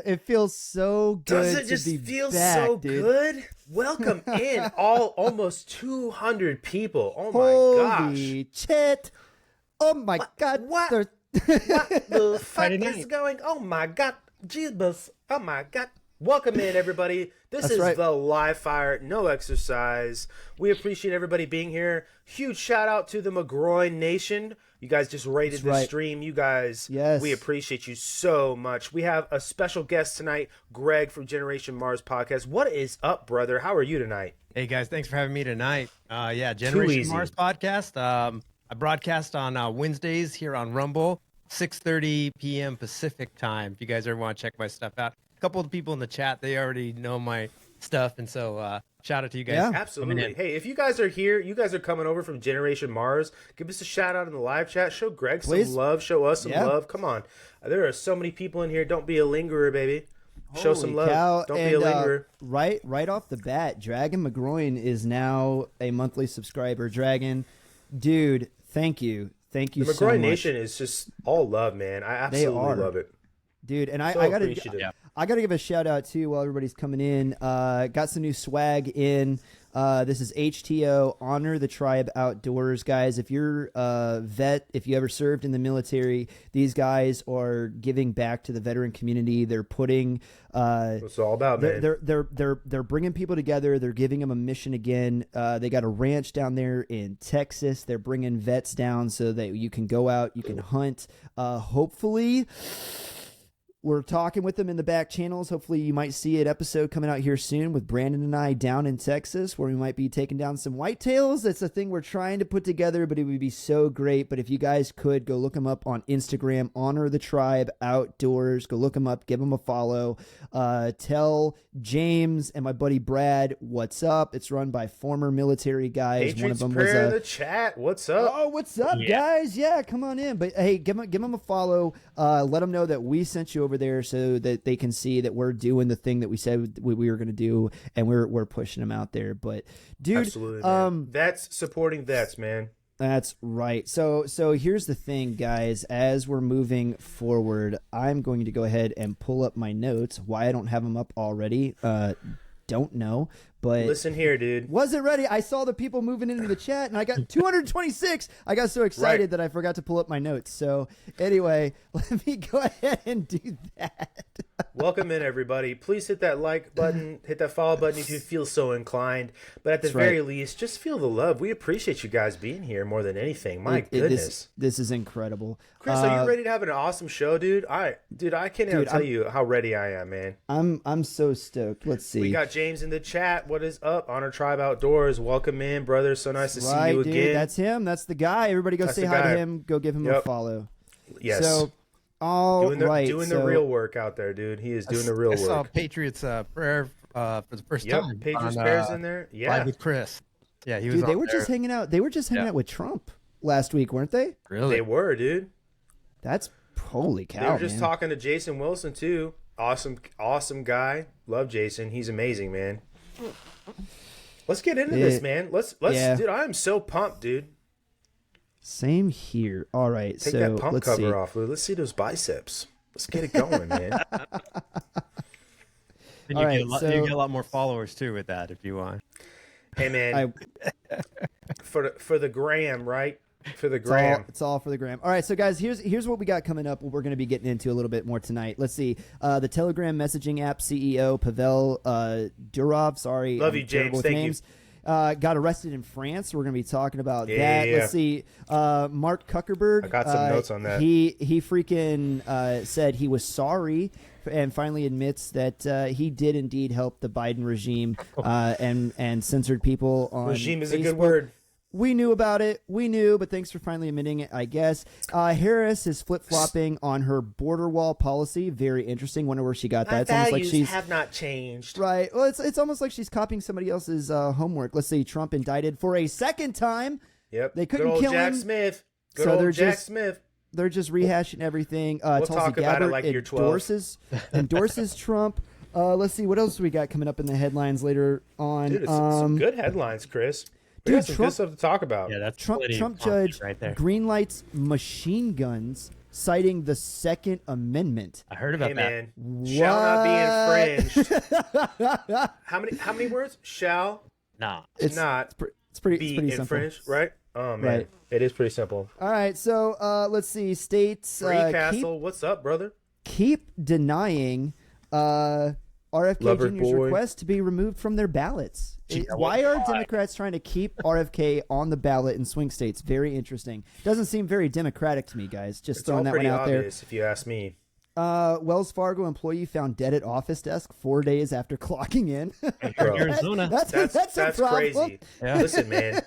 It feels so good. Does it to just be feel back, so dude. good? Welcome in, almost 200 people. Oh my gosh! Holy shit! Oh my god! What? There's- What the fuck Friday is night. going? Oh my god, Jesus! Oh my god! Welcome in, everybody. This That's is right. the live fire, no exercise. We appreciate everybody being here. Huge shout out to the McGroin Nation. You guys just rated That's this right. stream. You guys, Yes. we appreciate you so much. We have a special guest tonight, Greg from Generation Mars Podcast. What is up, brother? How are you tonight? Hey guys, thanks for having me tonight. easy. Generation Mars podcast. I broadcast on Wednesdays here on Rumble, 6:30 p.m. Pacific time. If you guys ever want to check my stuff out, a couple of the people in the chat they already know my stuff, and so shout out to you guys. Yeah. Absolutely. Hey, if you guys are here, you guys are coming over from Generation Mars, give us a shout out in the live chat. Show Greg Please. some love. Show us some Yeah. love. Come on. There are so many people in here. Don't be a lingerer, baby. Show Holy some love. cow. Don't And, be a lingerer. right off the bat, Dragon McGroin is now a monthly subscriber. Dragon, dude, thank you The so McGroin much, Nation is just all love, man. I absolutely are. love it. dude. And So I gotta appreciative. Yeah. I gotta give a shout out too while everybody's coming in. Got some new swag in. This is HTO Honor the Tribe Outdoors, guys. If you're a vet, if you ever served in the military, these guys are giving back to the veteran community. They're putting That's what it's all about, man. they're bringing people together. They're giving them a mission again. They got a ranch down there in Texas. They're bringing vets down so that you can go out, you can hunt. Hopefully, we're talking with them in the back channels. Hopefully, you might see an episode coming out here soon with Brandon and I down in Texas, where we might be taking down some whitetails. That's a thing we're trying to put together, but it would be so great. But if you guys could go look them up on Instagram, Honor the Tribe Outdoors. Go look them up, give them a follow. Tell James and my buddy Brad what's up. It's run by former military guys. Patriots One of them was prayer in a the chat. What's up? Oh, what's up, guys? Yeah, come on in. But hey, give them a follow. Let them know that we sent you over there so that they can see that we're doing the thing that we said we were going to do, and we're pushing them out there. But dude, Absolutely, man. Vets supporting vets, man. that's right. So here's the thing, guys. As we're moving forward, I'm going to go ahead and pull up my notes. Why I don't have them up already, don't know. But Listen here, dude. wasn't ready. I saw the people moving into the chat, and I got 226. I got so excited Right. that I forgot to pull up my notes. So anyway, let me go ahead and do that. Welcome in, everybody. Please hit that like button, hit that follow button if you feel so inclined. But at the That's right. very least, just feel the love. We appreciate you guys being here more than anything. My goodness. This is incredible. Chris, are you ready to have an awesome show, dude? I can't even tell I'm- you how ready I am, man. I'm so stoked. Let's see. We got James in the chat. What is up? Honor Tribe Outdoors. Welcome in, brother. So nice to see right, you dude. again. That's him. That's the guy. Everybody go That's say the hi guy. to him. Go give him a Yep. follow. Yes. So, all doing the, right. doing so, the real work out there, dude. He is doing the real I saw work. Patriots prayer for the first Yep. time. Patriots on, Bears in there. Yeah. Live with Chris. Yeah, he was. Dude, they on were there. just hanging out. They were just hanging Yeah. out with Trump last week, weren't they? Really. They were, dude. That's holy cow. They were just man. talking to Jason Wilson too. Awesome guy. Love Jason. He's amazing, man. Let's get into this, man. Let's yeah. dude, I am so pumped, dude. Same here. All right. Take so that pump let's cover see. off, Lou. Let's see those biceps. Let's get it going, man. And All you, right, get a lot, so- you get a lot more followers too with that if you want. Hey man, for the gram, right? For the It's all, gram. it's all for the gram. All right, so guys, here's what we got coming up. What we're going to be getting into a little bit more tonight. Let's see. The Telegram messaging app CEO Pavel Durov. Sorry, Love I'm you, terrible James. with Thank you. names. Got arrested in France. We're going to be talking about that. Yeah. Let's see. Mark Kuckerberg. I got some notes on that. He freaking said he was sorry and finally admits that he did indeed help the Biden regime and censored people on Regime is a Facebook. good word. We knew about it. We knew, but thanks for finally admitting it, I guess. Harris is flip-flopping on her border wall policy. Very interesting. Wonder where she got that. My It's almost like values she's have not changed. right. Well, it's almost like she's copying somebody else's homework. Let's see. Trump indicted for a second time. Yep. They couldn't Good old kill Jack him. Smith. Good So old they're Jack just- Smith. They're just rehashing everything. Tulsi talk about it Gabbard like you're 12. endorses Trump. Let's see what else we got coming up in the headlines later on. Dude, it's some good headlines, Chris. We dude, got some Trump- good stuff to talk about. Yeah, that's Trump plenty of Trump content judge right there. greenlights machine guns citing the Second Amendment. I heard about Hey, that. man. Shall not be infringed. How many words? Shall Nah. It's not it's pretty be simple. infringed, right? Oh, man. Right. It is pretty simple. All right, so let's see. States Free Castle, what's up, brother? keep denying RFK Lover Jr.'s boy. request to be removed from their ballots. Gee, Why are Democrats trying to keep RFK on the ballot in swing states? Very interesting. Doesn't seem very democratic to me, guys. Just It's all throwing that one pretty out obvious, if you ask me. there. Wells Fargo employee found dead at office desk 4 days after clocking in. Bro, Arizona. That's a problem. crazy. Yeah. Listen, man.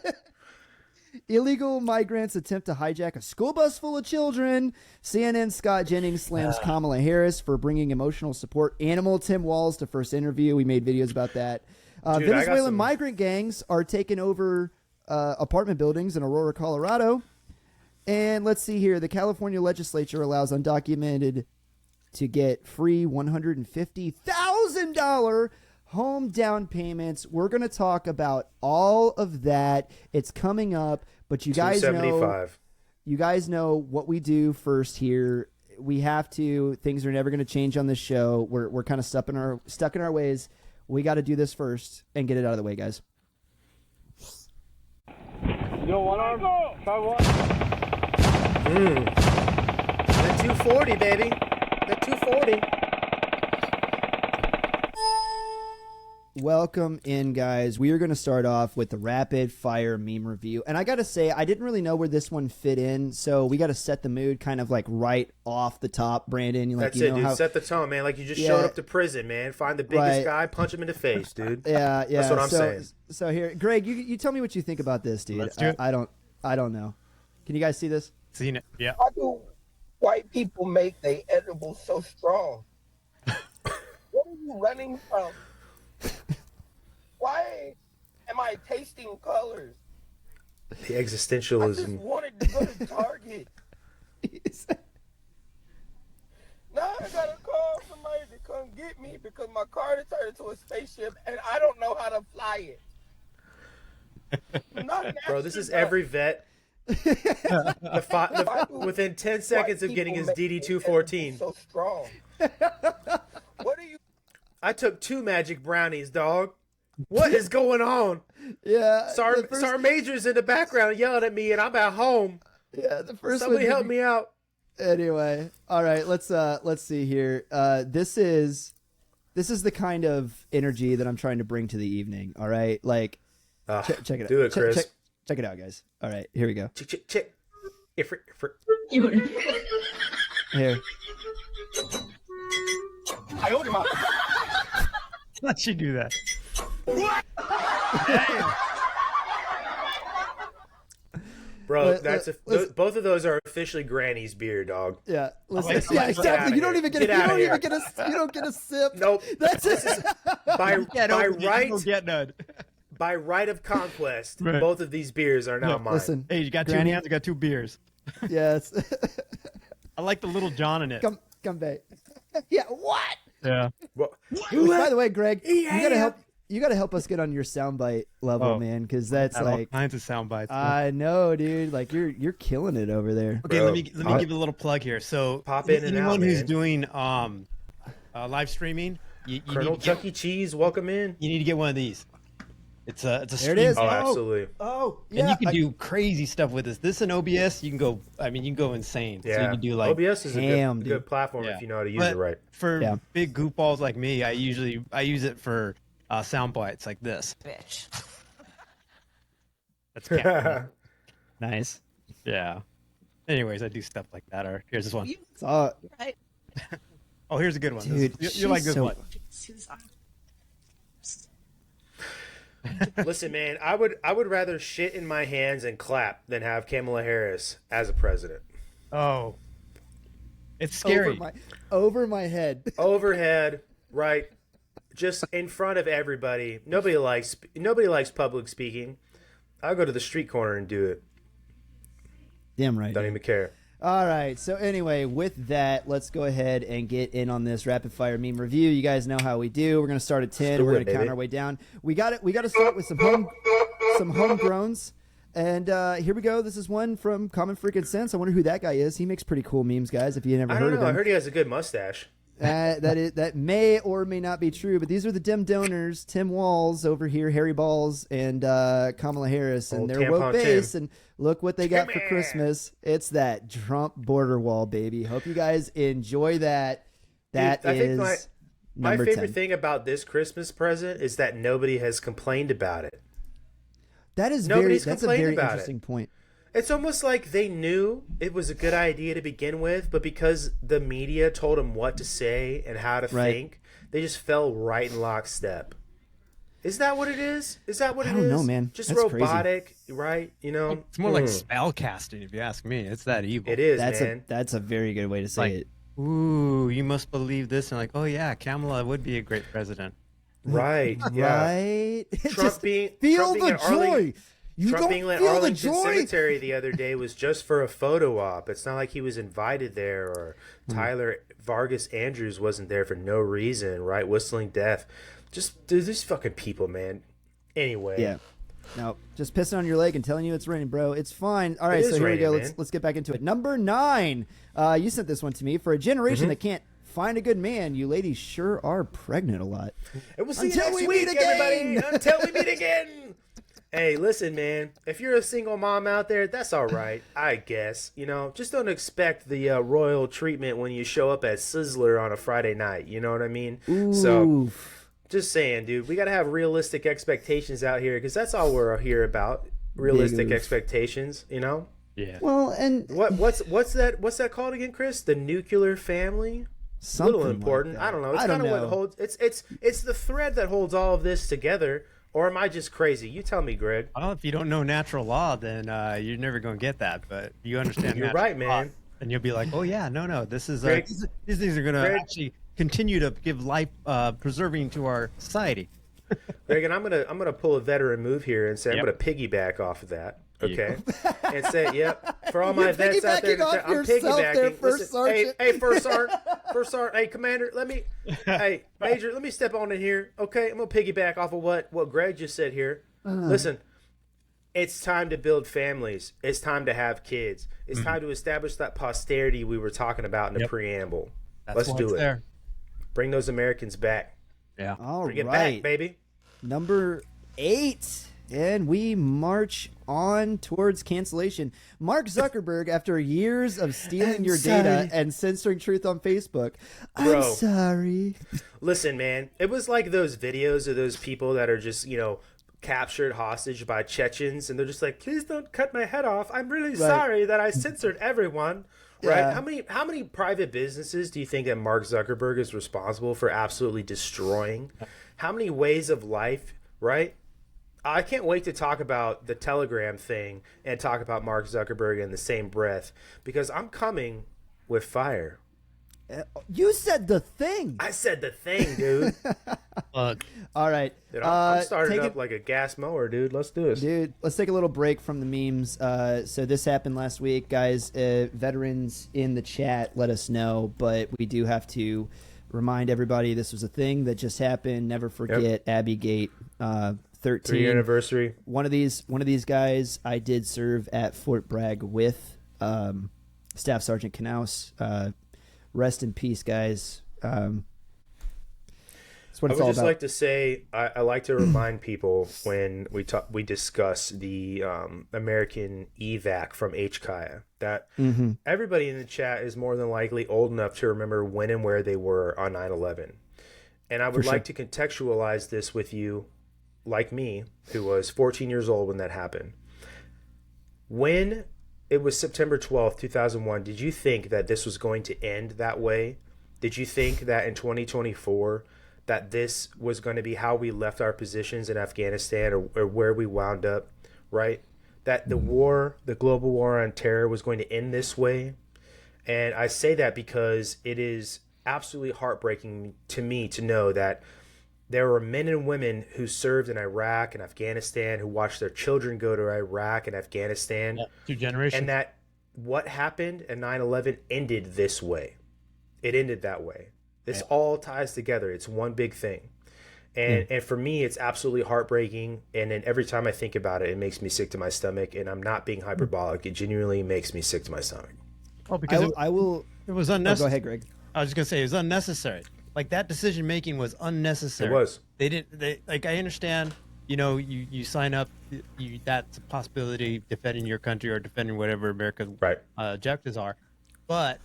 Illegal migrants attempt to hijack a school bus full of children. CNN Scott Jennings slams Kamala Harris for bringing emotional support animal Tim Walz to first interview. We made videos about that. Dude, I got Venezuelan some- migrant gangs are taking over apartment buildings in Aurora, Colorado. And let's see here. The California legislature allows undocumented to get free $150,000 home down payments. We're going to talk about all of that. It's coming up, but you guys know 275. you guys know what we do first here. We have to. Things are never going to change on this show. We're kind of stuck in our ways. We got to do this first and get it out of the way, guys. Yo, one arm. Try one. That 240, baby. That 240. Welcome in, guys. We are going to start off with the rapid fire meme review. And I got to say, I didn't really know where this one fit in, so we got to set the mood kind of like right off the top, Brandon. Like, That's you it, know dude. how, Set the tone, man. Like you just Yeah. showed up to prison, man. Find the biggest Right. guy, punch him in the face, dude. Yeah, yeah. That's what I'm so, saying. So here, Greg, you tell me what you think about this, dude. Let's do it. I don't know. Can you guys see this? Seen it. Yeah. Why do white people make their edibles so strong? What are you running from? Why am I tasting colors? The I just existentialism. wanted to go to Target. Now I gotta call somebody to come get me because my car has turned into a spaceship and I don't know how to fly it. Bro, this is every vet. Within 10 seconds of getting his DD-214. So strong. What are you? I took 2 magic brownies, dog. What is going on? Yeah. Sergeant Major's in the background yelling at me, and I'm at home. Yeah, the first Somebody one. help me out. Anyway, all right. Let's see here. This is the kind of energy that I'm trying to bring to the evening. All right, like check it out. Do it, Chris. Check it out, guys. All right, here we go. Check. Here. I owed him out. Let you do that. Bro, Let's- both of those are officially Granny's beer, dog. Yeah. Listen, like- yeah, get exactly. outta You don't here. even get. Get You outta don't here. even get a. You don't get a sip. Nope. That's it. By right, You don't get none. by right of conquest, Right. both of these beers are now mine. Listen. Hey, you got two Granny- hands. I got 2 beers. Yes. I like the little John in it. come back. Yeah. What? Yeah. Well, By the way, Greg, Yeah. you gotta help us get on your soundbite level, Oh. man, because that's Got all like kinds of sound bites. I know, dude. Like you're killing it over there. Okay, Bro, let me give you a little plug here. So, Pop in and anyone out, who's man. doing live streaming, you Colonel need to get, Chuck E. Cheese, welcome in. you need to get one of these. It's a There it stream is. Oh, bar. absolutely. Oh, And yeah. you can do crazy stuff with this. This and OBS, you can go. I mean, you can go insane. So you Yeah. can do like OBS is a ham, good, dude. good platform Yeah. if you know how to use But it right. for Yeah. big goofballs like me, I use it for sound bites like this. Bitch. That's camera. Nice. Yeah. Anyways, I do stuff like that. Or here's this one. So, Right? Oh, here's a good one. dude, You like she's this so- one? Listen, man, I would rather shit in my hands and clap than have Kamala Harris as a president. Oh, it's scary. over my head. Overhead, right? Just in front of everybody. Nobody likes public speaking. I'll go to the street corner and do it. Damn right. Don't even care. All right. So anyway, with that, let's go ahead and get in on this rapid fire meme review. You guys know how we do. We're gonna start at 10. do We're it, gonna count baby. our way down. We got it. We got to start with some homegrowns. And here we go. This is one from Common Freaking Sense. I wonder who that guy is. He makes pretty cool memes, guys. If you never I heard don't of know. him, I heard he has a good mustache. that may or may not be true. But these are the Dem donors: Tim Walz over here, Harry Balls, and Kamala Harris, and Old their tampon woke base. Tim. And look what they got for Timmy. Christmas. It's that Trump border wall, baby. Hope you guys enjoy that. That Dude, I think is my number favorite 10. thing about this Christmas present is that nobody has complained about it. That is Nobody's that's a complained very about it. interesting point. It's almost like they knew it was a good idea to begin with, but because the media told them what to say and how to Right. think, they just fell right in lockstep. Is that what it is? Is that what I it don't is? know, man. Just That's crazy. robotic, right? You know, It's more like spell casting, if you ask me. It's that evil. it is, That's man. that's a very good way to say Like, it. Ooh, you must believe this. And like, oh yeah, Kamala would be a great president. Right? Yeah. Right? Trump Just being feel Trump being the at Arling- joy. You Trump don't being at feel the Arlington joy. Cemetery the other day was just for a photo op. It's not like he was invited there, or Hmm. Tyler Vargas Andrews wasn't there for no reason, right? Whistling death. Just dude, these fucking people, man. Anyway, Yeah. No, just pissing on your leg and telling you it's raining, bro. It's fine. All right, is so here we go. raining, man. Let's get back into it. Number 9. You sent this one to me. For a generation Mm-hmm. that can't find a good man, you ladies sure are pregnant a lot. and we'll see you Until next we week, meet again. everybody. Until we meet again. Hey, listen, man. If you're a single mom out there, that's all right, I guess. You know, just don't expect the royal treatment when you show up at Sizzler on a Friday night. You know what I mean? So, Oof. just saying, dude, we got to have realistic expectations out here, because that's all we're here about. Realistic Big oof. expectations, you know? Yeah. Well, and What's that called again, Chris? The nuclear family? something Little important. Like that. I don't know. It's I don't kind of what know. holds it's the thread that holds all of this together. Or am I just crazy? You tell me, Greg. Well, if you don't know natural law, then you're never going to get that. But you understand You're natural right, law, man. and you'll be like, oh yeah, no, this is Greg- these things are going to Greg- actually continue to give life preserving to our society. Greg, and I'm gonna pull a veteran move here and say Yep. I'm gonna piggyback off of that. There you Okay, and say, yep, for all my You're vets out there, piggybacking off I'm yourself piggybacking. there, First Listen, Sergeant. hey, first sergeant, hey, commander, hey, major, let me step on in here. Okay, I'm gonna piggyback off of what Greg just said here. Listen, it's time to build families. It's time to have kids. It's time to establish that posterity we were talking about in the Yep. preamble. That's Let's why do it's it. There. Bring those Americans back. Yeah. All Bring it right. back, baby. Number 8. And we march on towards cancellation. Mark Zuckerberg, after years of stealing your data and censoring truth on Facebook, I'm Bro. sorry. Listen, man, it was like those videos of those people that are just, captured hostage by Chechens, and they're just like, please don't cut my head off. I'm really sorry that I censored everyone. Right? Yeah. How many private businesses do you think that Mark Zuckerberg is responsible for absolutely destroying? How many ways of life, right? I can't wait to talk about the Telegram thing and talk about Mark Zuckerberg in the same breath, because I'm coming with fire. You said the thing. I said the thing, dude. Look, All right. Dude, I'm started take up it- like a gas mower, dude. Let's do this. Dude, let's take a little break from the memes. So this happened last week, guys. Veterans in the chat let us know, but we do have to remind everybody this was a thing that just happened. Never forget Abbey Gate 13. 3-year anniversary. One of these guys I did serve at Fort Bragg with, Staff Sergeant Knaus. Rest in peace, guys. That's what I it's would all just about. like to say I like to remind people when we discuss the American evac from HKIA that everybody in the chat is more than likely old enough to remember when and where they were on 9/11, and I would like to contextualize this with you, like me, who was 14 years old when that happened. When it was September 12th, 2001, did you think that this was going to end that way? Did you think that in 2024 that this was going to be how we left our positions in Afghanistan, or where we wound up, right? That the war, the global war on terror, was going to end this way? And I say that because it is absolutely heartbreaking to me to know that there were men and women who served in Iraq and Afghanistan, who watched their children go to Iraq and Afghanistan, 2 generations. and that what happened at 9/11 ended this way. It ended that way. This all ties together. It's one big thing. And for me, it's absolutely heartbreaking. And then every time I think about it, it makes me sick to my stomach. And I'm not being hyperbolic. It genuinely makes me sick to my stomach. Oh, because I will. it was Oh, unnecessary. go ahead, Greg. I was just gonna say it was unnecessary. Like that decision making was unnecessary. It was. They didn't. They like. I understand. You sign up. That's a possibility defending your country or defending whatever America's Right. objectives are, but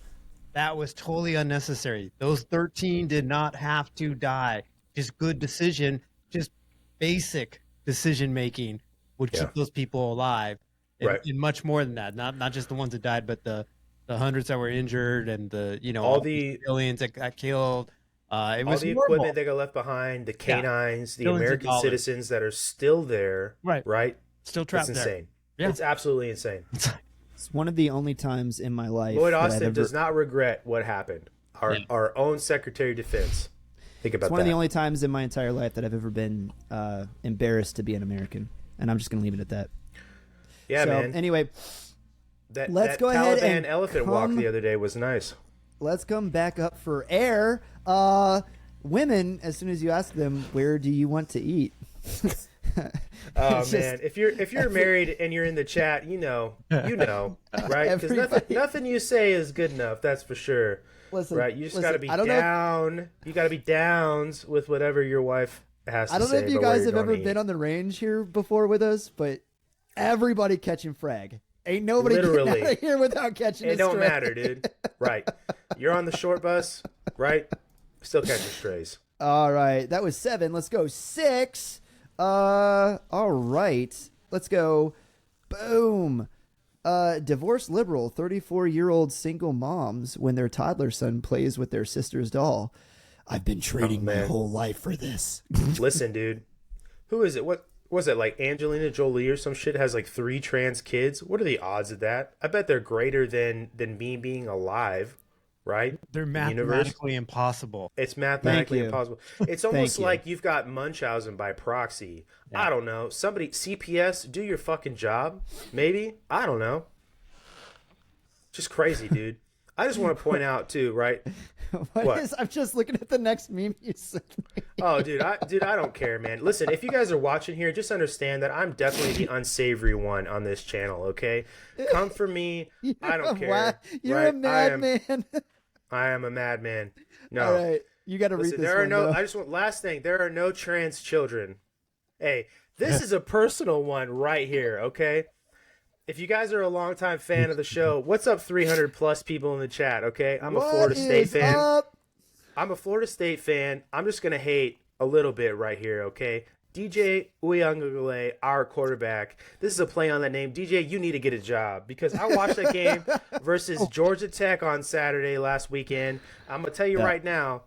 that was totally unnecessary. Those 13 did not have to die. Just good decision. Just basic decision making would keep those people alive. And, Right. and much more than that. Not just the ones that died, but the hundreds that were injured and the All the millions that got killed. It all was the horrible. equipment that got left behind, the canines, the Billions of American dollars. citizens that are still there. Right. Still trapped It's there. insane. Yeah. It's absolutely insane. It's one of the only times in my life Lloyd that I've Austin ever, does not regret what happened. Our own Secretary of Defense. Think about It's one that. of the only times in my entire life that I've ever been embarrassed to be an American, and I'm just going to leave it at that. Yeah, so, man. Anyway, That let's go ahead Taliban and elephant walk the other day was nice. let's come back up for air. Women, as soon as you ask them, where do you want to eat? Oh It's man, if you're married and you're in the chat, you know, right? Because Everybody- nothing you say is good enough. That's for sure. Listen, Right? You just got to be I don't know if- down. You got to be downs with whatever your wife has to I don't know say if you about where guys you're have ever going to been eat. on the range here before with us, but everybody catching frag. Ain't nobody Literally. getting out of here without catching It a don't stray. matter, dude. Right? You're on the short bus, right? Still catching strays. All right, that was 7. Let's go 6. All right, let's go. Boom. Divorced liberal, 34-year-old single moms when their toddler son plays with their sister's doll. I've been training my man. whole life for this. Listen, dude. Who is it? What was it, like Angelina Jolie or some shit has like 3 trans kids? What are the odds of that? I bet they're greater than me being alive, right? They're The universe. mathematically impossible. It's mathematically you. impossible. It's almost you. like you've got Munchausen by proxy. I don't know. Somebody, CPS, do your fucking job. Maybe. I don't know. Just crazy, dude. I just want to point out too, right? What? I'm just looking at the next meme you sent me. Oh, dude, I don't care, man. Listen, if you guys are watching here, just understand that I'm definitely the unsavory one on this channel. Okay, come for me. I don't care. You're right? a madman. I am a madman. No, All right, you got to read listen, this there are one, no. though. I just want last thing. There are no trans children. Hey, this is a personal one right here. Okay. If you guys are a longtime fan of the show, what's up 300 plus people in the chat, okay? I'm a Florida State is fan. up? I'm a Florida State fan. I'm just going to hate a little bit right here, okay? DJ Uyunglele, our quarterback. This is a play on that name. DJ, you need to get a job because I watched that game versus Georgia Tech on Saturday last weekend. I'm going to tell you right now,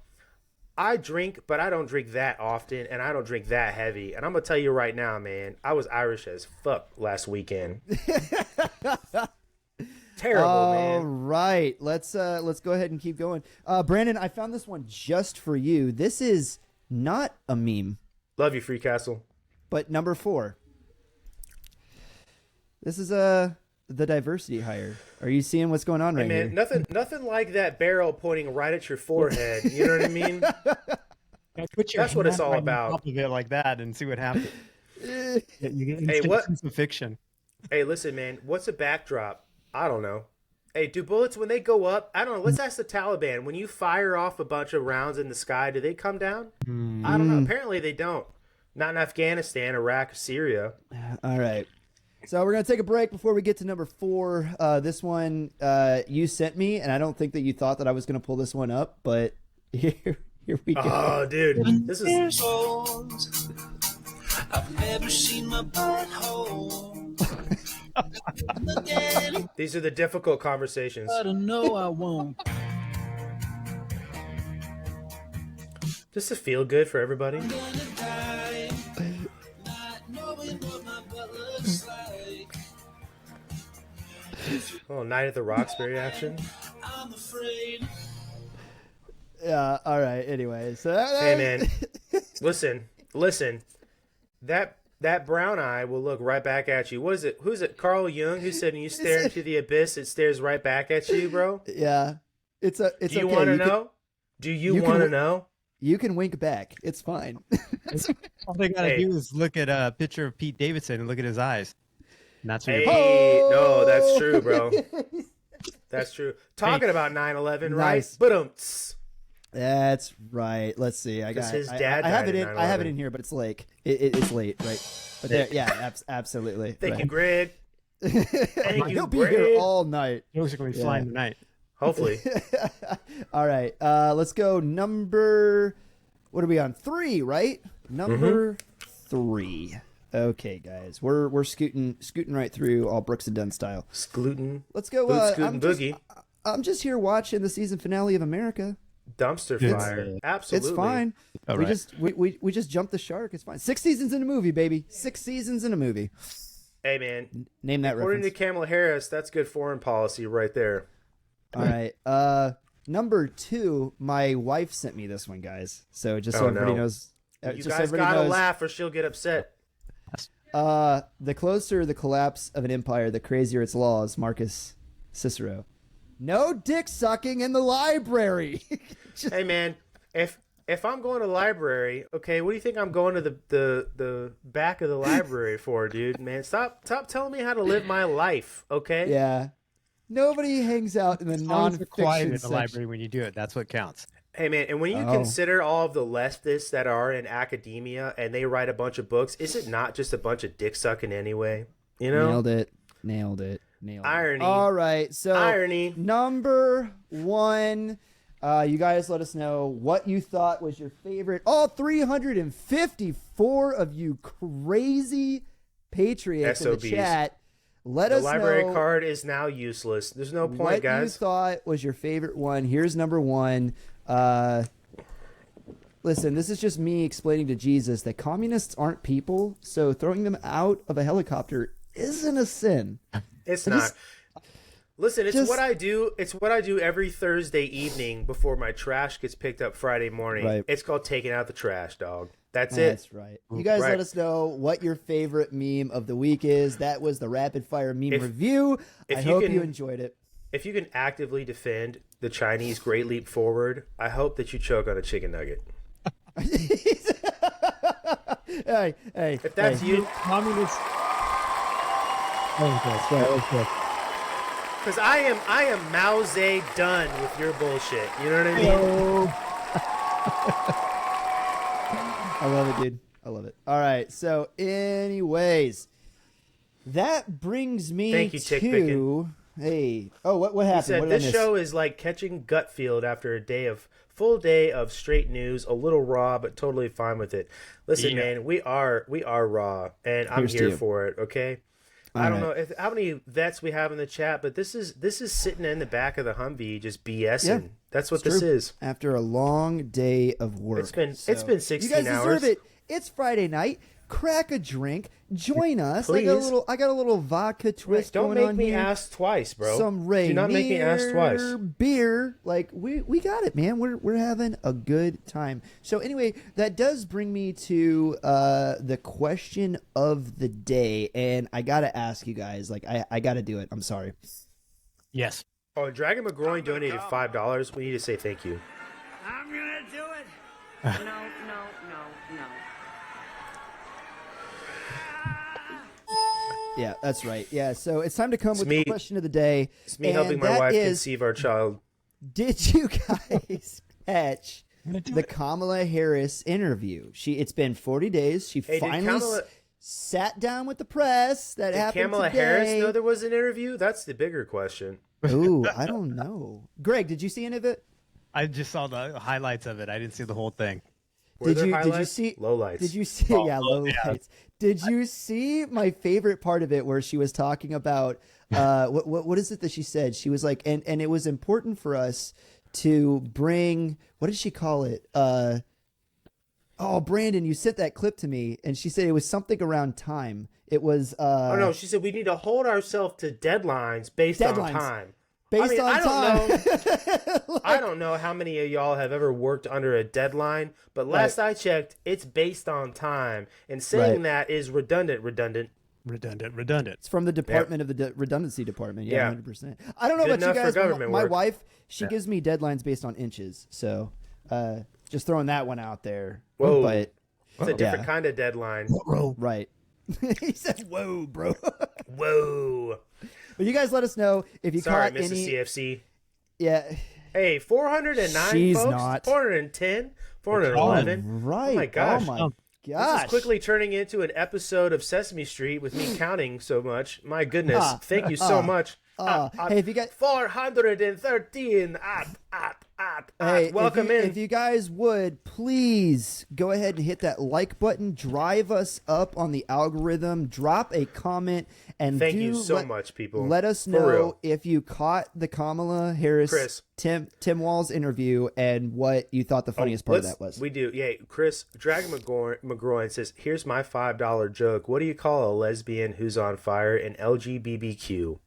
I drink, but I don't drink that often, and I don't drink that heavy. And I'm going to tell you right now, man, I was Irish as fuck last weekend. Terrible, All man. right, let's go ahead and keep going. Brandon, I found this one just for you. This is not a meme, Love you, Free Castle. but number 4. This is the diversity hire. Are you seeing what's going on right Hey, man, here? nothing like that barrel pointing right at your forehead. You know what I mean? Put your That's what it's hand all right on about. top of it like that and see what happens. You get Hey, what- sense of fiction. Hey, listen, man. What's a backdrop? I don't know. Hey, do bullets when they go up? I don't know. Let's ask the Taliban. When you fire off a bunch of rounds in the sky, do they come down? I don't know. Apparently they don't. Not in Afghanistan, Iraq, Syria. All right. So we're going to take a break before we get to number 4. This one you sent me, and I don't think that you thought that I was going to pull this one up, but here we go. Oh, dude, this is. I've never seen my butthole. These are the difficult conversations. I don't know I won't. Just to feel good for everybody. Gonna die, not knowing what my butt looks like. Oh, Night at the Roxbury action. I'm afraid. Yeah. All right. Anyway, so Hey, man. Listen. That brown eye will look right back at you. What is it? Who's it? Carl Jung, who said when you stare into the abyss, it stares right back at you, bro? Yeah. It's Do you okay. want to You can- know? Do you you can want to w- know? You can wink back. It's fine. All they gotta Hey. do is look at a picture of Pete Davidson and look at his eyes. And that's what Hey, you're. no, that's true, bro. That's true. Talking about 9/11, right? Nice. But That's right. Let's see. I 'Cause got. his I dad have died it in in. I have it 9/11. in here, but it's late. It's late, right? But there, yeah, absolutely. thank right. you, Greg. Thank you, He'll be Greg. here all night. Jokes are gonna be Yeah. flying tonight. Hopefully. All right. Let's go. What are we on? 3, right? Number 3. Okay, guys, we're scooting right through all Brooks and Dunn style. Scootin'. Let's go. Boot, scootin' boogie. I'm just here watching the season finale of America. Dumpster fire. Absolutely. It's fine. All we right. just we just jumped the shark. It's fine. 6 seasons in a movie, baby. 6 seasons in a movie. Hey, man. Name that According reference. to Kamala Harris, that's good foreign policy right there. All right. Number 2, my wife sent me this one, guys. So just so Oh, everybody no. knows. You just so guys everybody gotta knows, laugh or she'll get upset. The closer the collapse of an empire, the crazier its laws. Marcus Cicero. No dick sucking in the library. Hey, man. If I'm going to the library, okay, what do you think I'm going to the back of the library for, dude? Man, stop telling me how to live my life, okay? Yeah. Nobody hangs out in the As long as you're quiet in non-fiction the section. library when you do it, that's what counts. Hey, man, and when you Oh. consider all of the leftists that are in academia and they write a bunch of books, is it not just a bunch of dick sucking anyway? You know? Nailed it. Irony. All right. So Irony. number 1, you guys let us know what you thought was your favorite. All 354 of you crazy patriots in SOBs. the chat. Let The us library know card is now useless. There's no point, what you guys. thought was your favorite one. Here's number 1. Listen, this is just me explaining to Jesus that communists aren't people, so throwing them out of a helicopter isn't a sin. It's I not. just- Listen, it's just- what I do. It's what I do every Thursday evening before my trash gets picked up Friday morning. Right. It's called taking out the trash, dog. That's it. That's right. You guys Right. let us know what your favorite meme of the week is. That was the rapid fire meme review. I if you hope can- you enjoyed it. If you can actively defend the Chinese Great Leap Forward, I hope that you choke on a chicken nugget. hey, If that's hey. you, Communist. Let's go. because I am Mao Zedong with your bullshit. You know what I mean? I love it, dude. I love it. All right. So, anyways, that brings me Thank you, Tick to. Pickin'. Hey. Oh, what He happened? said what did I this miss? show is like catching Gutfield after a full day of straight news, a little raw, but totally fine with it. Listen, Yeah. man, we are raw, and I'm Here's to here you. for it. Okay. I don't know how many vets we have in the chat, but this is sitting in the back of the Humvee just BSing. Yeah, That's what it's this true. is. After a long day of work. It's been So, 16 you guys hours. deserve it. It's Friday night. Crack a drink. Join us. Please. I got a little vodka twist Don't going make on me here. ask twice, bro. Some Rainier Do not make me ask twice. beer. Like we got it, man. We're having a good time. So anyway, that does bring me to the question of the day, and I gotta ask you guys. Like I gotta do it. I'm sorry. Yes. Oh, Dragon McGroin donated $5. We need to say thank you. I'm gonna do it. No, no, no, no. Yeah, that's right. Yeah, so it's time to come with me- the question of the day. It's me and helping my that wife is, conceive our child. Did you guys catch the Kamala Harris interview? It's been 40 days. She Hey, did finally Kamala- sat down with the press. That Did happened Kamala today. Harris know there was an interview? That's the bigger question. Ooh, I don't know. Greg, did you see any of it? I just saw the highlights of it. I didn't see the whole thing. Were Did there you highlights? see Lowlights? Did you see low lights? Did you see my favorite part of it where she was talking about what is it that she said? She was like, and it was important for us to bring, what did she call it? Oh, Brandon, you sent that clip to me, and she said it was something around time. It was Oh no, she said we need to hold ourselves to deadlines based on Deadlines. time. based on I time. don't know. I don't know how many of y'all have ever worked under a deadline, but last I checked, it's based on time. And saying that is redundant. It's from the Department of the Redundancy Department. Yeah, Yeah. 100%. I don't know Good about you enough for guys, but government my work. wife, she gives me deadlines based on inches. So Just throwing that one out there. Whoa. But It's a different kind of deadline. right. He said, "Whoa, bro." Whoa. But you guys let us know if you Sorry, caught Mrs. any. CFC. Yeah. Hey, 409 She's folks? not. 410? 411? Right. Oh my gosh. Oh my This gosh. is quickly turning into an episode of Sesame Street with me counting so much. My goodness. Thank you so much. Hey, if you got 413. Hey, Welcome in. If you guys would, please go ahead and hit that like button. Drive us up on the algorithm. Drop a comment. And Thank you so much, people. Let us For know real. if you caught the Kamala Harris Chris. Tim Walz interview and what you thought the funniest part of that was. We do. Yeah, Chris, Dragon McGroin says, here's my $5 joke. What do you call a lesbian who's on fire in LGBTQ?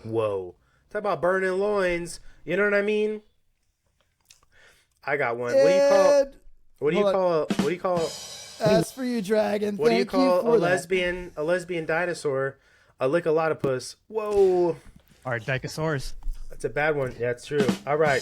Whoa. Talk about burning loins. You know what I mean? I got one. What do you call That's for you, Dragon. what do you Thank call for a that. lesbian dinosaur? A lickalotopus. Whoa. All right, Dicosaurus. That's a bad one. Yeah, it's true. All right.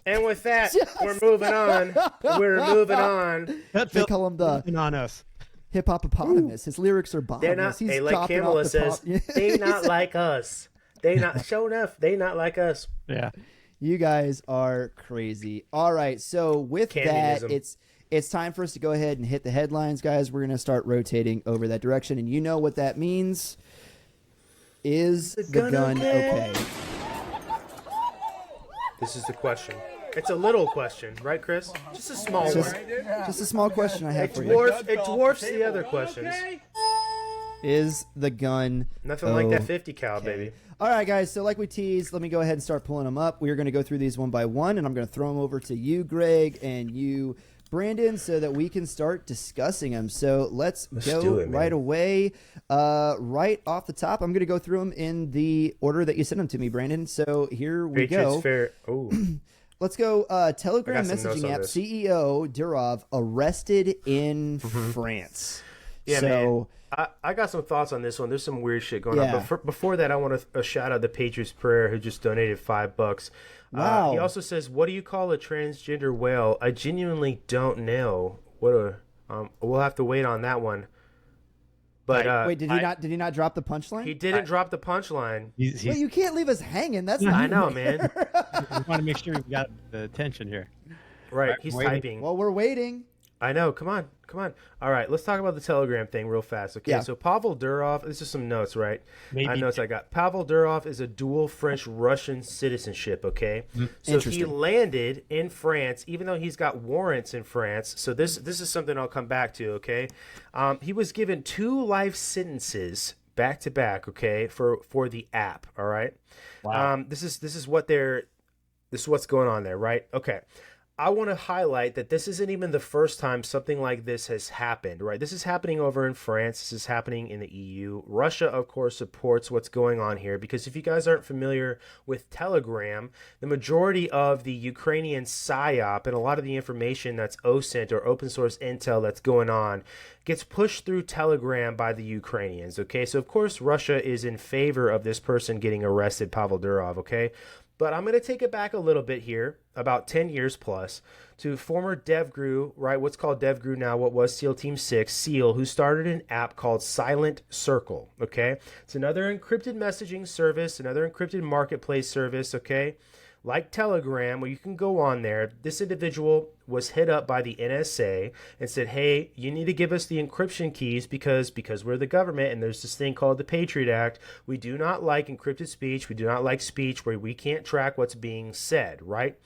And with that, we're moving on. We're moving on. They call him the On us. hip hop-opotamus. His lyrics are bombs. They're not. He's Hey, like chopping Kamala off the says, pop. they not like us. They not. Show enough. They not like us. Yeah. You guys are crazy. All right, so with Communism. that, it's time for us to go ahead and hit the headlines, guys. We're going to start rotating over that direction, and you know what that means. Is the gun okay? This is the question. It's a little question, right, Chris? Just a small Just, one. just a small question I have It for you. dwarfs the other questions. Is the gun Nothing like that 50 cal, baby. All right, guys. So like we teased, let me go ahead and start pulling them up. We are going to go through these one by one, and I'm going to throw them over to you, Greg, and you, Brandon, so that we can start discussing them. So let's go do it, man. right away. Right off the top, I'm going to go through them in the order that you sent them to me, Brandon. So here we Patriots go. fair. Oh, Let's go. Telegram I got some notes messaging on app this. CEO Durov arrested in France. yeah, so, man. I got some thoughts on this one. There's some weird shit going on. Yeah. But before that, I want to shout out the Patriots Prayer who just donated $5. Wow. He also says, "What do you call a transgender whale?" I genuinely don't know. We'll have to wait on that one. But wait, did he not drop the punchline? he didn't drop the punchline. He's Wait, you can't leave us hanging. That's I not know, man. we want to make sure we got the attention here. Right, he's waiting. typing. Well, we're waiting. I know. Come on. All right, let's talk about the Telegram thing real fast. Okay, Yeah. so Pavel Durov. This is some notes, right? Maybe. Notes I got. Pavel Durov is a dual French-Russian citizenship. Okay, so he Interesting. landed in France, even though he's got warrants in France. So this is something I'll come back to. Okay, he was given 2 life sentences back to back. Okay, for the app. All right. Wow. This is what's going on there, right? Okay. I want to highlight that this isn't even the first time something like this has happened, right? This is happening over in France. This is happening in the EU. Russia, of course, supports what's going on here because if you guys aren't familiar with Telegram, the majority of the Ukrainian PSYOP and a lot of the information that's OSINT or open source intel that's going on gets pushed through Telegram by the Ukrainians, okay? So, of course, Russia is in favor of this person getting arrested, Pavel Durov, okay? But I'm going to take it back a little bit here, about 10 years plus, to former DevGru, right? What's called DevGru now, what was SEAL Team 6, SEAL, who started an app called Silent Circle, okay? It's another encrypted messaging service, another encrypted marketplace service, okay? Like Telegram, where you can go on there. This individual was hit up by the NSA and said, hey, you need to give us the encryption keys because we're the government and there's this thing called the Patriot Act. We do not like encrypted speech. We do not like speech where we can't track what's being said, right?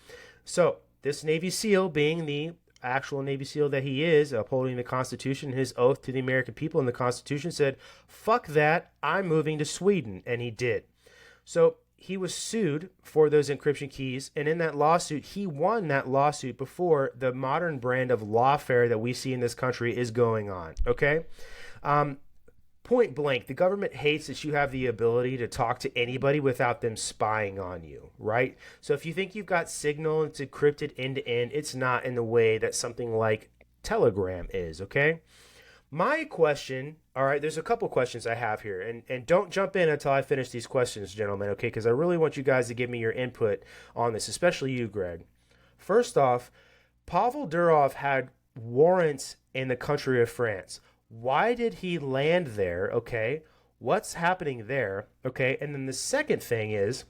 So this Navy SEAL, being the actual Navy SEAL that he is, upholding the Constitution, his oath to the American people and the Constitution, said, fuck that, I'm moving to Sweden. And he did. So he was sued for those encryption keys, and in that lawsuit, he won that lawsuit before the modern brand of lawfare that we see in this country is going on, okay? Point blank, the government hates that you have the ability to talk to anybody without them spying on you, right? So if you think you've got Signal and it's encrypted end-to-end, it's not in the way that something like Telegram is, okay? My question, all right, there's a couple questions I have here, and don't jump in until I finish these questions, gentlemen, okay? Because I really want you guys to give me your input on this, especially you, Greg. First off, Pavel Durov had warrants in the country of France. Why did he land there? Okay. What's happening there? Okay. And then the second thing is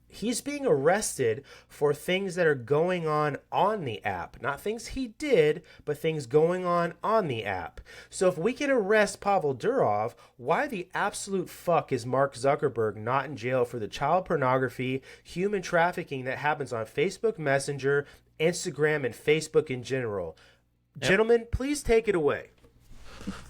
he's being arrested for things that are going on the app. Not things he did, but things going on the app. So if we can arrest Pavel Durov, why the absolute fuck is Mark Zuckerberg not in jail for the child pornography, human trafficking that happens on Facebook Messenger, Instagram, and Facebook in general? Yep. Gentlemen, please take it away.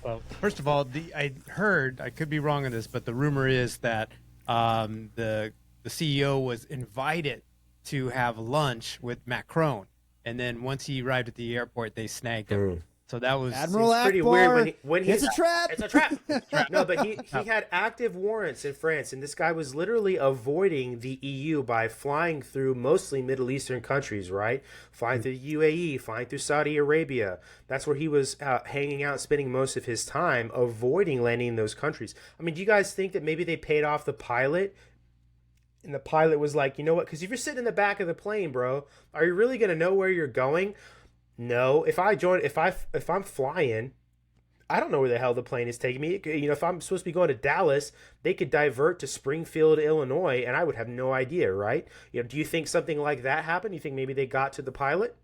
Well, first of all, I heard, I could be wrong on this, but the rumor is that the CEO was invited to have lunch with Macron, and then once he arrived at the airport, they snagged him. So that was Admiral Akbar. Pretty weird when It's a trap. It's a trap. No, but he had active warrants in France, and this guy was literally avoiding the EU by flying through mostly Middle Eastern countries, right? Flying through the UAE, flying through Saudi Arabia. That's where he was hanging out, spending most of his time, avoiding landing in those countries. I mean, do you guys think that maybe they paid off the pilot? And the pilot was like, you know what? Because if you're sitting in the back of the plane, bro, are you really going to know where you're going? No. If I'm flying, I don't know where the hell the plane is taking me. You know, if I'm supposed to be going to Dallas, they could divert to Springfield, Illinois, and I would have no idea, right? You know, do you think something like that happened? You think maybe they got to the pilot?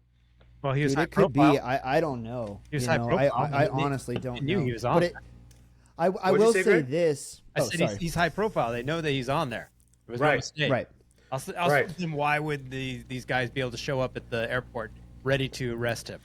Well, he was high it could profile. be. I don't know. He was high profile. I honestly don't know. He was on there. I What'd you will say, say Greg? this. I said he's high profile. They know that he's on there. There was no Right. mistake. Right. I'll ask him, why would these guys be able to show up at the airport ready to arrest him?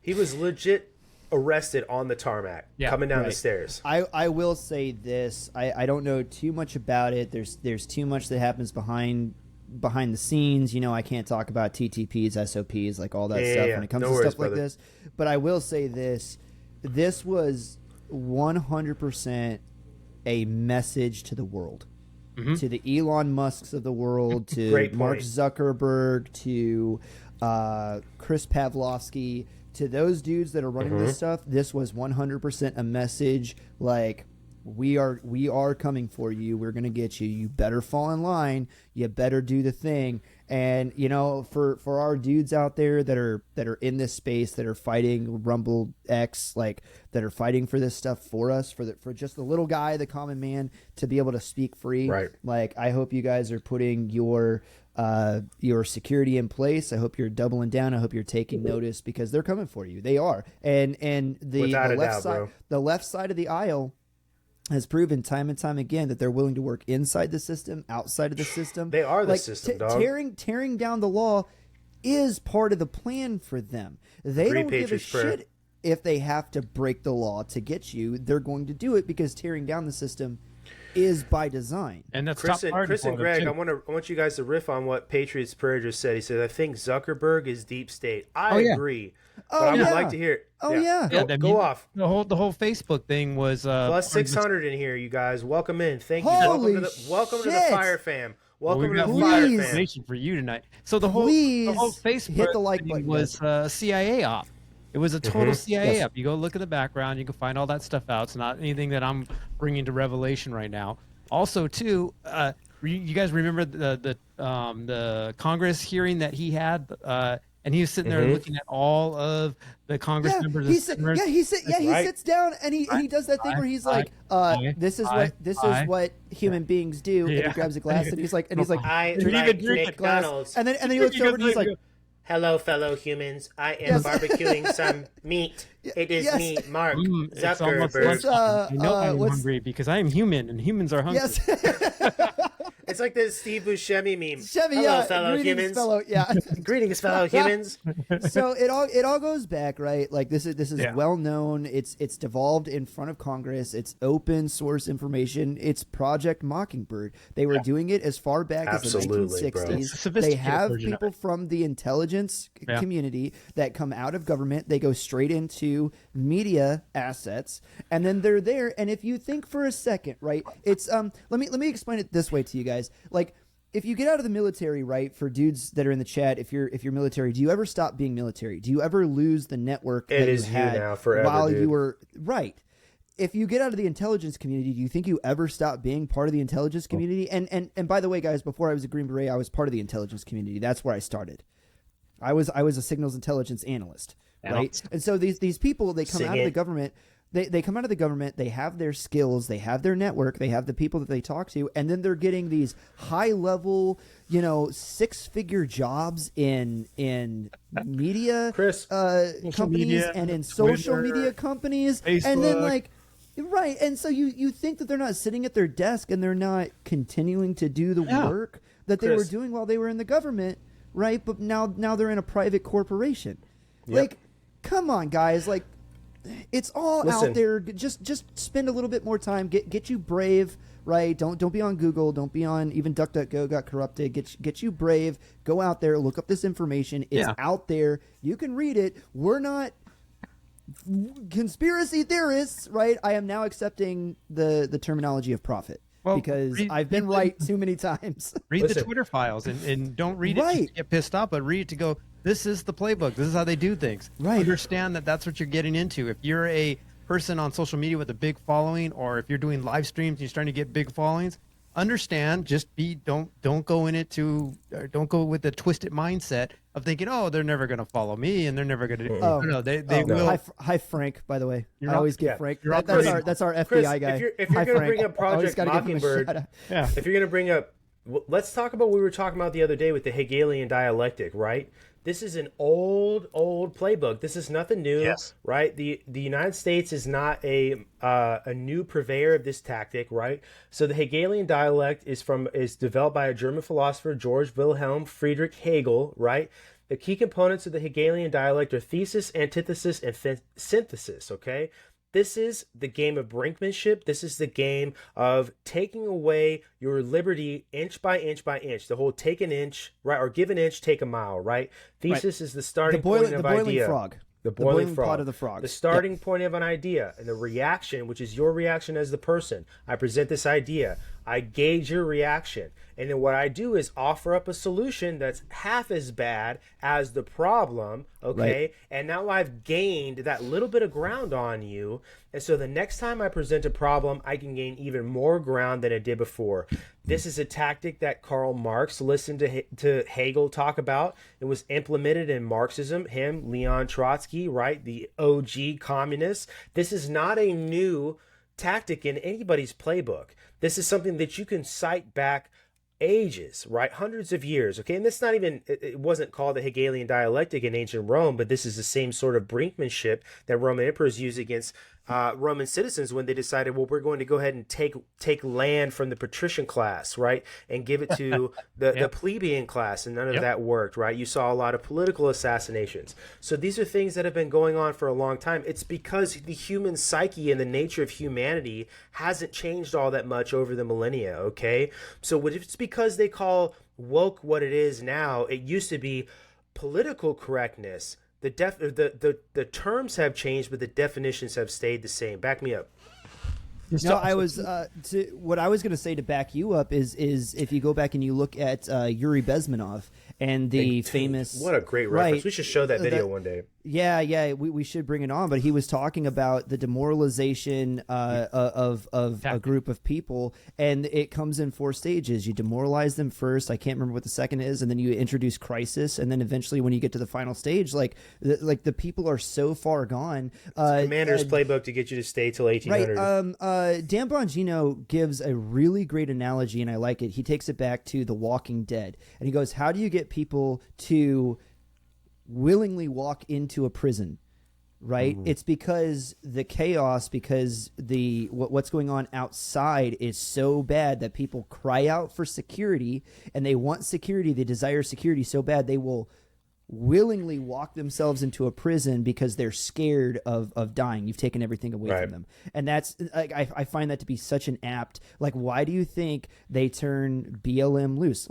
He was legit arrested on the tarmac, coming down the stairs. I will say this. I don't know too much about it. There's too much that happens behind the scenes. You know, I can't talk about TTPs, SOPs, like all that stuff when it comes to stuff like this. But I will say this. This was 100% a message to the world. To the Elon Musks of the world, to Mark Zuckerberg, to Chris Pavlovsky, to those dudes that are running this stuff. This was 100% a message like, we are coming for you. We're going to get you. You better fall in line. You better do the thing. And, you know, for our dudes out there that are in this space, that are fighting Rumble X, like that are fighting for this stuff for us, for just the little guy, the common man, to be able to speak free. Right. Like, I hope you guys are putting your security in place. I hope you're doubling down. I hope you're taking notice, because they're coming for you. They are. And the left side of the aisle has proven time and time again that they're willing to work inside the system, outside of the system. They are the system, dog. Tearing down the law is part of the plan for them. They don't give a shit if they have to break the law to get you. They're going to do it because tearing down the system is by design. And that's Chris and Greg, I want you guys to riff on what Patriots Prayer just said. He said, I think Zuckerberg is deep state. I agree. But I would like to hear it. Go off. The whole Facebook thing was plus 600 in here, you guys. Welcome in. Thank you. Holy welcome to the Fire Fam. Welcome to the Fire Fam. Information for you tonight. So the whole Facebook hit the like button was CIA op. It was a total CIA op. You go look at the background, you can find all that stuff out. It's not anything that I'm bringing to revelation right now. Also, too, you guys remember the Congress hearing that he had, and he was sitting there looking at all of the Congress members. He sits down and he does that thing where he's like, this is what human beings do, and he grabs a glass and he's like, I drink like McDonald's. and then he looks over and he's like, hello, fellow humans. I am barbecuing some meat. It is me, Mark Zuckerberg. I know I'm hungry because I am human, and humans are hungry. Yes. It's like the Steve Buscemi meme. Hello, fellow humans. Greetings, fellow humans. So it all goes back, right? Like this is well known. It's devolved in front of Congress. It's open source information. It's Project Mockingbird. They were doing it as far back as the 1960s. They have people from the intelligence community that come out of government. They go straight into media assets, and then they're there. And if you think for a second, right, it's let me explain it this way to you guys. Like, if you get out of the military, right, for dudes that are in the chat, if you're military, do you ever stop being military? Do you ever lose the network that you had now forever, while dude. you were right? If you get out of the intelligence community, do you think you ever stop being part of the intelligence community? And by the way, guys, before I was a Green Beret, I was part of the intelligence community. That's where I started. I was a signals intelligence analyst, right? And so these people, they come out of the government. They come out of the government, they have their skills, they have their network, they have the people that they talk to, and then they're getting these high-level, 6-figure jobs in media companies media, and in social Twitter, media companies. Facebook. And then, right, and so you think that they're not sitting at their desk and they're not continuing to do the work that they were doing while they were in the government, right? But now they're in a private corporation. Yep. Like, come on, guys, it's all out there. Just spend a little bit more time. Get you Brave, right? Don't be on Google. Don't be on even DuckDuckGo got corrupted. Get you Brave. Go out there. Look up this information. It's out there. You can read it. We're not conspiracy theorists, right? I am now accepting the terminology of prophet because I've been right too many times. Read the Twitter files and don't read it to get pissed off, but read it to go, this is the playbook. This is how they do things. Right. Understand that that's what you're getting into. If you're a person on social media with a big following, or if you're doing live streams and you're starting to get big followings, understand, don't go in it don't go with the twisted mindset of thinking, oh, they're never going to follow me and they're never going to do. No, they will. Hi, Frank, by the way. I always get Frank. You're That's our FBI Chris, guy. If you're going to bring up Project Mockingbird, Yeah. if you're going to bring up, let's talk about what we were talking about the other day with the Hegelian dialectic, right? This is an old playbook. This is nothing new, right? The United States is not a new purveyor of this tactic, right? So the Hegelian dialect is developed by a German philosopher, George Wilhelm Friedrich Hegel, right? The key components of the Hegelian dialect are thesis, antithesis, and synthesis, okay? This is the game of brinkmanship. This is the game of taking away your liberty inch by inch by inch. The whole take an inch, right, or give an inch, take a mile, right? Thesis is the starting point of idea. Frog. The boiling frog. Pot of the frog. The starting point of an idea, and the reaction, which is your reaction as the person. I present this idea. I gauge your reaction. And then what I do is offer up a solution that's half as bad as the problem, okay? Right. And now I've gained that little bit of ground on you. And so the next time I present a problem, I can gain even more ground than I did before. This is a tactic that Karl Marx listened to Hegel talk about. It was implemented in Marxism. Him, Leon Trotsky, right? The OG communists. This is not a new tactic in anybody's playbook. This is something that you can cite back ages, right? Hundreds of years, okay? And that's not even, it wasn't called the Hegelian dialectic in ancient Rome, but this is the same sort of brinkmanship that Roman emperors used against Roman citizens when they decided, well, we're going to go ahead and take land from the patrician class, right? And give it to the plebeian class, and none of that worked, right? You saw a lot of political assassinations. So these are things that have been going on for a long time. It's because the human psyche and the nature of humanity hasn't changed all that much over the millennia, okay? So it's because they call woke what it is now. It used to be political correctness. The terms have changed, but the definitions have stayed the same. Back me up. No, I was what I was going to say to back you up is if you go back and you look at Yuri Bezmenov and the famous, what a great reference. Right, we should show that video one day. Yeah, we should bring it on. But he was talking about the demoralization of a group of people, and it comes in 4 stages. You demoralize them first. I can't remember what the second is, and then you introduce crisis, and then eventually, when you get to the final stage, the people are so far gone. Commander's playbook to get you to stay till 1800. Right. Dan Bongino gives a really great analogy, and I like it. He takes it back to The Walking Dead, and he goes, "How do you get people to willingly walk into a prison?" Right? It's because the chaos, because what's going on outside is so bad that people cry out for security, and they want security, they desire security so bad they will willingly walk themselves into a prison because they're scared of dying. You've taken everything away from them. And that's, I find that to be such an apt, why do you think they turn BLM loose?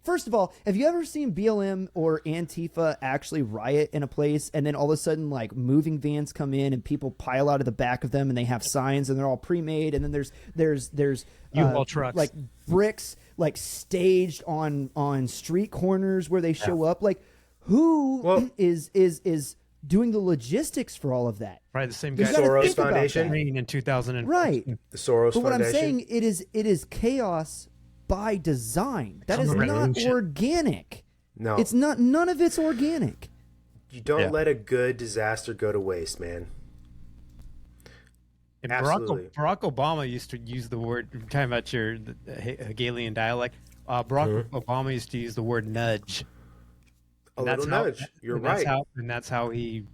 First of all, have you ever seen BLM or Antifa actually riot in a place, and then all of a sudden moving vans come in and people pile out of the back of them, and they have signs and they're all pre-made, and then there's U-Haul trucks, bricks staged on street corners where they show up? Who is doing the logistics for all of that? Right, the same guy. Soros Foundation in 2000. Right. The Soros Foundation. But what I'm saying, it is chaos by design. That is not organic. No. It's not. None of it's organic. You don't let a good disaster go to waste, man. And Absolutely. Barack Obama used to use the word, talking about the Hegelian dialect, Barack Obama used to use the word nudge. A little nudge. You're right. And that's how he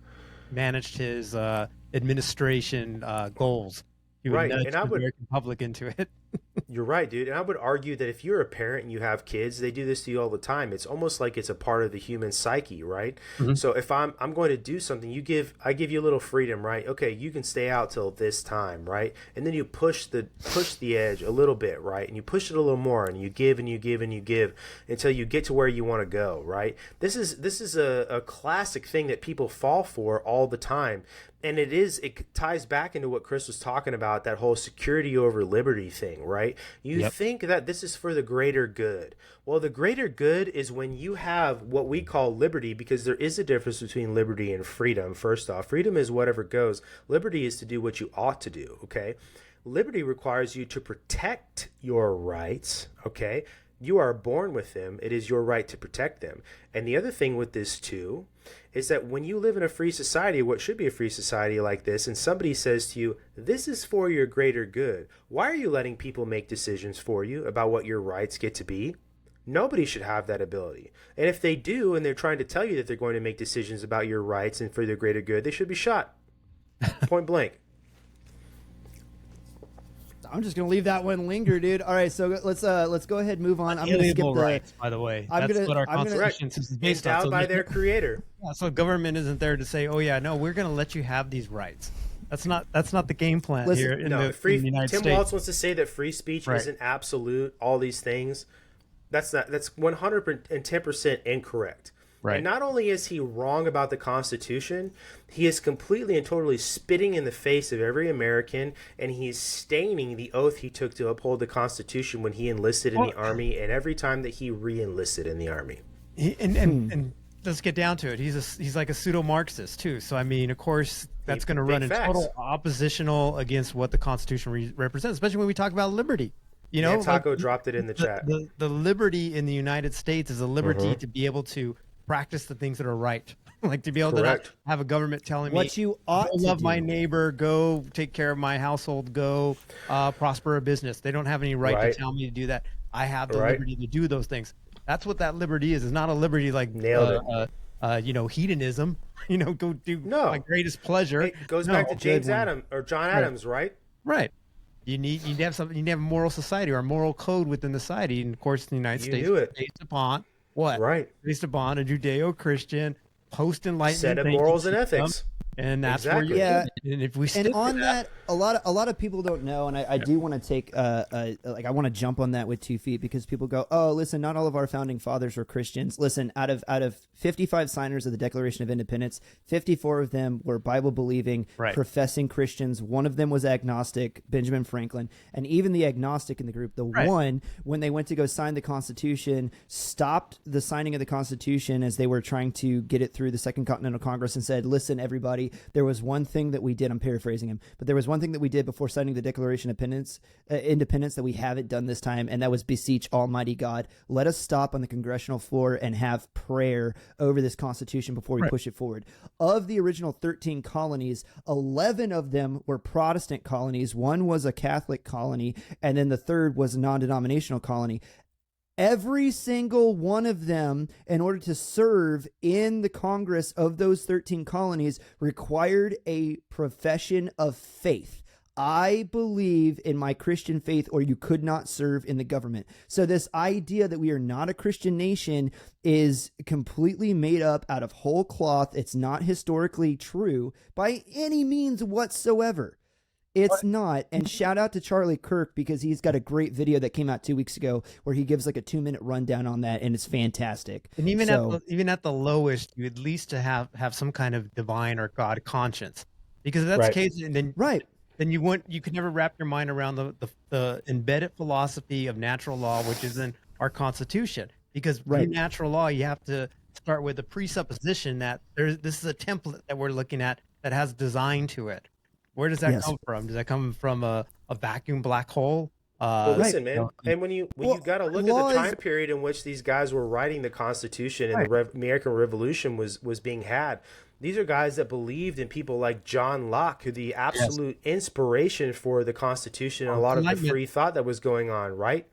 managed his administration goals. He would nudge the American public into it. You're right, dude. And I would argue that if you're a parent and you have kids, they do this to you all the time. It's almost like it's a part of the human psyche, right? Mm-hmm. So if I'm going to do something, I give you a little freedom, right? Okay, you can stay out till this time, right? And then you push the edge a little bit, right? And you push it a little more, and you give and you give and you give until you get to where you want to go, right? This is a classic thing that people fall for all the time. And it ties back into what Chris was talking about, that whole security over liberty thing, right? You think that this is for the greater good. Well, the greater good is when you have what we call liberty, because there is a difference between liberty and freedom. First off, freedom is whatever goes. Liberty is to do what you ought to do, okay? Liberty requires you to protect your rights, okay? You are born with them. It is your right to protect them. And the other thing with this, too, is that when you live in a free society, what should be a free society like this, and somebody says to you, this is for your greater good, why are you letting people make decisions for you about what your rights get to be? Nobody should have that ability. And if they do, and they're trying to tell you that they're going to make decisions about your rights and for their greater good, they should be shot. Point blank. I'm just gonna leave that one linger, dude. All right, so let's go ahead and move on. I'm gonna skip the rights, by the way. That's what our Constitution is based on. Endowed by their creator. Yeah, so government isn't there to say, "Oh yeah, no, we're gonna let you have these rights." That's not the game plan here in the United States. Tim Waltz wants to say that free speech isn't absolute. All these things, that's 110% incorrect. Right. And not only is he wrong about the Constitution, he is completely and totally spitting in the face of every American, and he's staining the oath he took to uphold the Constitution when he enlisted in the Army and every time that he re-enlisted in the Army. And let's get down to it. He's like a pseudo-Marxist, too. So, I mean, of course, that's going to run in total oppositional against what the Constitution represents, especially when we talk about liberty. You know, Taco dropped it in the chat. The liberty in the United States is a liberty to be able to practice the things that are right, like to be able to not have a government telling me what you ought to love do. My neighbor, go take care of my household, go prosper a business. They don't have any right to tell me to do that. I have the liberty to do those things. That's what that liberty is. It's not a liberty like hedonism. Go do my greatest pleasure. It goes back to James Adams or John Adams, right? Right. You need to have something. You need to have a moral society or a moral code within the society. And of course, the United States is based upon what? Right. Based upon a Judeo-Christian post-Enlightenment set of morals and ethics. And that's where you and if we on that, a lot of people don't know, and I do want to take I want to jump on that with 2 feet, because people go, oh, listen, not all of our founding fathers were Christians. Listen, out of 55 signers of the Declaration of Independence, 54 of them were Bible believing, professing Christians. One of them was agnostic, Benjamin Franklin, and even the agnostic in the group, one, when they went to go sign the Constitution, stopped the signing of the Constitution as they were trying to get it through the Second Continental Congress and said, listen, everybody, there was one thing that we did. I'm paraphrasing him, but there was one thing that we did before signing the Declaration of Independence that we haven't done this time, and that was beseech Almighty God, let us stop on the congressional floor and have prayer over this Constitution before we push it forward. Of the original 13 colonies, 11 of them were Protestant colonies. One was a Catholic colony, and then the third was a non-denominational colony. Every single one of them, in order to serve in the Congress of those 13 colonies, required a profession of faith. I believe in my Christian faith, or you could not serve in the government. So this idea that we are not a Christian nation is completely made up out of whole cloth. It's not historically true by any means whatsoever. It's not. And shout out to Charlie Kirk, because he's got a great video that came out 2 weeks ago where he gives like a 2-minute rundown on that, and it's fantastic. And even at the lowest, you at least to have some kind of divine or God conscience, because if that's the case, and then you could never wrap your mind around the embedded philosophy of natural law, which is in our Constitution. Because in natural law, you have to start with the presupposition that this is a template that we're looking at that has design to it. Where does that come from? Does that come from a vacuum black hole? Well, listen, man, you know, and when you got to look at the time period in which these guys were writing the Constitution and the American Revolution was being had, these are guys that believed in people like John Locke, who the absolute inspiration for the Constitution and a lot of the free thought that was going on, right?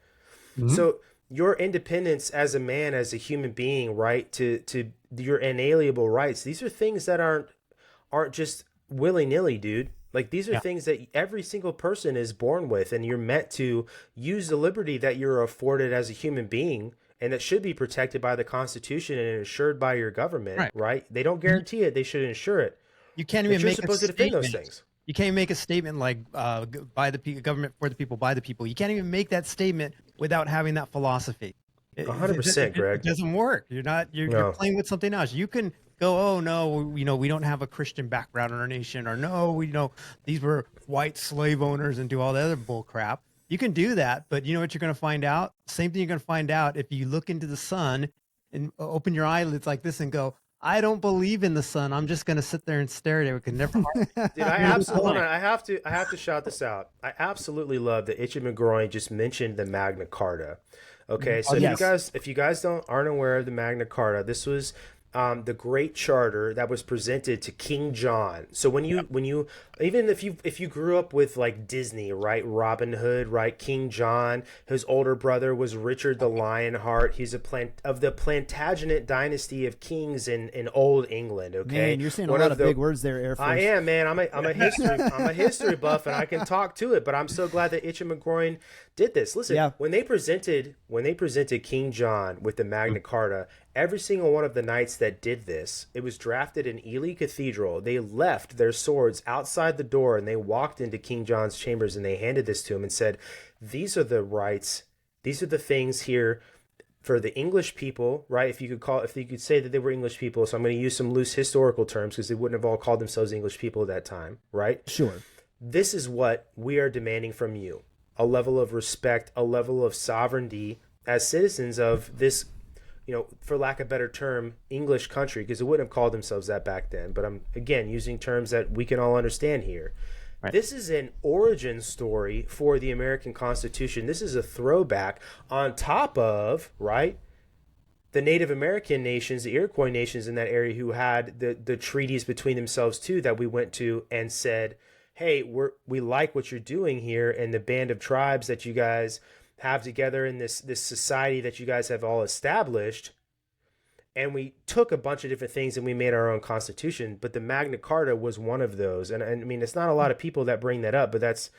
So your independence as a man, as a human being, right, to your inalienable rights, these are things that aren't just willy-nilly, dude. Like, these are things that every single person is born with, and you're meant to use the liberty that you're afforded as a human being, and that should be protected by the Constitution and insured by your government, right? They don't guarantee it; they should insure it. You can't even make supposed to defend those things. You can't make a statement like by the government, for the people, by the people. You can't even make that statement without having that philosophy. 100%, Greg. It doesn't work. You're playing with something else. You can go, oh no, we don't have a Christian background in our nation, or no, these were white slave owners, and do all the other bull crap. You can do that, but you know what you're going to find out? Same thing you're going to find out if you look into the sun and open your eyelids like this and go, I don't believe in the sun. I'm just going to sit there and stare at it. We can never. Dude, I absolutely. I have to shout this out. I absolutely love that Itchy McGroin just mentioned the Magna Carta. Okay, so if you guys aren't aware of the Magna Carta, this was the Great Charter that was presented to King John. So when you even if you grew up with like Disney, right, Robin Hood, right, King John, his older brother was Richard the Lionheart. He's of the Plantagenet dynasty of kings in old England. Okay, man, you're saying a lot of big words there, Air Force. I am, man. I'm a history buff, and I can talk to it. But I'm so glad that Itchy McGroin did this. Listen, when they presented King John with the Magna Carta, every single one of the knights that did this, it was drafted in Ely Cathedral. They left their swords outside the door, and they walked into King John's chambers, and they handed this to him and said, these are the rights, these are the things here for the English people, right? If you could say that they were English people, so I'm going to use some loose historical terms because they wouldn't have all called themselves English people at that time, right? Sure. This is what we are demanding from you. A level of respect, a level of sovereignty as citizens of this, for lack of a better term, English country, because they wouldn't have called themselves that back then. But I'm, again, using terms that we can all understand here. Right. This is an origin story for the American Constitution. This is a throwback on top of, right, the Native American nations, the Iroquois nations in that area who had the treaties between themselves too that we went to and said, hey, we like what you're doing here, and the band of tribes that you guys have together in this society that you guys have all established. And we took a bunch of different things and we made our own constitution, but the Magna Carta was one of those. And I mean, it's not a lot of people that bring that up, but that's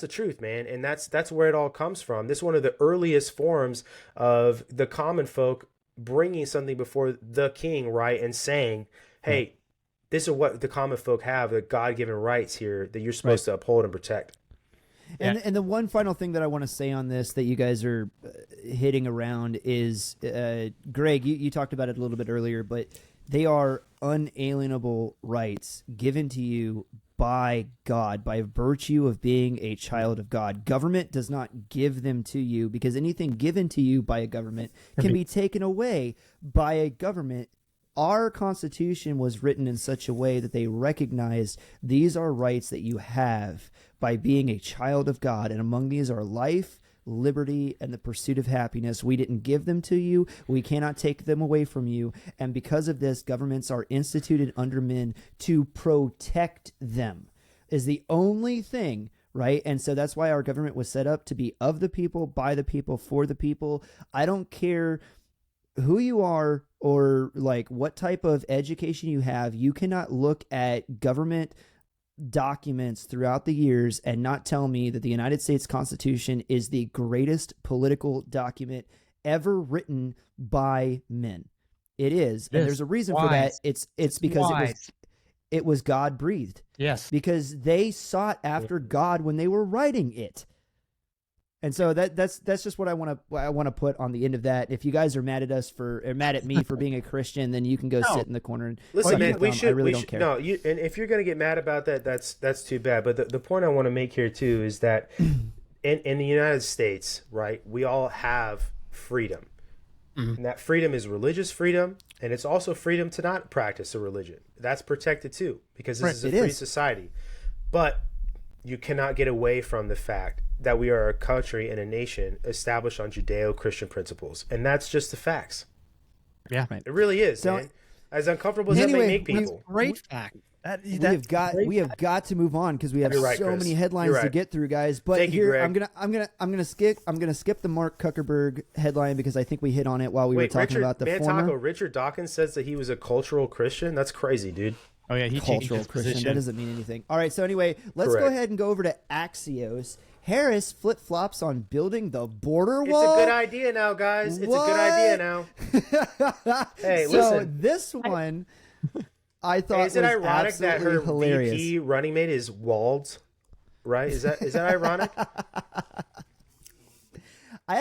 the truth, man. And that's where it all comes from. This is one of the earliest forms of the common folk bringing something before the king, right, and saying, hey, this is what the common folk have, the God-given rights here that you're supposed to uphold and protect. And the one final thing that I want to say on this that you guys are hitting around is, Greg, you talked about it a little bit earlier, but they are unalienable rights given to you by God, by virtue of being a child of God. Government does not give them to you, because anything given to you by a government can be taken away by a government. Our Constitution was written in such a way that they recognized these are rights that you have by being a child of God, and among these are life, liberty, and the pursuit of happiness. We didn't give them to you. We cannot take them away from you. And because of this, governments are instituted under men to protect them, is the only thing, right? And so that's why our government was set up to be of the people, by the people, for the people. I don't care who you are or like what type of education you have. You cannot look at government documents throughout the years and not tell me that the United States Constitution is the greatest political document ever written by men. It is. And there's a reason for that. It's because it was God breathed. Yes. Because they sought after God when they were writing it. And so that's just what I want to put on the end of that. If you guys are mad at me for being a Christian, then you can go sit in the corner and listen, man. I really don't care. No, and if you're gonna get mad about that, that's too bad. But the point I want to make here too is that in the United States, right, we all have freedom, and that freedom is religious freedom, and it's also freedom to not practice a religion. That's protected too, because this is a free society. But you cannot get away from the fact that we are a country and a nation established on Judeo-Christian principles, and that's just the facts. Yeah, It really is. So- man. As uncomfortable as that may make people. great fact. We have got to move on because we have You're right, so Chris. many headlines You're to right. get through, guys. But Thank you, here Greg. I'm gonna skip the Mark Zuckerberg headline because I think we hit on it while we were Wait, talking Richard about the Mantaco, former Richard Dawkins says that he was a cultural Christian. That's crazy, dude. Oh yeah, he changed cultural his Christian. position. That doesn't mean anything. All right, so anyway, let's go Correct. ahead and go over to Axios. Harris flip flops on building the border It's wall. a good idea now, guys. It's a good idea now. Hey, so listen. this one, I thought Hey, is it was ironic that her absolutely hilarious. VP running mate is Walds? Right? Is that ironic?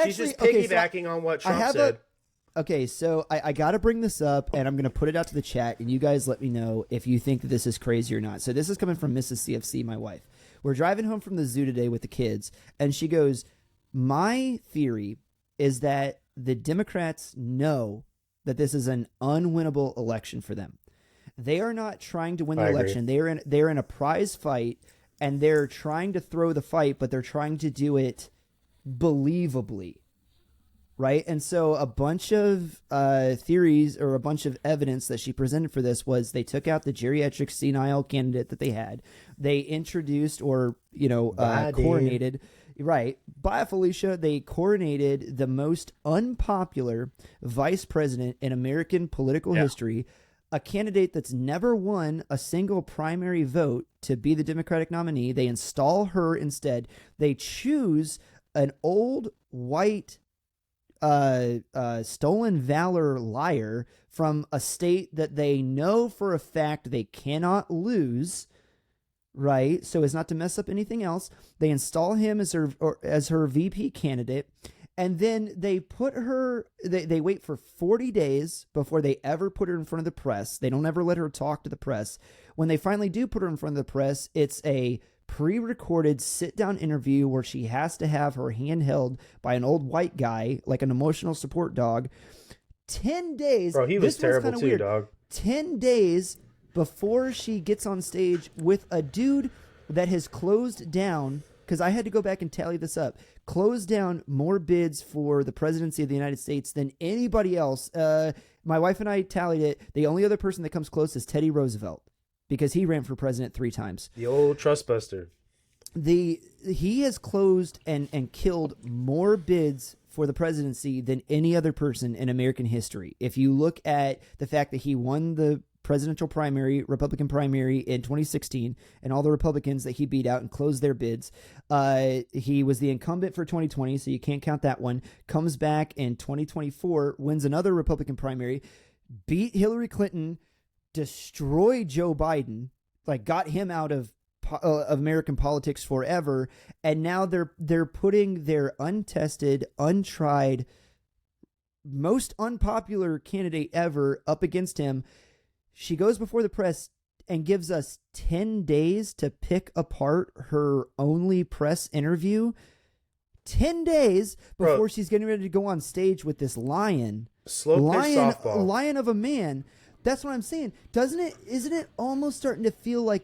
She's just piggybacking on what Trump said. Okay, so I got to bring this up, and I'm going to put it out to the chat, and you guys let me know if you think that this is crazy or not. So this is coming from Mrs. CFC, my wife. We're driving home from the zoo today with the kids, and she goes, my theory is that the Democrats know that this is an unwinnable election for them. They are not trying to win the I agree. election. They're in a prize fight, and they're trying to throw the fight, but they're trying to do it believably. Right. And so a bunch of theories or a bunch of evidence that she presented for this was they took out the geriatric senile candidate that they had. They introduced or, coronated. Right. Bye, Felicia. They coronated the most unpopular vice president in American political history, a candidate that's never won a single primary vote to be the Democratic nominee. They install her instead. They choose an old white stolen valor liar from a state that they know for a fact they cannot lose, right? So as not to mess up anything else, they install him as her VP candidate, and then they put her. They wait for 40 days before they ever put her in front of the press. They don't ever let her talk to the press. When they finally do put her in front of the press, it's a pre-recorded sit-down interview where she has to have her hand held by an old white guy, like an emotional support dog. 10 days. Bro, he was terrible too, weird. dog. 10 days before she gets on stage with a dude that has closed down, because I had to go back and tally this up, closed down more bids for the presidency of the United States than anybody else. My wife and I tallied it. The only other person that comes close is Teddy Roosevelt, because he ran for president 3 times. The old trust buster. He has closed and killed more bids for the presidency than any other person in American history. If you look at the fact that he won the presidential primary, Republican primary in 2016, and all the Republicans that he beat out and closed their bids, he was the incumbent for 2020, so you can't count that one. Comes back in 2024, wins another Republican primary, beat Hillary Clinton, destroyed Joe Biden, like got him out of American politics forever, and now they're putting their untested, untried, most unpopular candidate ever up against him. She goes before the press and gives us 10 days to pick apart her only press interview. 10 days before Bro, she's getting ready to go on stage with this lion softball. lion of a man. That's what I'm saying. Isn't it almost starting to feel like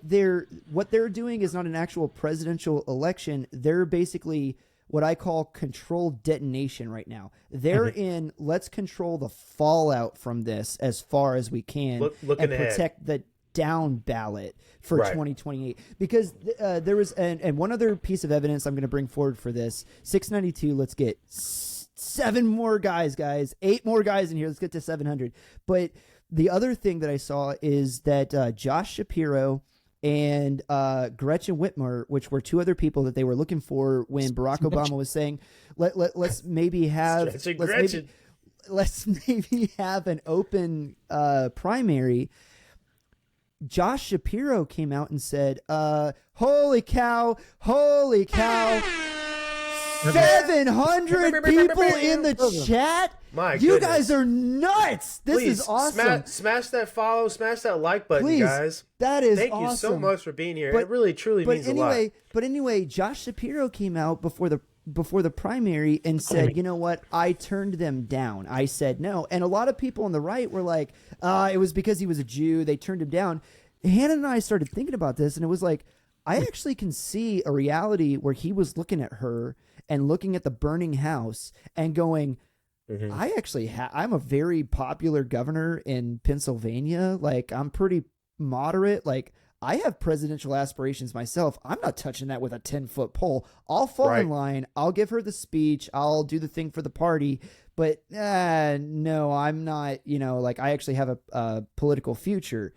what they're doing is not an actual presidential election. They're basically what I call controlled detonation right now. They're in, let's control the fallout from this as far as we can and protect the down ballot for 2028. Because there was, and one other piece of evidence I'm going to bring forward for this, 692, let's get 7 more guys, 8 more guys in here. Let's get to 700. But the other thing that I saw is that Josh Shapiro and Gretchen Whitmer, which were 2 other people that they were looking for when Barack Obama was saying, let's maybe have let's maybe have an open primary. Josh Shapiro came out and said, holy cow, 700 people in the chat. You guys are nuts. This is awesome. Smash that follow, smash that like button, guys. That is Thank awesome. you so much for being here. It really, truly means a lot. But anyway, Josh Shapiro came out before the primary and said, you know what? I turned them down. I said no. And a lot of people on the right were like, it was because he was a Jew. They turned him down. Hannah and I started thinking about this, and it was like, I actually can see a reality where he was looking at her and looking at the burning house and going, I actually I'm a very popular governor in Pennsylvania. Like, I'm pretty moderate. Like, I have presidential aspirations myself. I'm not touching that with a 10-foot pole. I'll fall in line. I'll give her the speech. I'll do the thing for the party. But no, I'm not, like, I actually have a political future.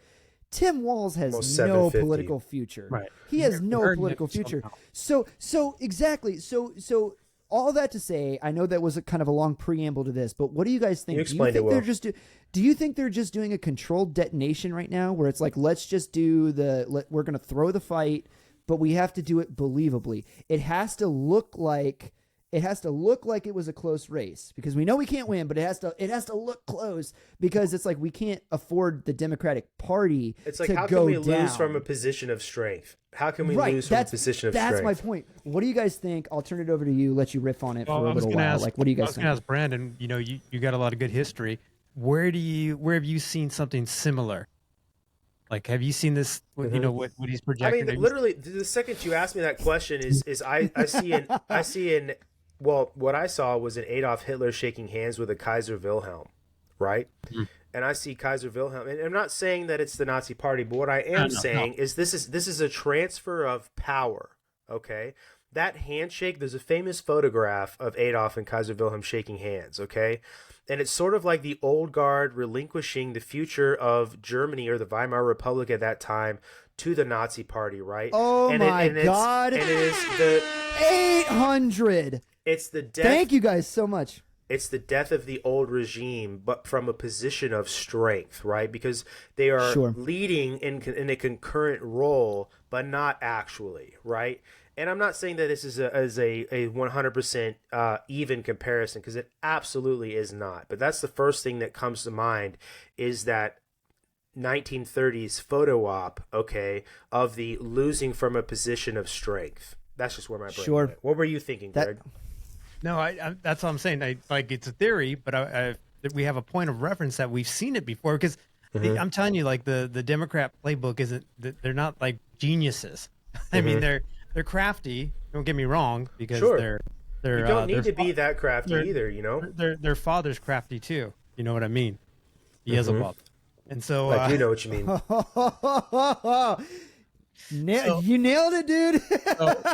Tim Walz has no political future. Right. He has no political future. So exactly. So all that to say, I know that was a kind of a long preamble to this, but what do you guys think? You explained it well. Do you think they're just doing a controlled detonation right now, where it's like, let's just do we're going to throw the fight, but we have to do it believably. It has to look like it was a close race, because we know we can't win, but it has to look close, because it's like we can't afford the Democratic Party. It's like, to how go can we down. lose from a position of strength? How can we lose from a position of strength? That's my point. What do you guys think? I'll turn it over to you, let you riff on it for a little while. Like, what do you guys think? I was going to ask Brandon, you got a lot of good history. Where have you seen something similar? Like, have you seen this? What he's projecting? I mean, literally, the second you ask me that question is I see in well, what I saw was an Adolf Hitler shaking hands with a Kaiser Wilhelm, right? And I see Kaiser Wilhelm, and I'm not saying that it's the Nazi Party, but what I am saying is this is a transfer of power. Okay, that handshake. There's a famous photograph of Adolf and Kaiser Wilhelm shaking hands. Okay. And it's sort of like the old guard relinquishing the future of Germany, or the Weimar Republic at that time, to the Nazi Party, right? Oh, my God. And it is the 800. It's the death. Thank you guys so much. It's the death of the old regime, but from a position of strength, right? Because they are leading in a concurrent role, but not actually, right? And I'm not saying that this is a 100% even comparison, because it absolutely is not. But that's the first thing that comes to mind, is that 1930s photo op, okay, of the losing from a position of strength. That's just where my brain went. What were you thinking, Greg? No, that's what I'm saying. It's a theory, but we have a point of reference that we've seen it before. Because I'm telling you, like, the Democrat playbook isn't. They're not like geniuses. I mean, they're crafty. Don't get me wrong, because they're you don't need to be that crafty either. Their father's crafty too. You know what I mean? Beelzebub. And so I do know what you mean. You nailed it, dude.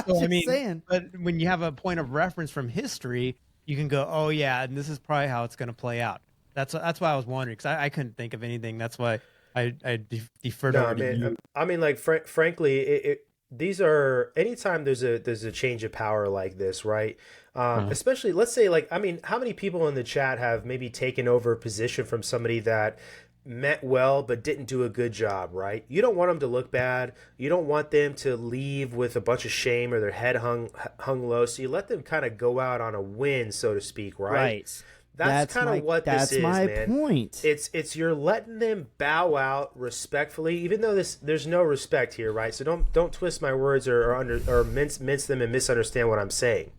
So I mean, but when you have a point of reference from history, you can go, oh yeah, and this is probably how it's going to play out. That's why I was wondering, because I couldn't think of anything. That's why I deferred over to you. I mean, like, frankly, these are, anytime there's a change of power like this, right? Especially, let's say, like, I mean, how many people in the chat have maybe taken over a position from somebody that meant well but didn't do a good job, right? You don't want them to look bad. You don't want them to leave with a bunch of shame or their head hung low. So you let them kind of go out on a win, so to speak, right? That's kind of what this is, man. That's my point. It's you're letting them bow out respectfully, even though there's no respect here, right? So don't twist my words or mince them and misunderstand what I'm saying.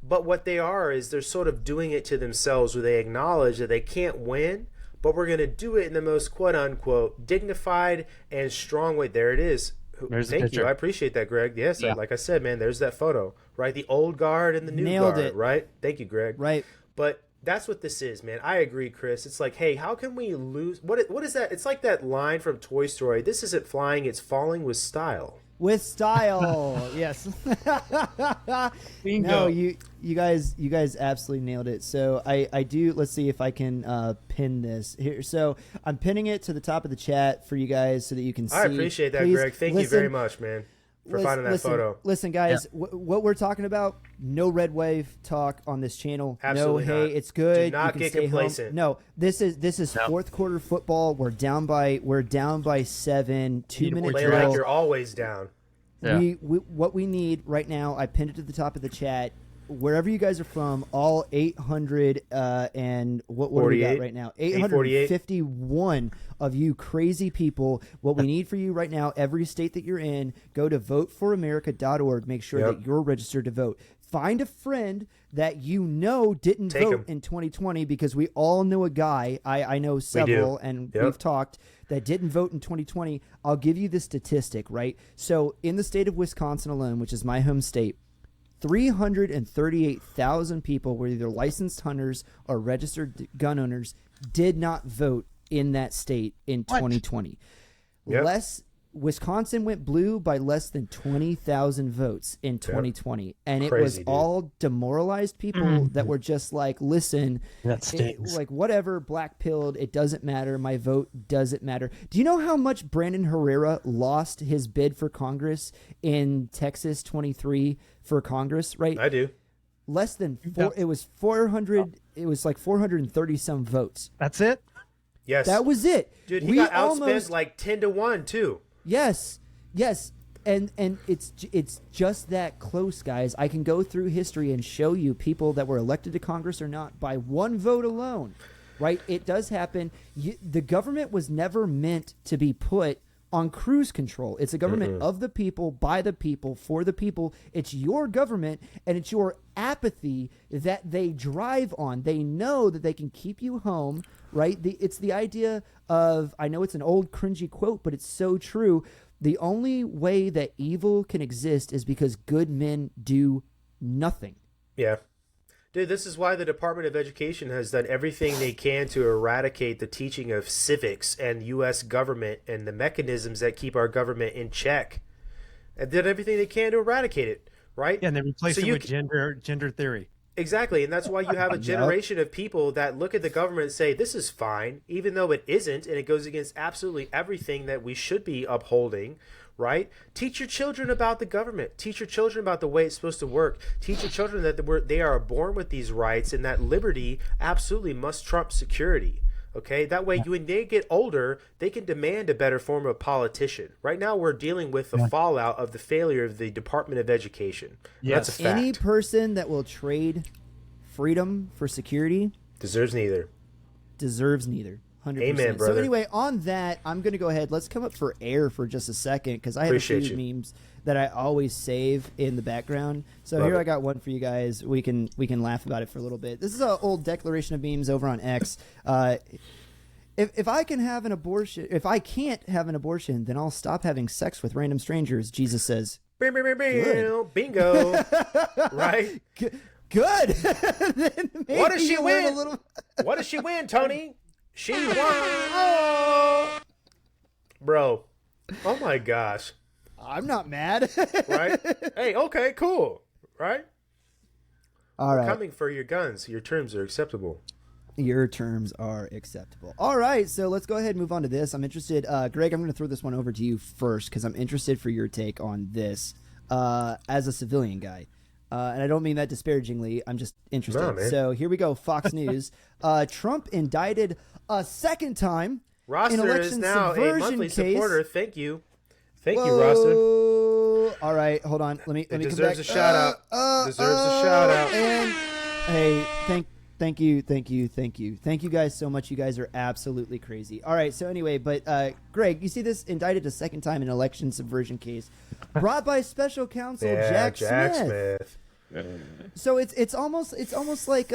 But what they are is they're sort of doing it to themselves, where they acknowledge that they can't win, but we're going to do it in the most quote-unquote dignified and strong way. There it is. Thank you. I appreciate that, Greg. Yes, like I said, man, there's that photo, right? The old guard and the new guard, right? Thank you, Greg. Right. But that's what this is, man. I agree, Chris. It's like, hey, how can we lose? What is that? It's like that line from Toy Story. This isn't flying, it's falling with style. With style, yes. Bingo. No, you guys absolutely nailed it. So I do. Let's see if I can pin this here. So I'm pinning it to the top of the chat for you guys so that you can see. I appreciate that, Greg. Thank you very much, man, for finding that photo. Listen, guys, what we're talking about, no red wave talk on this channel. Absolutely no, not. hey, it's good. Do not you can get stay complacent. home. No, this is fourth quarter football. We're down by 7. 2 minute Play drill. like you're always down. Yeah. What we need right now, I pinned it to the top of the chat. Wherever you guys are from, all 800 and what do we got right now? 851 of you crazy people. What we need for you right now, every state that you're in, go to voteforamerica.org. Make sure that you're registered to vote. Find a friend that you know didn't Take vote 'em. in 2020, because we all know a guy, I know several, and Yep. we've talked, that didn't vote in 2020. I'll give you the statistic, right? So in the state of Wisconsin alone, which is my home state, 338,000 people were either licensed hunters or registered gun owners did not vote in that state in 2020. Yep. Wisconsin went blue by less than 20,000 votes in 2020. And it was Crazy, dude. all demoralized people that were just like, listen, That stings. like whatever, black pilled, it doesn't matter. My vote doesn't matter. Do you know how much Brandon Herrera lost his bid for Congress in Texas 23 for Congress, right? I do. Less than it was 400. It was like 430 some votes. That's it? Yes. That was it. Dude, he got outspent like 10-1 too. Yes, and it's just that close, guys. I can go through history and show you people that were elected to Congress or not by one vote alone, right? It does happen. The government was never meant to be put on cruise control. It's a government of the people, by the people, for the people. It's your government, and it's your apathy that they drive on. They know that they can keep you home, right? It's the idea of, I know it's an old cringy quote, but it's so true. The only way that evil can exist is because good men do nothing. Yeah. Dude, this is why the Department of Education has done everything they can to eradicate the teaching of civics and U.S. government and the mechanisms that keep our government in check. And did everything they can to eradicate it, right? Yeah, and they replaced So it you with gender theory. Exactly, and that's why you have a generation of people that look at the government and say, this is fine, even though it isn't, and it goes against absolutely everything that we should be upholding, right? Teach your children about the government. Teach your children about the way it's supposed to work. Teach your children that they are born with these rights and that liberty absolutely must trump security. Okay, that way when they get older, they can demand a better form of politician. Right now, we're dealing with the fallout of the failure of the Department of Education. Yes. That's a fact. Any person that will trade freedom for security Deserves neither. deserves neither. 100%. Amen, brother. So anyway, on that, I'm going to go ahead. Let's come up for air for just a second, because I have Appreciate a few you. memes that I always save in the background. So Love here it. I got one for you guys. We can laugh about it for a little bit. This is an old declaration of memes over on X. If I can have an abortion, if I can't have an abortion, then I'll stop having sex with random strangers. Jesus says. Good. Bingo. Right? Good. Then What does maybe she you learn win? a little- What does she win, Tony? She won. Oh. Bro. Oh my gosh. I'm not mad. Right? Hey, okay, cool. Right? All right. Coming for your guns. Your terms are acceptable. Your terms are acceptable. All right, so let's go ahead and move on to this. I'm interested, Greg, I'm going to throw this one over to you first, because I'm interested for your take on this as a civilian guy. And I don't mean that disparagingly. I'm just interested. No, man. So here we go. Fox News. Trump indicted a second time in Roster election is now a subversion monthly case. supporter. Thank you. Thank you, Roster. Whoa. All right, hold on. Let me come back. Deserves a shout out. Deserves a shout out. And hey, thank you guys so much. You guys are absolutely crazy. All right, so anyway, but Greg, you see this indicted a second time in election subversion case brought by special counsel Yeah, Jack Smith. So it's almost like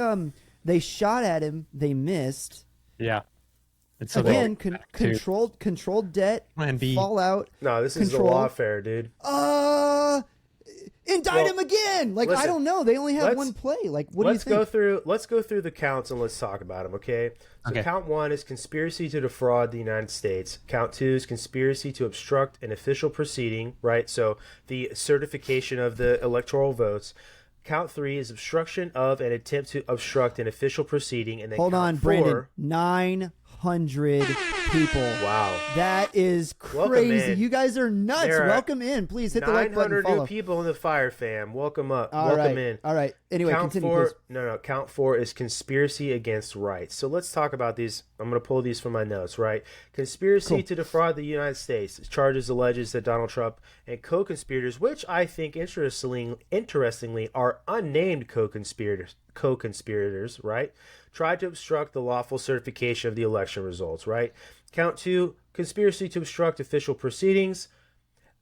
they shot at him, they missed. Yeah. And so Again, they- to controlled debt, Plan B. fallout. No, this is the control. lawfare, dude. Indict Well, him again. Like, I listen, don't know. They only have let's- one play. Like, what do you Let's think? go through the counts and let's talk about them, okay? So Okay. count 1 is conspiracy to defraud the United States. Count 2 is conspiracy to obstruct an official proceeding, right? So the certification of the electoral votes. Count 3 is obstruction of an attempt to obstruct an official proceeding, and then Hold count on, 4, Brandon. 900 people. Wow. That is Welcome crazy. in. You guys are nuts. There are Welcome in. Please hit the like button. 900 Follow. new people in the fire, fam. Welcome up. All Welcome right. in. All right. Anyway, Count continue, 4. please. No. Count 4 is conspiracy against rights. So let's talk about these. I'm going to pull these from my notes, right? Conspiracy Cool. to defraud the United States. Charges alleges that Donald Trump and co-conspirators, which I think interestingly are unnamed co-conspirators, right? Tried to obstruct the lawful certification of the election results, right? Count 2, conspiracy to obstruct official proceedings.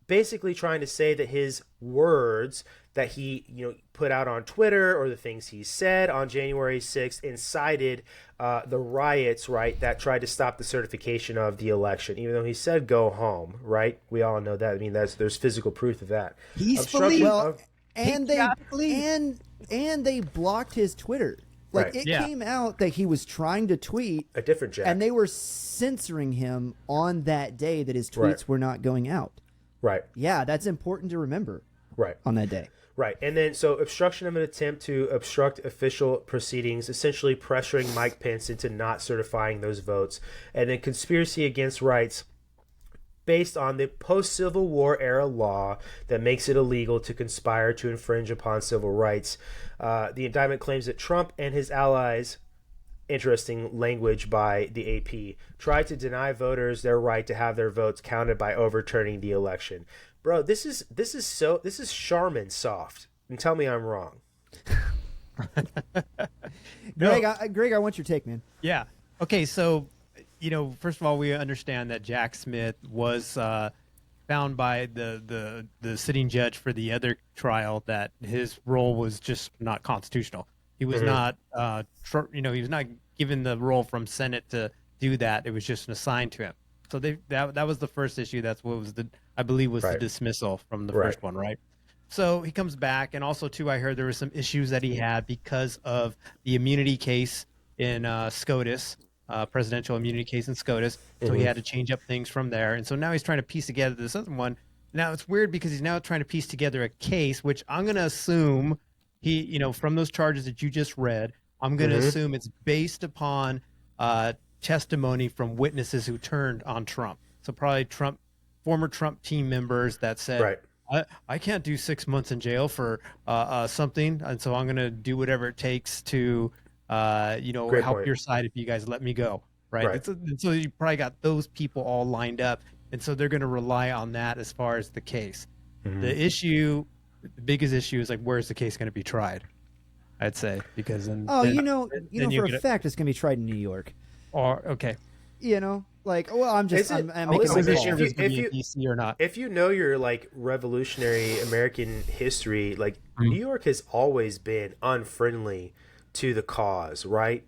basically trying to say that his words that he put out on Twitter or the things he said on January 6th incited the riots, right, that tried to stop the certification of the election, even though he said go home, right? We all know that. I mean, there's physical proof of that. Peacefully? Well, and they Patriotically? and they blocked his Twitter. Like Right. it Yeah. came out that he was trying to tweet A different Jack. and they were censoring him on that day that his tweets Right. were not going out. Right. Yeah, that's important to remember Right. on that day. Right. And then, so obstruction of an attempt to obstruct official proceedings, essentially pressuring Mike Pence into not certifying those votes. And then conspiracy against rights based on the post-Civil War era law that makes it illegal to conspire to infringe upon civil rights. The indictment claims that Trump and his allies, interesting language by the AP, tried to deny voters their right to have their votes counted by overturning the election. Bro, this is Charmin soft. And tell me I'm wrong. Greg, I want your take, man. Yeah. Okay, so, first of all, we understand that Jack Smith was found by the sitting judge for the other trial that his role was just not constitutional. He was not, he was not given the role from Senate to do that. It was just assigned to him. So that was the first issue. That's what was the dismissal from the first one, right? So he comes back, and also too, I heard there were some issues that he had because of the immunity case in SCOTUS, presidential immunity case in SCOTUS. So he had to change up things from there, and so now he's trying to piece together this other one. Now it's weird because he's now trying to piece together a case, which I'm going to assume he, from those charges that you just read, I'm going to assume it's based upon testimony from witnesses who turned on Trump. So probably former Trump team members that said, Right. I can't do 6 months in jail for something, and so I'm going to do whatever it takes to, Great help point. your side if you guys let me go, right? Right. And so you probably got those people all lined up, and so they're going to rely on that as far as the case. The biggest issue is like, where's the case going to be tried? I'd say because then For get a fact it's going to be tried in New York. okay. I'm making Listen, my This call. issue is going to be in DC or not. If you know your like revolutionary American history, like New York has always been unfriendly to the cause, right?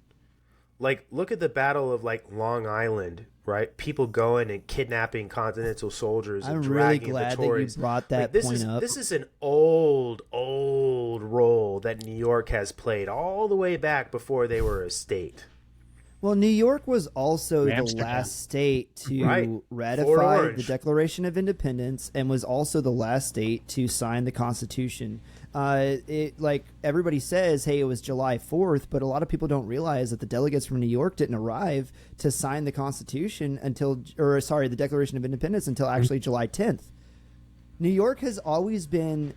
Like look at the Battle of like Long Island, right? People going and kidnapping Continental soldiers and I'm really dragging glad the that you Tories. brought that point up. This is an old role that New York has played all the way back before they were a state. Well, New York was also the Amsterdam. last state to Right. Fort ratify Orange. the Declaration of Independence and was also the last state to sign the Constitution. Like everybody says, hey, it was July 4th, but a lot of people don't realize that the delegates from New York didn't arrive to sign the Constitution the Declaration of Independence until actually July 10th. New York has always been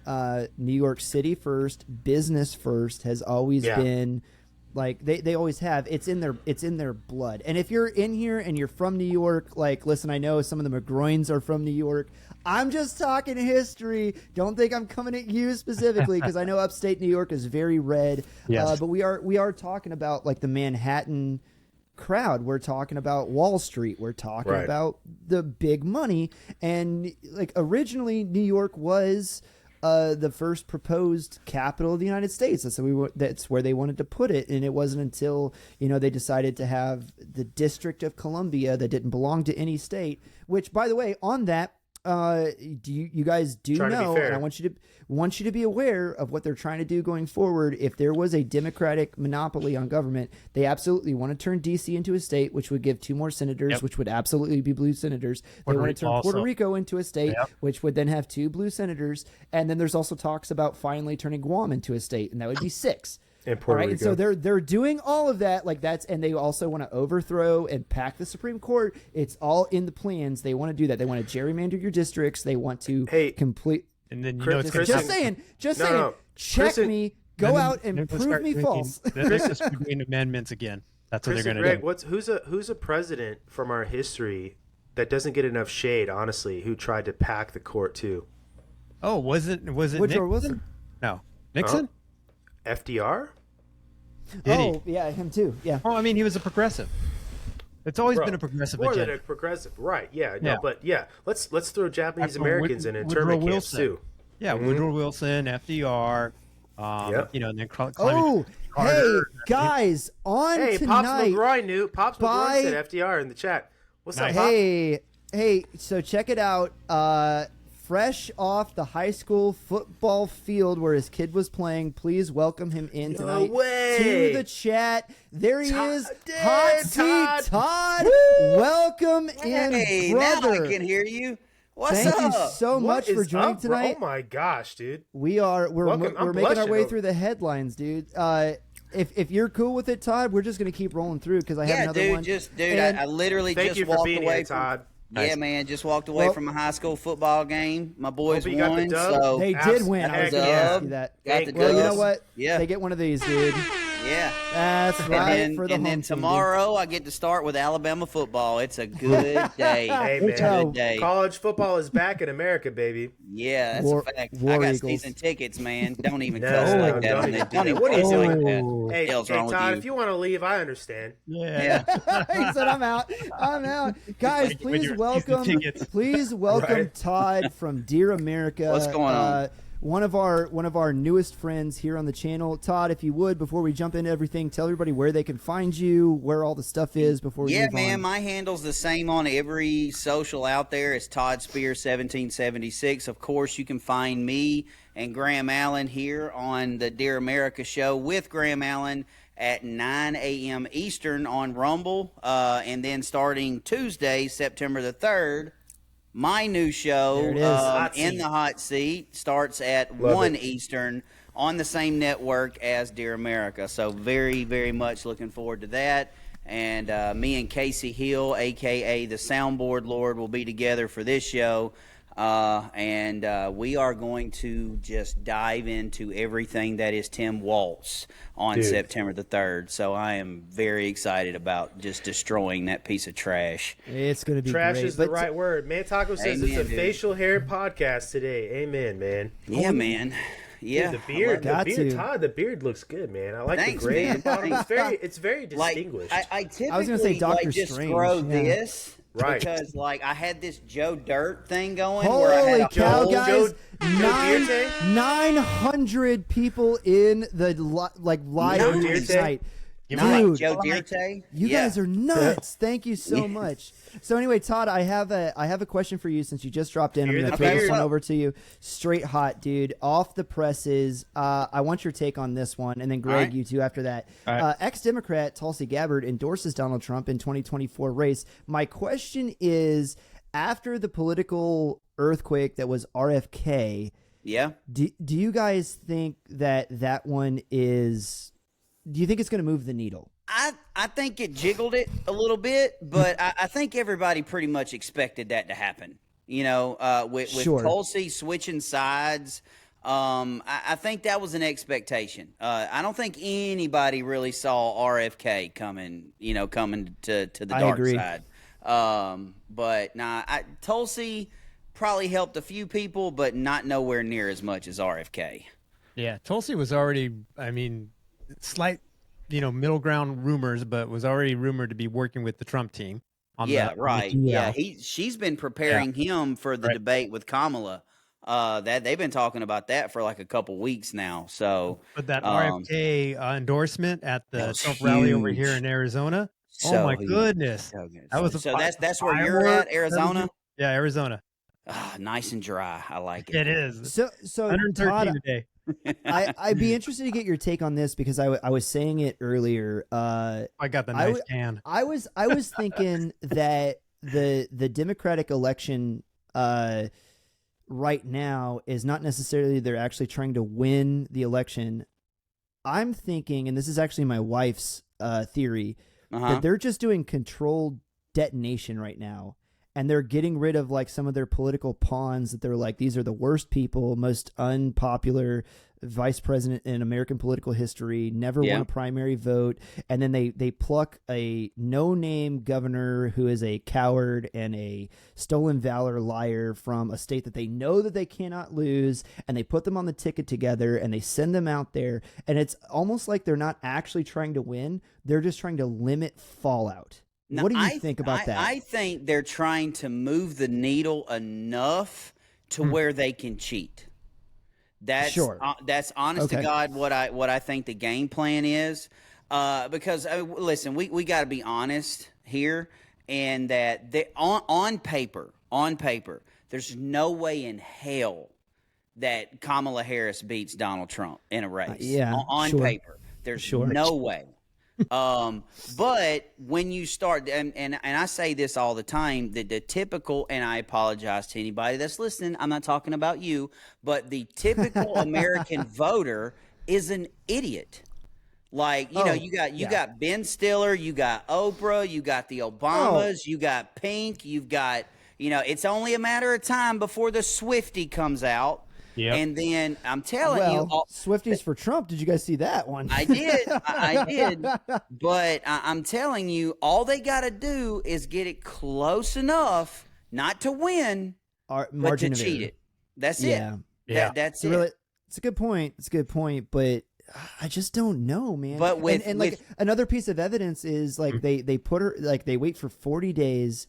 New York City first, business first, has always been. Like they always have. It's in their blood. And if you're in here and you're from New York, like listen, I know some of the McGroins are from New York. I'm just talking history. Don't think I'm coming at you specifically because I know upstate New York is very red. Yes. But we are talking about like the Manhattan crowd. We're talking about Wall Street. We're talking Right. about the big money. And like originally New York was the first proposed capital of the United States. That's where they wanted to put it, and it wasn't until they decided to have the District of Columbia that didn't belong to any state. Which, by the way, on that, you guys do Trying to be know, fair. and I want you to be aware of what they're trying to do going forward. If there was a Democratic monopoly on government, they absolutely want to turn D.C. into a state, which would give 2 more senators, Yep. which would absolutely be blue senators. Puerto They want Rico to turn Puerto also. Rico into a state, Yep. which would then have 2 blue senators. And then there's also talks about finally turning Guam into a state, and that would be 6. In All Puerto right, and Rico. so they're doing all of that, and they also want to overthrow and pack the Supreme Court. It's all in the plans. They want to do that. They want to gerrymander your districts. They want to complete. And then Chris- it's Chris- gonna Just saying. No. Check Kristen- me. Go out and prove me false. Then they're just doing amendments again. That's what Chris they're and going to Greg, do. who's a president from our history that doesn't get enough shade, honestly, who tried to pack the court too? Oh, was it Woodrow Nixon? Wilson? No, Nixon. FDR? Did he? Oh, yeah, him too. Yeah. Oh, I mean, he was a progressive. It's always Bro, been a progressive more agenda. than a progressive, right? Yeah, no, Yeah. but yeah, let's throw Japanese That's Americans in Woodrow internment camps Wilson. too. Yeah, Woodrow Wilson, FDR, Yep. and then Climate Oh, hey Carter. guys, on Hey, Pops tonight. McGroin knew. Pops by- McGroin said FDR in the chat. What's up, Pops? Hey, so check it out. Fresh off the high school football field where his kid was playing, please welcome him in tonight way. to the chat. There he is, Dad, hot seat Todd. Welcome Hey, in, now brother. I can hear you. What's Thank up? you so What much for is joining up, bro? tonight. Oh my gosh, dude. We're Welcome. I'm we're making our blushing way over- through the headlines, dude. If you're cool with it, Todd, we're just gonna keep rolling through because I have Yeah, another dude, one. I literally Thank just you for walked being away here, from. Todd. Yeah, man, just walked away Well- from a high school football game. My boys Hope you got the won, dub. so They Abs- did win. I was heck going to yeah. ask you that. got the Well, you know dubs. what? Yeah, They get one of these, dude. yeah. That's right for the and home then team, tomorrow I get to start with Alabama football. It's a good day. Hey, Which, man. Good day. College football is back in America, baby. Yeah, that's War- a fact. War I got Eagles. season tickets, man. Don't even No, cuss no, like that. don't on even it. do Don't that. even What cuss is it? like Oh. that. Hey, Hell's hey wrong with Todd, you? if you want to leave, I understand. Yeah. He said, "I'm out. I'm out." Guys, With please your welcome. season tickets. Please welcome Right. Todd from Dear America. What's going on? One of our newest friends here on the channel. Todd, if you would, before we jump into everything, tell everybody where they can find you, where all the stuff is before we Yeah, move man, on. my handle's the same on every social out there. It's Todd Spears 1776. Of course, you can find me and Graham Allen here on the Dear America show with Graham Allen at 9 a.m. Eastern on Rumble. And then starting Tuesday, September the 3rd, my new show, There it is. Hot In Seat. the Hot Seat, starts at Love 1 it. Eastern on the same network as Dear America. So very, very much looking forward to that. And me and Casey Hill, a.k.a. the Soundboard Lord, will be together for this show. And we are going to just dive into everything that is Tim Waltz on Dude. September the 3rd. So I am very excited about just destroying that piece of trash. It's going to be Trash great. is the But right word. Man Taco says Amen, it's a dude. facial hair podcast today. Amen, man. Yeah, man. Yeah. Dude, the beard, Got the beard, to. Todd, the beard looks good, man. I like Thanks, the gray man. at the bottom. It's very Like distinguished. I typically I was gonna say Dr. just Strange, grow yeah. this Right. because like I had this Joe Dirt thing going where I had Holy a cow, whole- guys! Joe Dierte? 900 people in the live Joe stream Dierte? tonight. You Not like Dude, Joe Dierte. you Yeah. guys are nuts. Thank you so much. So anyway, Todd, I have a question for you since you just dropped in. I'm Fear going the to throw this beard. one over to you. Straight hot, dude. Off the presses. I want your take on this one, and then Greg, right. you two after that. All right. Ex-Democrat Tulsi Gabbard endorses Donald Trump in 2024 race. My question is, after the political earthquake that was RFK, Yeah. do you guys think that one is? Do you think it's going to move the needle? I think it jiggled it a little bit, but I think everybody pretty much expected that to happen. You know, with Sure. Tulsi switching sides, I think that was an expectation. I don't think anybody really saw RFK coming. You know, coming to the I dark agree. side. But nah, Tulsi probably helped a few people, but not nowhere near as much as RFK. Yeah, Tulsi was already, I mean, slight, middle ground rumors, but was already rumored to be working with the Trump team. On Yeah, the, on the right. TL. Yeah, she's been preparing him for the Right. debate with Kamala. That they've been talking about that for like a couple weeks now. So But that um, RFK endorsement at that the was Trump rally over huge. here in Arizona. so oh my huge. goodness. So good. That was a so fi- that's where you're at, firework. Arizona. Yeah, Arizona. Ah, nice and dry. I like it. It is. So 113 Todd, today. I'd be interested to get your take on this because I was saying it earlier. I got the I nice w- can. I was thinking that the Democratic election right now is not necessarily they're actually trying to win the election. I'm thinking, and this is actually my wife's theory, Uh-huh. that they're just doing controlled detonation right now. And they're getting rid of like some of their political pawns that they're like, these are the worst people, most unpopular vice president in American political history, never won a primary vote. And then they pluck a no-name governor who is a coward and a stolen valor liar from a state that they know that they cannot lose. And they put them on the ticket together and they send them out there. And it's almost like they're not actually trying to win. They're just trying to limit fallout. What do you think about that? I think they're trying to move the needle enough to where they can cheat. That's that's honest to God what I think the game plan is. Because listen, we got to be honest here, and that on paper, there's no way in hell that Kamala Harris beats Donald Trump in a race. On paper, there's no way. But when you start, and I say this all the time, that the typical, and I apologize to anybody that's listening, I'm not talking about you, but the typical American voter is an idiot. Like, you know, you got Ben Stiller, you got Oprah, you got the Obamas, you got Pink, you've got, you know, it's only a matter of time before the Swiftie comes out. Yep. And then I'm telling you, Swifties for Trump. Did you guys see that one? I did. I did. But I'm telling you, all they got to do is get it close enough, not to win, but to cheat it. That's it. Yeah. That's it. Really, it's a good point. But I just don't know, man. But like another piece of evidence is like they put her, like they wait for 40 days,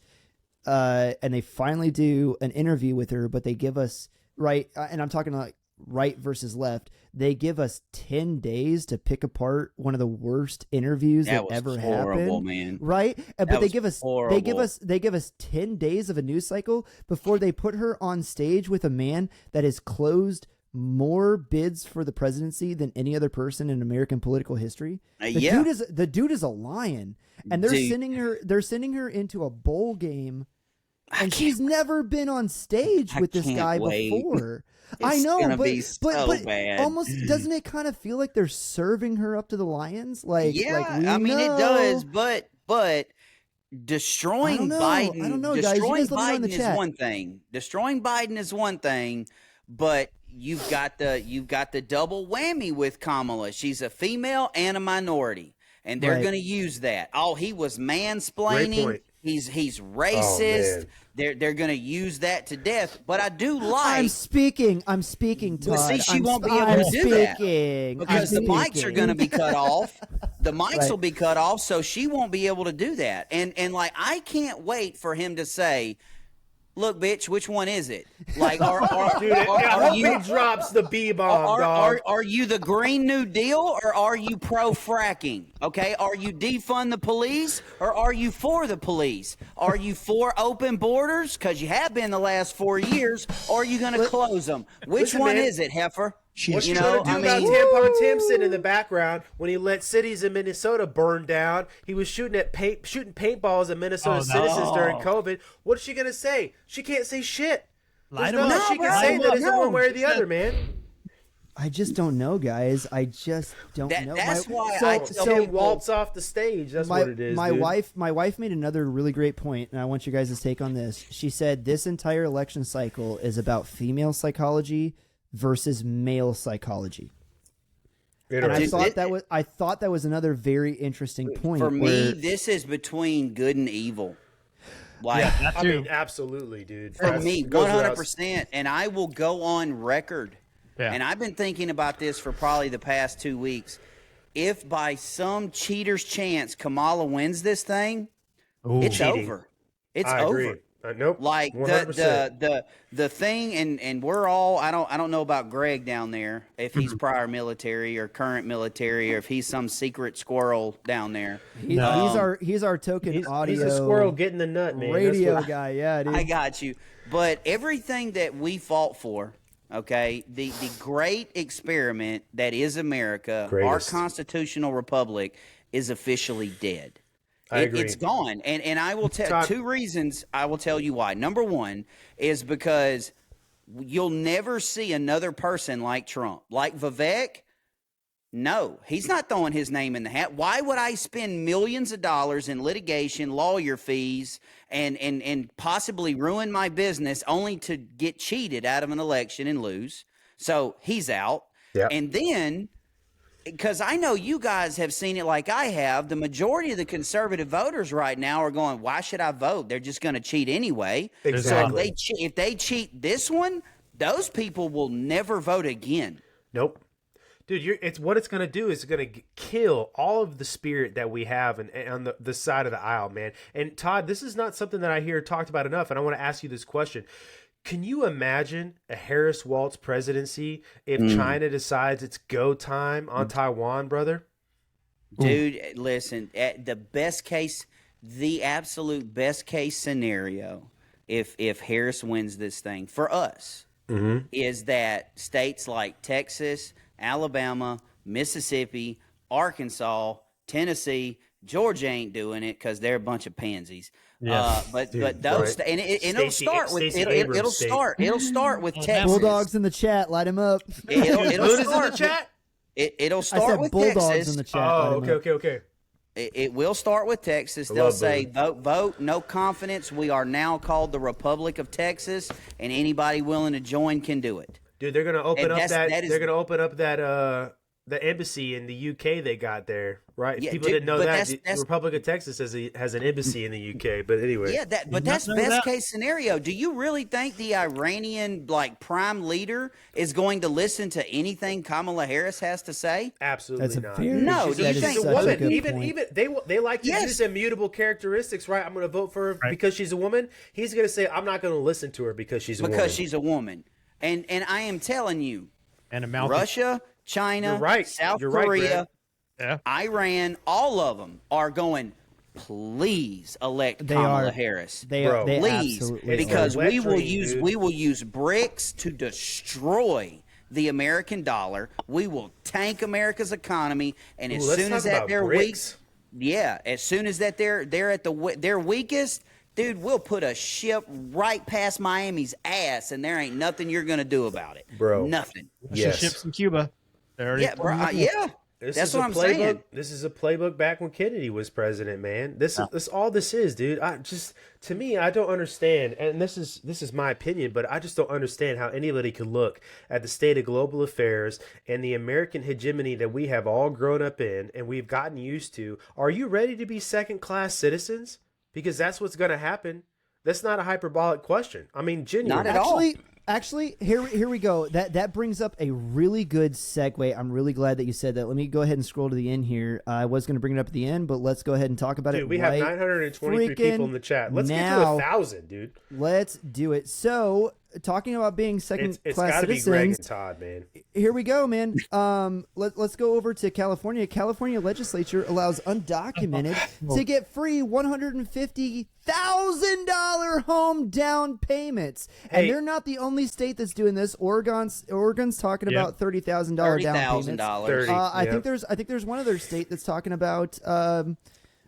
and they finally do an interview with her, but they give us. Right, and I'm talking like right versus left. They give us 10 days to pick apart one of the worst interviews that ever happened. Man. Right, but they give us 10 days of a news cycle before they put her on stage with a man that has closed more bids for the presidency than any other person in American political history. The dude is a lion, and they're sending her into a bowl game. And she's never been on stage with this guy before. I know, but bad. Almost doesn't it kind of feel like they're serving her up to the Lions? Like, it does. But destroying Biden, I don't know, guys. Destroying Biden is one thing. Destroying Biden is one thing, but you've got the double whammy with Kamala. She's a female and a minority, and they're going to use that. Oh, he was mansplaining. He's racist. They're going to use that to death. But I do like. I'm speaking, Todd. See, she won't be able to do that because the mics are going to be cut off. The mics will be cut off, so she won't be able to do that. And like, I can't wait for him to say, "Look, bitch, which one is it?" Like, he drops the B-bomb, dog. Are you the Green New Deal or are you pro-fracking? Okay, are you defund the police or are you for the police? Are you for open borders? Because you have been the last 4 years. Or are you going to close them? Which one is it, heifer? What you gonna do about Tampon Tim sitting in the background when he let cities in Minnesota burn down? He was shooting paintballs at Minnesota citizens during COVID. What's she gonna say? She can't say shit. There's nothing she can say that isn't one way or the other, man. I just don't know, guys. I just don't know. That's why I tell him waltz off the stage. That's what it is. My wife made another really great point, and I want you guys to take on this. She said this entire election cycle is about female psychology versus male psychology. And I thought that was another very interesting point. For me, this is between good and evil. Like, I mean, absolutely, dude. For me, 100%. And I will go on record. Yeah. And I've been thinking about this for probably the past 2 weeks. If by some cheater's chance Kamala wins this thing, it's over. It's over. Agree. Nope. Like 100%. the thing, and we're all. I don't know about Greg down there, if he's prior military or current military, or if he's some secret squirrel down there. He's our token audio. He's a squirrel getting the nut, man. Radio guy, yeah, dude. I got you. But everything that we fought for, okay, the great experiment that is America, our constitutional republic, is officially dead. It's gone. And I will tell 2 reasons I will tell you why. Number one is because you'll never see another person like Trump. Like Vivek, no, he's not throwing his name in the hat. Why would I spend millions of dollars in litigation, lawyer fees, and possibly ruin my business only to get cheated out of an election and lose? So he's out. Yep. And then, because I know you guys have seen it like I have, the majority of the conservative voters right now are going, why should I vote? They're just going to cheat anyway. Exactly. So if they cheat this one, those people will never vote again. Nope. Dude, it's what it's gonna do is it's gonna kill all of the spirit that we have and on the side of the aisle, man. And Todd, this is not something that I hear talked about enough, and I want to ask you this question. Can you imagine a Harris Waltz presidency if China decides it's go time on Taiwan, brother? Dude, listen, the absolute best case scenario, if Harris wins this thing for us, is that states like Texas, Alabama, Mississippi, Arkansas, Tennessee, Georgia ain't doing it because they're a bunch of pansies. But those and it'll start with it'll start with Texas. Bulldogs in the chat, light him up. It'll start in the chat. It'll I start said with Bulldogs Texas. in the chat. light Oh, 'em up. okay. It will start with Texas. They'll say vote, no confidence. We are now called the Republic of Texas, and anybody willing to join can do it. Dude, they're gonna open up that the embassy in the UK they got there, right? Yeah, People dude, didn't know but that that's- the Republic of Texas has an embassy in the UK. But anyway, Yeah, that's best case scenario. Do you really think the Iranian prime leader is going to listen to anything Kamala Harris has to say? absolutely That's a not. very No, She's do you she's think- a such a woman? good Even point. they like to Yes. use immutable characteristics, right? I'm going to vote for her because she's a woman. He's going to say I'm not going to listen to her because she's a woman. Because she's a woman. And I am telling you, And a mouth. Russia, China, You're right. South You're right, Korea, Greg. Yeah. Iran, all of them are going, please elect They Kamala are. Harris. They Bro. Please, absolutely are. because wet we will dream, use dude. we will use bricks to destroy the American dollar. We will tank America's economy, and as Let's soon talk as that about they're weak, bricks. as soon as that they're at their weakest, dude, we'll put a ship right past Miami's ass, and there ain't nothing you're gonna do about it, Bro. Nothing. Yes. Ships in Cuba. They're already Yeah, bro. Yeah. This That's is what a I'm playbook. saying. This is a playbook back when Kennedy was president, man. This is all this is, dude. To me, I don't understand, and this is my opinion, but I just don't understand how anybody could look at the state of global affairs and the American hegemony that we have all grown up in and we've gotten used to. Are you ready to be second-class citizens? Because that's what's going to happen. That's not a hyperbolic question. I mean, genuinely. Not at all. Actually, here we go. That brings up a really good segue. I'm really glad that you said that. Let me go ahead and scroll to the end here. I was going to bring it up at the end, but let's go ahead and talk about it. Dude, we have 923 people in the chat. Let's get to 1,000, dude. Let's do it. So, talking about being It's second-class got to be Greg citizens. and Todd, man. Here we go, man. Let's go over to California. California legislature allows undocumented to get free $150,000 home down payments, Hey. and they're not the only state that's doing this. Oregon's talking Yep. about $30,000 down payments. $30,000. 30. I Yep. think there's one other state that's talking about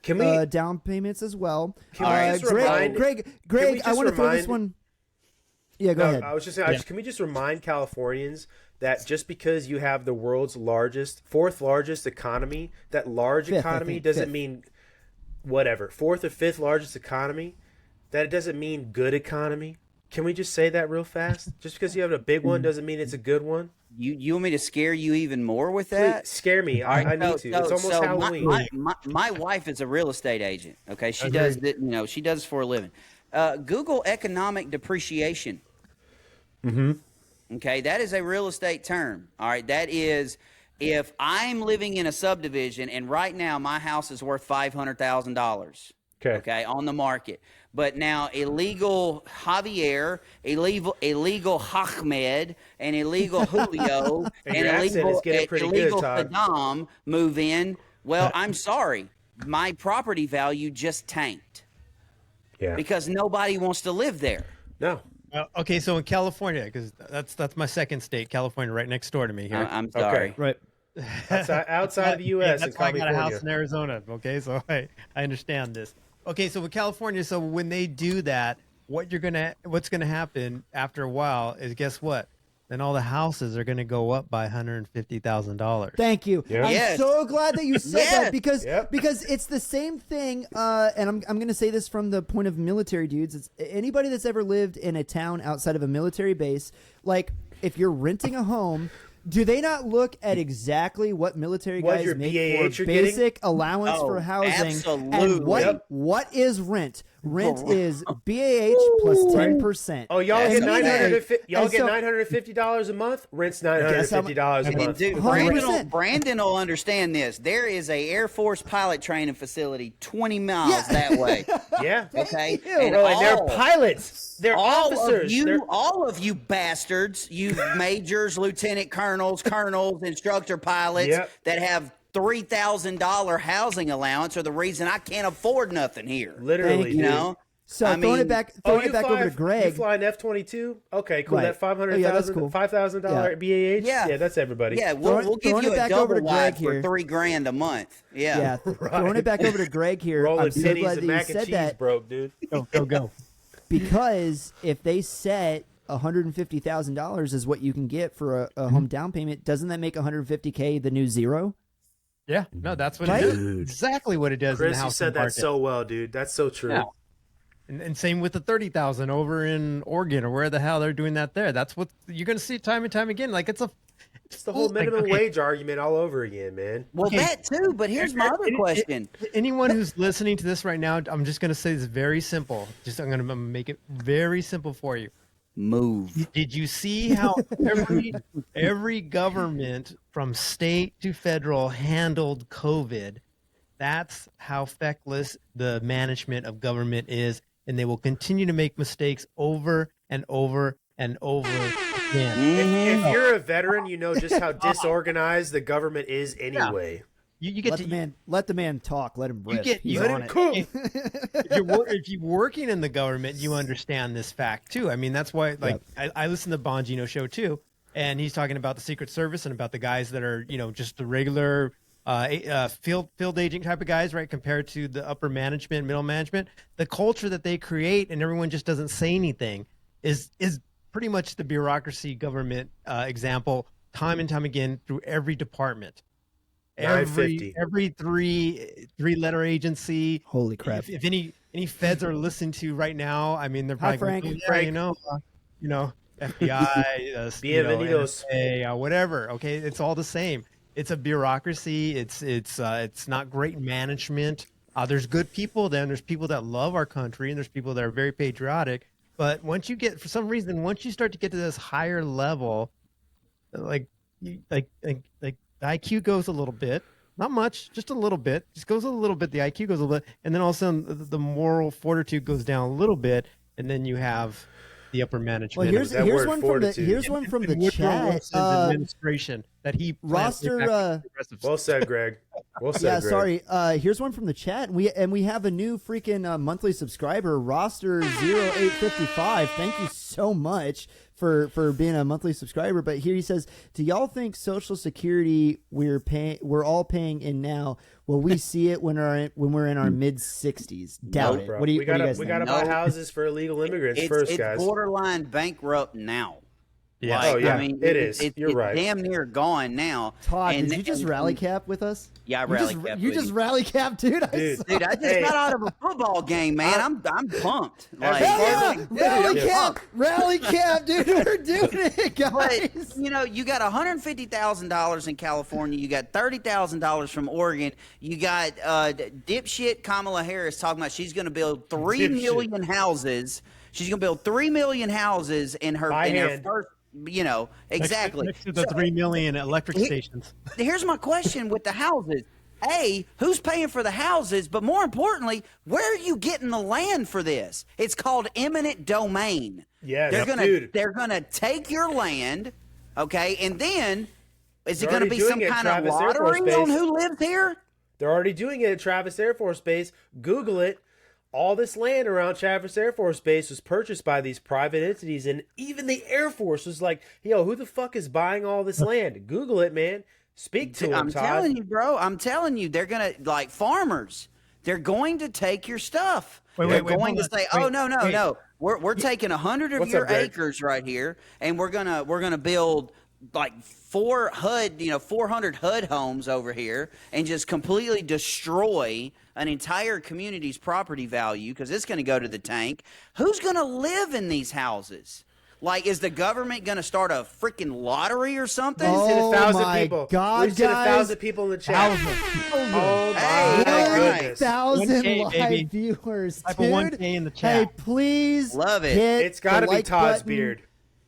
Can we down payments as well. Can we just remind- Greg, can we I just want to throw this remind- one. Yeah, go ahead. I was just saying, can we just remind Californians that just because you have the world's fourth largest economy, that large Fifth, I economy think, doesn't fifth. mean whatever. Fourth or fifth largest economy, that it doesn't mean good economy. Can we just say that real fast? Just because you have a big one doesn't mean it's a good one. You want me to scare you even more with Please, that? scare me. I need to. It's almost Halloween. My wife is a real estate agent. Okay, she does that. She does for a living. Google economic depreciation. Okay, that is a real estate term. All right, that is if I'm living in a subdivision and right now my house is worth $500,000. Okay, on the market. But now illegal Javier, illegal Ahmed, and illegal Julio, And and your accent is getting pretty good, illegal Todd. Saddam move in. Well, I'm sorry. My property value just tanked Yeah. because nobody wants to live there. No. Okay, so in California, because that's my second state, California, right next door to me here. I'm sorry. Right. Outside of the U.S. That's in why I got a California. house in Arizona. Okay, so I understand this. Okay, so with California, so when they do that, what's gonna happen after a while is guess what? Then all the houses are gonna go up by $150,000. Thank you. Yeah. I'm Yes. so glad that you said Yes. that because Yep. because it's the same thing. And I'm going to say this from the point of military dudes. It's anybody that's ever lived in a town outside of a military base. Like if you're renting a home. Do they not look at exactly what military What guys your make BAH for you're getting? basic allowance Oh, for housing? absolutely. And Yep. what is rent? Rent is BAH plus 10%. Oh, y'all And get meaning- $950 a month. Rent's $950 a And month. dude, 100%. Brandon will understand this. There is a Air Force pilot training facility 20 miles that way. Yeah. Okay, Ew. Bro, and they're pilots. They're officers. All of you bastards, you majors, lieutenant colonels, instructor pilots Yep. that have $3,000 housing allowance are the reason I can't afford nothing here. Literally, You dude. know? So I throwing mean- it back, Oh, over to You Greg. fly an F-22? Okay, cool. Right. That $500,000, Oh, yeah, that's cool. $5,000 BAH? Yeah. That's everybody. Yeah, we'll give throwing you it a back over double to Greg wide for here. $3,000 a month. Yeah. Yeah, throwing it back over to Greg here. Rolling I'm so titties glad that and you mac and said cheese that broke, dude. Go. because if they set $150,000 is what you can get for a home down payment, doesn't that make $150K the new zero? Yeah, no, that's what Right? it does. Exactly what it does in Chris, the you housing said that market. so well, dude. That's so true. Yeah. And same with the 30,000 over in Oregon or where the hell they're doing that there. That's what you're going to see time and time again. Like It's the whole minimum wage argument all over again, man. Well, Okay. that too, but here's my other question. Anyone who's listening to this right now, I'm just going to say this very simple. I'm going to make it very simple for you. Move. Did you see how every government from state to federal handled COVID? That's how feckless the management of government is, and they will continue to make mistakes over and over and over again. If you're a veteran, you know just how disorganized the government is anyway. You get Let the man talk. Let him rip. He's Let on him it. cook. if you're working in the government, you understand this fact too. I mean, that's why, like, I listen to Bongino show too, and he's talking about the Secret Service and about the guys that are, just the regular field agent type of guys, right? Compared to the upper management, middle management, the culture that they create, and everyone just doesn't say anything, is pretty much the bureaucracy example, time and time again through every department. Every three-letter agency. Holy crap. If any feds are listening to right now, I mean, they're Hi, probably Frank. going, FBI, Bienvenidos. NSA, whatever. Okay, it's all the same. It's a bureaucracy. It's not great management. There's good people. Then there's people that love our country, and there's people that are very patriotic. But once you start to get to this higher level, like the IQ goes a little bit, not much, just a little bit, just goes a little bit. The IQ goes a little bit, and then all of a sudden the moral fortitude goes down a little bit, and then you have the upper management. Well, here's one from the Woodrow chat. Wilson's administration that he Roster. Well said, Greg. Well said, Yeah, Greg. sorry. Here's one from the chat. We have a new freaking monthly subscriber, Roster 0855. Thank you so much for being a monthly subscriber. But here he says, "Do y'all think Social Security we're all paying in now? Will we see it when we're in our mid 60s? Doubt it. Bro, What do you we gotta guys think? buy houses for illegal immigrants first, it's guys. borderline bankrupt now. Yeah. Like, Oh, yeah, I mean, it is. You're right. It's damn near gone now. Todd, And- did you just and- rally cap with us? Yeah, I You rally just, cap. you with just you. rally cap, dude. Dude. Dude, I just Hey. got out of a football game, man. I'm pumped. Like, Hell yeah! dude, Rally I'm cap, pumped. rally cap, dude. We're doing it, But guys. you got $150,000 in California. You got $30,000 from Oregon. You got dipshit Kamala Harris talking about she's going to build 3 million houses. She's going to build 3 million houses in her hand. first. Exactly. Next to the 3 million electric stations. Here's my question with the houses. A, who's paying for the houses? But more importantly, where are you getting the land for this? It's called eminent domain. Yes, They're gonna take your land, okay, and then is it They're gonna be already some doing it at kind of Travis Air Force lottery on Base. who lives here? They're already doing it at Travis Air Force Base. Google it. All this land around Travis Air Force Base was purchased by these private entities, and even the Air Force was like, "Yo, who the fuck is buying all this land?" Google it, man. Speak to them, I'm Todd. telling you, bro. I'm telling you, they're gonna like farmers. They're going to take your stuff. Wait, They're wait, going to hold on. say, "Oh Wait, no. wait. We're taking 100 of What's your up, Greg? acres right here, and we're gonna build like 400 HUD homes over here, and just completely destroy an entire community's property value because it's going to go to the tank." Who's going to live in these houses? Like, is the government going to start a freaking lottery or something? Oh, We said 1,000 my people. God, We said guys. 1,000 people in the chat. Oh my Hey, goodness. 1,000 1K, live baby. viewers, Type a dude. 1K in the Hey, chat. please Love it. hit It's got to the be like Todd's button. beard.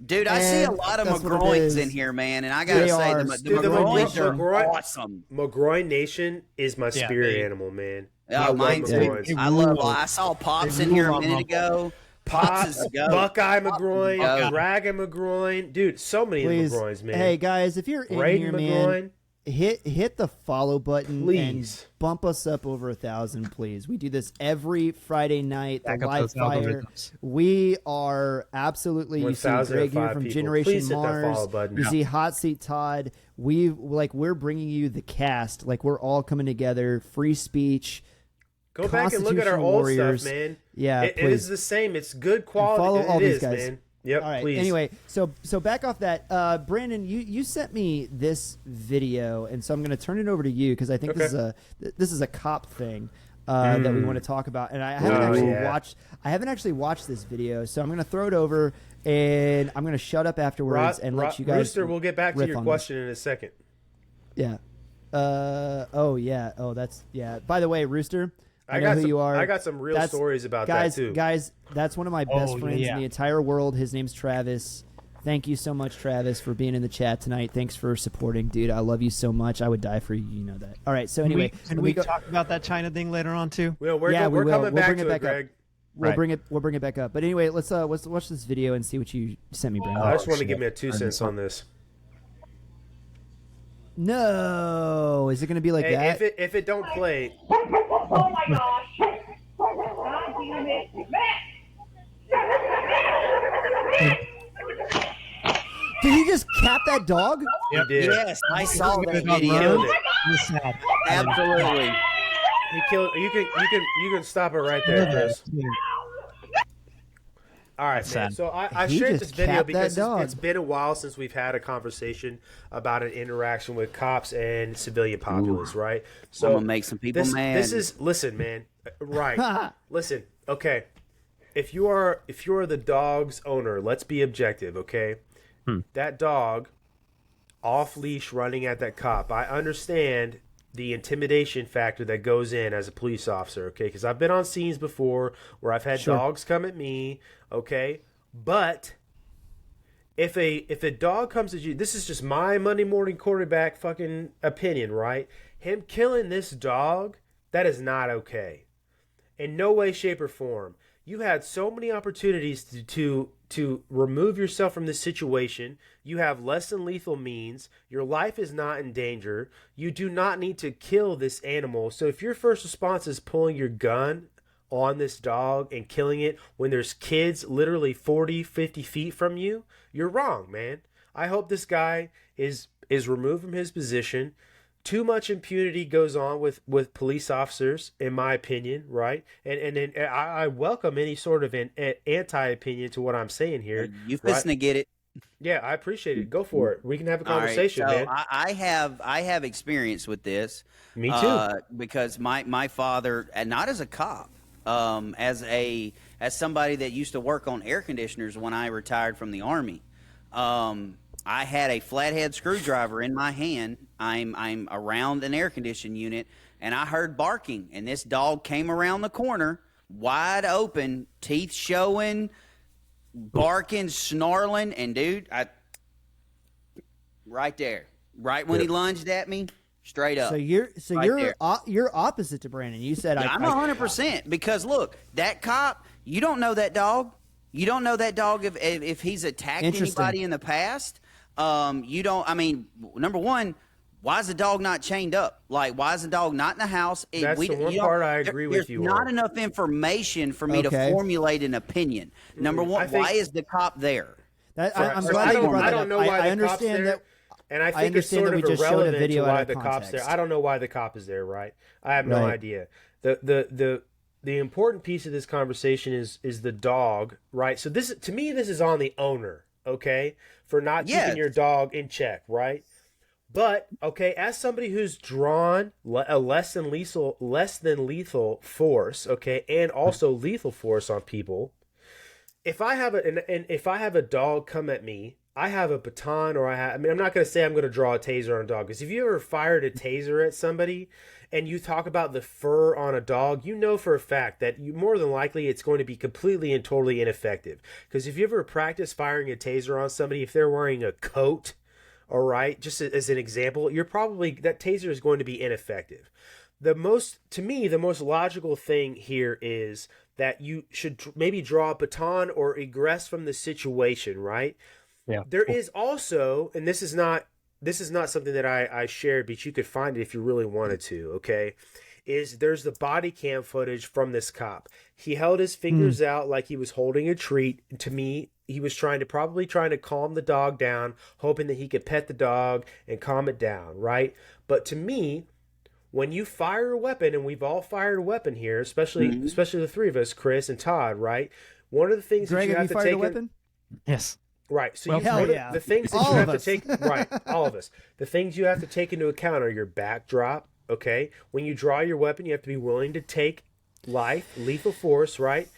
Dude, I see a And lot of that's what it McGroins is. in here, man, and I gotta They say, are. the Dude, the McGroins are McGroin- awesome. McGroin Nation is my spirit baby. animal, man. Yeah, I love mine too. McGroins. I love. I saw Pops in here a minute ago. Pops is Pops, a goat. Buckeye McGroin, Buckeye. Dragon McGroin. Dude, so many Please, McGroins, man. hey guys, if you're in Raiden here, McGroin. man, hit the follow button Please. and bump us up over 1,000, please. We do this every Friday night. The Back up live those fire. algorithms. We are absolutely. You see 1,005 Greg here from people. Generation Please hit that Mars. follow button. You Yeah. see Hot Seat Todd. We're bringing you the cast. Like we're all coming together. Free speech. Go back and look at our Constitutional old warriors. stuff, man. Yeah, it please. is the same. It's good quality. Follow all It these is, guys. man. Yep, All right. please. Anyway, so back off that, Brandon, you sent me this video, and so I'm going to turn it over to you because I think this is a cop thing that we want to talk about, and I haven't actually watched this video, so I'm going to throw it over, and I'm going to shut up afterwards and let you guys. Rooster, we'll get back to riff your on question in a second. this. Yeah. Oh yeah. Oh, that's yeah. By the way, Rooster. I know got who some, you are. I got some real stories about guys, that too. Guys, that's one of my best Oh, friends yeah. in the entire world. His name's Travis. Thank you so much, Travis, for being in the chat tonight. Thanks for supporting, dude. I love you so much. I would die for you. You know that. All right. So anyway, Can we talk about that China thing later on too? We're we coming will. We'll back bring it to back it, up. Greg. We'll Right. bring it back up. But anyway, let's watch this video and see what you sent me, Brandon. I just want to shit. give me a 2 cents on this. No, is it going to be like Hey, that? if it don't play, Oh my gosh. God damn it. Did he just cap that dog? he did. Yes, I saw that Killed video. it. Absolutely. He killed. You can stop it right there, Chris. All right, man. sad. So I He shared just this video capped that because dog. it's been a while since we've had a conversation about an interaction with cops and civilian populace, right? So I'm gonna make some people mad. This is listen, man. Right. Listen. Okay. If you are the dog's owner, let's be objective, okay? That dog off leash running at that cop. I understand the intimidation factor that goes in as a police officer, okay? Because I've been on scenes before where I've had dogs come at me, okay? But if a dog comes at you, this is just my Monday morning quarterback fucking opinion, right? Him killing this dog, that is not okay. In no way, shape, or form. You had so many opportunities to remove yourself from this situation. You have less than lethal means. Your life is not in danger. You do not need to kill this animal. So if your first response is pulling your gun on this dog and killing it when there's kids literally 40, 50 feet from you, you're wrong, man. I hope this guy is removed from his position. Too much impunity goes on with police officers, in my opinion, right? And I welcome any sort of an anti-opinion to what I'm saying here. You right? fixing to get it. Yeah, I appreciate it. Go for it. We can have a All right, conversation, so man. I have experience with this. Me too. Because my father, and not as a cop, as somebody that used to work on air conditioners when I retired from the Army. I had a flathead screwdriver in my hand. I'm around an air conditioning unit, and I heard barking, and this dog came around the corner, wide open, teeth showing, barking, snarling, and dude, right there, right when he lunged at me, straight up. So you're Right there. you're opposite to Brandon. You said I'm 100% because look, that cop, you don't know that dog. You don't know that dog if he's attacked Interesting. anybody in the past. You don't. I mean, number one, why is the dog not chained up? Like, why is the dog not in the house? That's the one part I agree with you There's not on. enough information for me to Okay. formulate an opinion. Number one, I think- why is the cop there? I'm So glad that you brought I that don't up. know why I the understand cop's there, that. and I I think it's understand sort that of we just showed a irrelevant video to out why of the cop's there. context. I don't know why the cop is there, right? I have no Right. idea. The important piece of this conversation is the dog, right? So this to me this is on the owner, okay, for not Yes. keeping your dog in check, right? But okay, as somebody who's drawn a less than lethal force, okay, and also lethal force on people, if I have if I have a dog come at me, I have a baton, or I mean, I'm not going to say I'm going to draw a taser on a dog, because if you ever fired a taser at somebody and you talk about the fur on a dog, you know for a fact that you more than likely it's going to be completely and totally ineffective. Because if you ever practice firing a taser on somebody, if they're wearing a coat, all right, just as an example, you're probably, that taser is going to be ineffective. To me, the most logical thing here is that you should maybe draw a baton or egress from the situation, right? Yeah. There is also, and this is not something that I shared, but you could find it if you really wanted to, okay? There's the body cam footage from this cop. He held his fingers out like he was holding a treat. To me, he was probably trying to calm the dog down, hoping that he could pet the dog and calm it down, right? But to me, when you fire a weapon, and we've all fired a weapon here, especially the three of us, Chris and Todd, right? One of the things Greg, that you have have you to fired take a weapon? Yes. Right. So Well, hell yeah. the things that All you of have us. to take, right, all of us. The things you have to take into account are your backdrop, okay? When you draw your weapon, you have to be willing to take lethal force, right?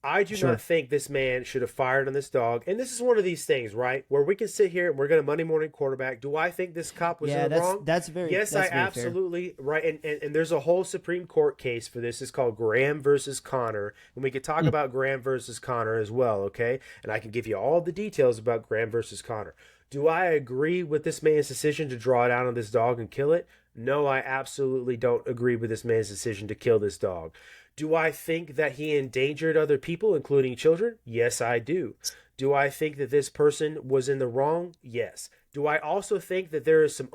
I do not think this man should have fired on this dog. And this is one of these things, right, where we can sit here and we're going to Monday morning quarterback. Do I think this cop was in the wrong? That's very Yes, that's I very absolutely right. And there's a whole Supreme Court case for this. It's called Graham versus Connor, and we could talk about Graham versus Connor as well, okay? And I can give you all the details about Graham versus Connor. Do I agree with this man's decision to draw down on this dog and kill it? No, I absolutely don't agree with this man's decision to kill this dog. Do I think that he endangered other people, including children? Yes, I do. Do I think that this person was in the wrong? Yes. Do I also think that there is some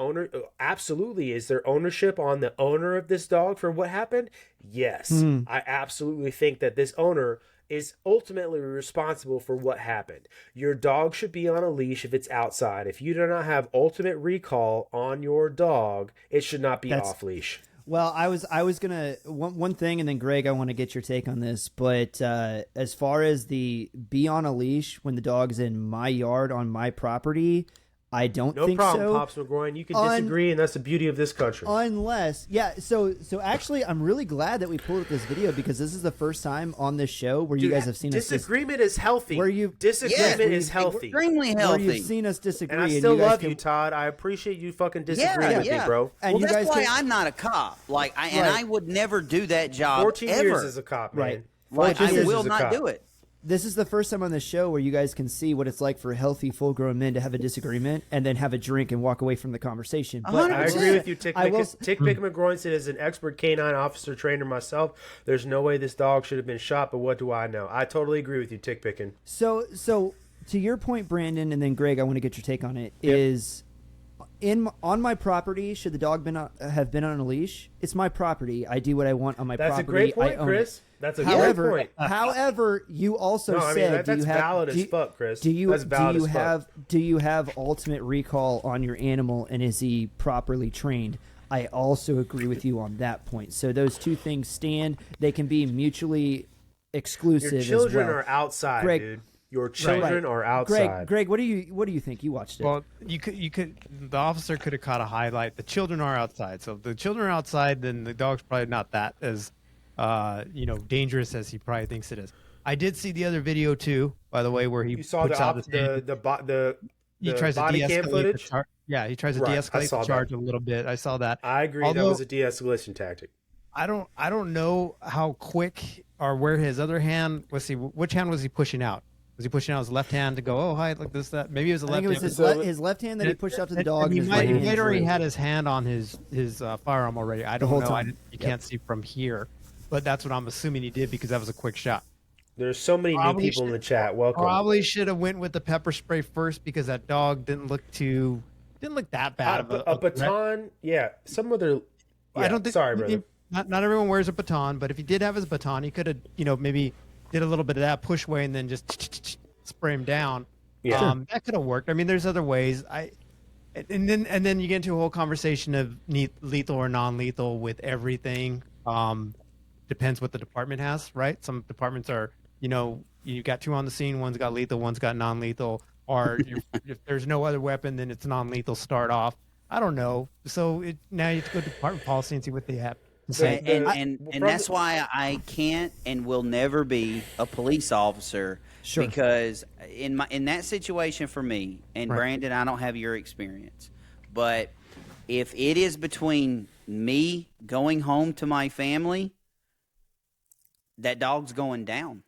absolutely, is there ownership on the owner of this dog for what happened? Yes. I absolutely think that this owner is ultimately responsible for what happened. Your dog should be on a leash if it's outside. If you do not have ultimate recall on your dog, it should not be off leash. Well, I was gonna one thing, and then Greg, I want to get your take on this. But as far as the be on a leash when the dog's in my yard on my property, I don't think so. No problem, Pops McGroin. You can disagree, and that's the beauty of this country. Unless, so actually, I'm really glad that we pulled up this video, because this is the first time on this show where you guys have seen disagreement is healthy. Disagreement is healthy, extremely healthy. Where you've seen us disagree, and I still love you, Todd. I appreciate you fucking disagreeing with me, bro. And well, that's why I'm not a cop. And I would never do that job. 14 ever. years as a cop, man. Right. I will not do it. This is the first time on the show where you guys can see what it's like for healthy, full-grown men to have a disagreement and then have a drink and walk away from the conversation. But I agree with you, Tick McGroin said, as an expert canine officer trainer myself, there's no way this dog should have been shot, but what do I know? I totally agree with you, Tick Pickin. So to your point, Brandon, and then Greg, I want to get your take on it, is on my property, should the dog have been on a leash? It's my property. I do what I want on my property. That's a great point, Chris. That's a great point. However, you also said that's valid as fuck, Chris. Do you have ultimate recall on your animal, and is he properly trained? I also agree with you on that point. So those two things stand. They can be mutually exclusive. Your children as well. are outside, Greg, dude. Your children are outside. Greg, what do you think? You watched it. Well, you could. The officer could have caught a highlight. The children are outside, so if the children are outside, then the dog's probably not that as dangerous as he probably thinks it is. I did see the other video too, by the way, where he saw puts out he tries to body cam footage. He tries to de-escalate the charge a little bit. I saw that. I agree. That was a de-escalation tactic. I don't know how quick or where his other hand was. Which hand was he pushing out? Was he pushing out his left hand to go, oh, hi, look this, that? Maybe it was the left hand. I think it was his left hand that he pushed out to the dog. He might already had his hand on his firearm already. I don't know. You can't see from here. But that's what I'm assuming he did, because that was a quick shot. There's so many new people in the chat. Welcome. Probably should have went with the pepper spray first, because that dog didn't look that bad. A baton, yeah. Some other. Yeah, I don't think. Sorry, brother. Not everyone wears a baton, but if he did have his baton, he could have, maybe did a little bit of that push away and then just spray him down. Yeah, that could have worked. I mean, there's other ways. And then you get into a whole conversation of lethal or non-lethal with everything. Depends what the department has, right? Some departments are, you got two on the scene, one's got lethal, one's got non-lethal, or if there's no other weapon, then it's non-lethal start off. I don't know. So now you have to go to department policy and see what they have. And that's why I can't and will never be a police officer. Sure. Because in that situation for me, and Brandon, I don't have your experience, but if it is between me going home to my family, that dog's going down.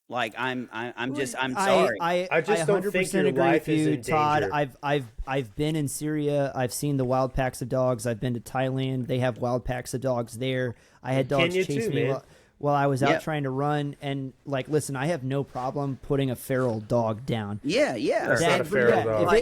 Like I'm sorry. I just don't think your agree life with is you, in Todd. danger. I've been in Syria. I've seen the wild packs of dogs. I've been to Thailand. They have wild packs of dogs there. I had dogs Kenya chase too, me man. while I was out trying to run. And like, listen, I have no problem putting a feral dog down. Yeah. That's not a feral dog.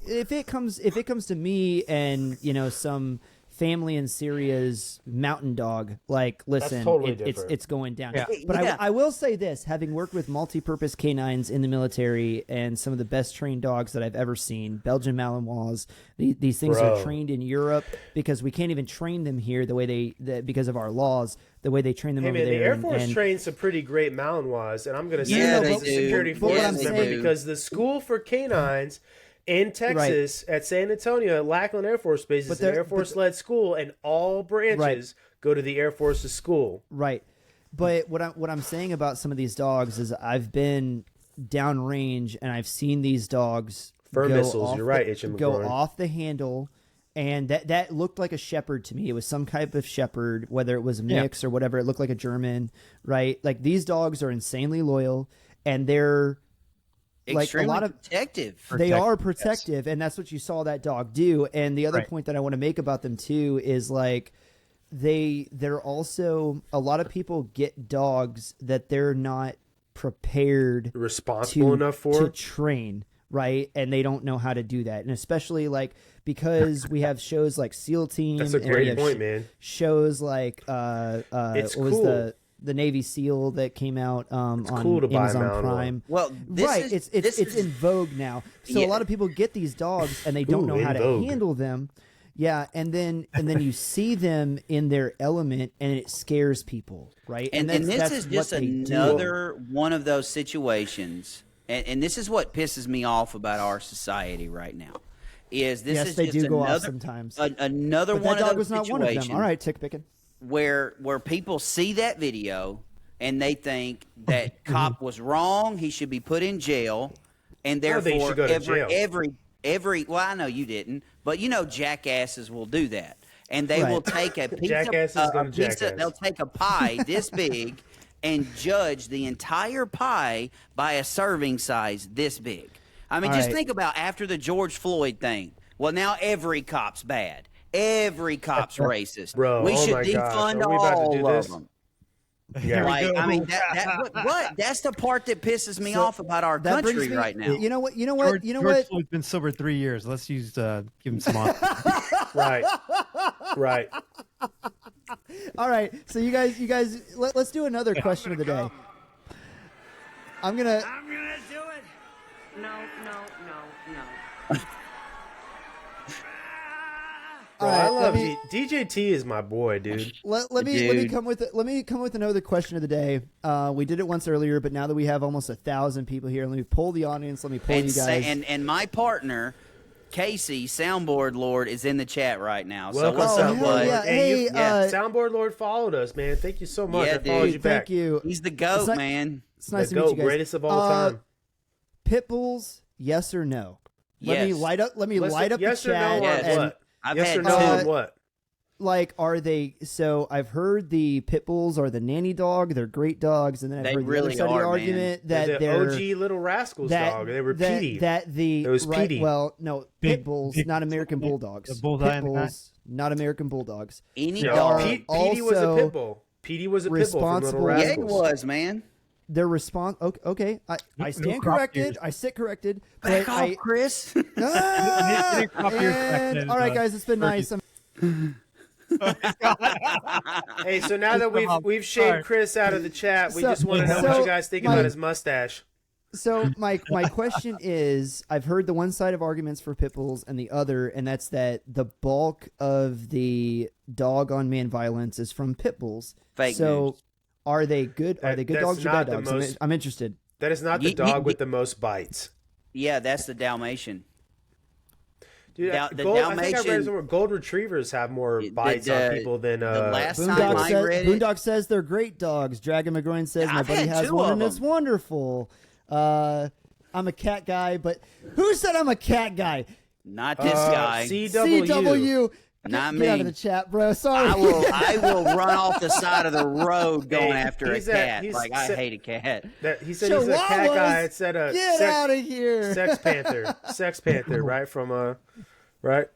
If it comes to me and some family in Syria's mountain dog, like, listen, totally it's going down. Yeah. But I will say this, having worked with multi-purpose canines in the military and some of the best trained dogs that I've ever seen, Belgian Malinois, these things are trained in Europe because we can't even train them here the way because of our laws, the way they train them over man, there. the Air Force trains some pretty great Malinois, and I'm going to say Yeah, that they as a do. security But force what I'm member saying- because the school for canines in Texas at San Antonio at Lackland Air Force Base is an Air Force-led school, and all branches go to the Air Force's school. Right. But what I'm saying about some of these dogs is I've been downrange and I've seen these dogs Fur go missiles, off you're right, H.M. go McGorn. off the handle, and that looked like a shepherd to me. It was some type of shepherd, whether it was a mix or whatever. It looked like a German, right? Like, these dogs are insanely loyal, and they're like extremely a lot of protective. They are protective, and that's what you saw that dog do. And the other point that I want to make about them too is like they're also, a lot of people get dogs that they're not prepared responsible enough to train, right? And they don't know how to do that. And especially like because we have shows like SEAL Team. That's a and we great have point, man. Shows like it's what cool. was the Navy SEAL that came out on cool to buy Amazon Malinois. Prime. Well, It's in vogue now. So a lot of people get these dogs and they don't know how to handle them. Yeah, and then you see them in their element and it scares people, right? And this is just another one of those situations, and this is what pisses me off about our society right now. Is this yes, is they just do go another, off sometimes. Another but one that dog of those was not one of them. All right, tick picking. Where people see that video and they think that cop was wrong, he should be put in jail, and therefore every well, I know you didn't, but jackasses will do that, and they will take a piece they'll take a pie this big and judge the entire pie by a serving size this big. I mean, just think about after the George Floyd thing. Well, now every cop's bad. Every cop's racist. Bro, we should defund all of them. Yeah. I mean, that's the part that pisses me off about our country right now. You know what? George Floyd's been sober 3 years. Let's give him some off. Right. All right. So you guys, let's do another question of the day. I'm gonna do it. No. Bro, I love DJT is my boy, dude. Let me come with another question of the day. We did it once earlier, but now that we have almost 1,000 people here, let me poll the audience. Let me poll you guys. And my partner, Casey, Soundboard Lord, is in the chat right now. Welcome, what's up, bud? Yeah. Hey, Soundboard Lord followed us, man. Thank you so much. Yeah, I followed you back. Thank you. He's the GOAT, man. It's nice the to meet you guys. Greatest of all time. Pit bulls, yes or no? Let me Yes. light up. Let me light up yes the or chat. no on Yes. what? I've Yes had or no two. on what? Like, are they? So I've heard the pit bulls are the nanny dog. They're great dogs, and then I've They heard really the other side of the are, argument They're that the they're OG Little Rascals dog. They were Petey. It was Petey. Well, no, Big- pit bulls, big- not American bulldogs. the bullseye Pit in the back. bulls, not American bulldogs. Any No, dog. Petey was a also pit bull. Petey was a pit bull from Little responsible- Yeah, Rascals. he was, man. Their response. Okay, I stand crop corrected. ears. I sit corrected. Back but off, Chris. Ah! Didn't crop ears back And- then, all right, guys, it's been nice. Hey, so now that we've shaved Chris out of the chat, we just want to know what you guys think about his mustache. So my question is, I've heard the one side of arguments for pit bulls and the other, and that's that the bulk of the dog on man violence is from pit bulls. Fake so news. are they good? Are they good That's dogs or not bad the dogs? most- I'm interested. That is not the Ye- dog ye- with the most bites. Yeah, that's the Dalmatian. Dude, the I think I read Dalmatian. somewhere golden retrievers have more bites on people than the last time I read it, Boondock says they're great dogs. Dragon McGroin says my I've buddy had has 2 one of and it's them. wonderful. I'm a cat guy, but who said I'm a cat guy? Not this guy. CW. Not Get out me. of the chat, bro. Sorry. I will run off the side of the road going after a he's a- cat. he's Like I se- hate a cat. He said he's a cat guy. It said a Get out of here. Sex Panther, right from right.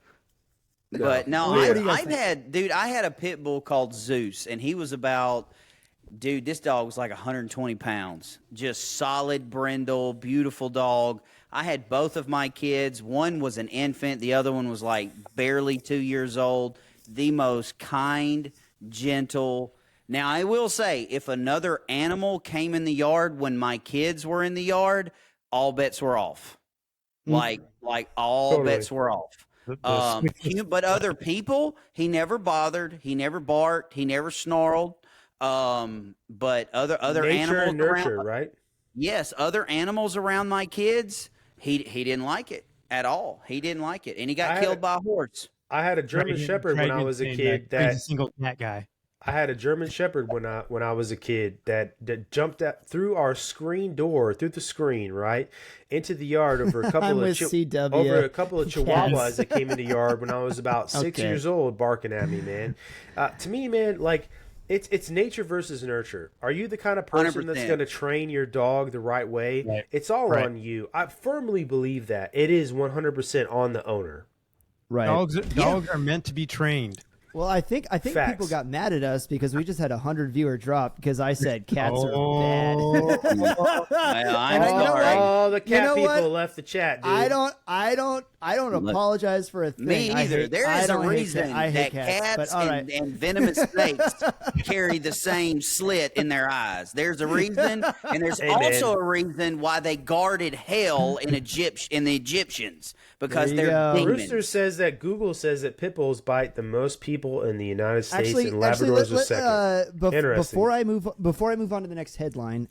But no, What do you guys I had a pit bull called Zeus, and he was about, dude, this dog was like 120 pounds. Just solid brindle, beautiful dog. I had both of my kids. One was an infant. The other one was like barely 2 years old. The most kind, gentle. Now, I will say, if another animal came in the yard when my kids were in the yard, all bets were off. Like all Totally. bets were off. But other people, he never bothered. He never barked. He never snarled. But other Nature animals and nurture, around, right? yes, other animals around my kids, he didn't like it at all. He didn't like it, and he got killed by a horse. I had a German Shepherd when I was a kid. He's a single cat guy. I had a German Shepherd when I was a kid that jumped out through our screen door, through the screen, right, into the yard over a couple I'm of with CW. over a couple of Yes. chihuahuas that came in the yard when I was about 6 Okay. years old, barking at me, man. To me, man, like it's nature versus nurture. Are you the kind of person that's 100%. going to train your dog the right way? Right. It's all Right. on you. I firmly believe that it is 100% on the owner. Right. Dogs are meant to be trained. Well, I think Facts. people got mad at us because we just had 100 viewer drop because I said cats are bad. Well, I'm And you know sorry. what? Oh, the cat You know people what? left the chat, dude. I don't apologize for a thing. Me I either. hate- There I is a don't hate reason cat- I hate that cats but all right. and venomous snakes carry the same slit in their eyes. There's a reason, and there's Amen. also a reason why they guarded hell in the Egyptians, because There you they're go. demons. Rooster says that Google says that pit bulls bite the most people in the United States, Actually, and Labradors are second. Interesting. Before I move on to the next headline,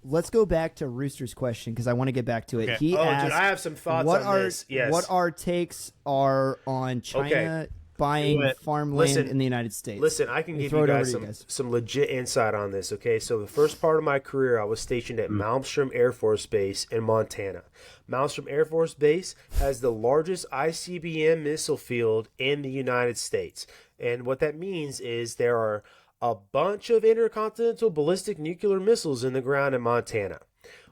let's go back to Rooster's question because I want to get back to it. Okay. He Oh, asked, dude, I have some thoughts what on our this. Yes. what our takes are on China Okay. buying But farmland listen- in the United States. Listen, I can give throw you it over guys to you guys. some legit insight on this, okay? So the first part of my career, I was stationed at Malmstrom Air Force Base in Montana. Malmstrom Air Force Base has the largest ICBM missile field in the United States. And what that means is there are a bunch of intercontinental ballistic nuclear missiles in the ground in Montana.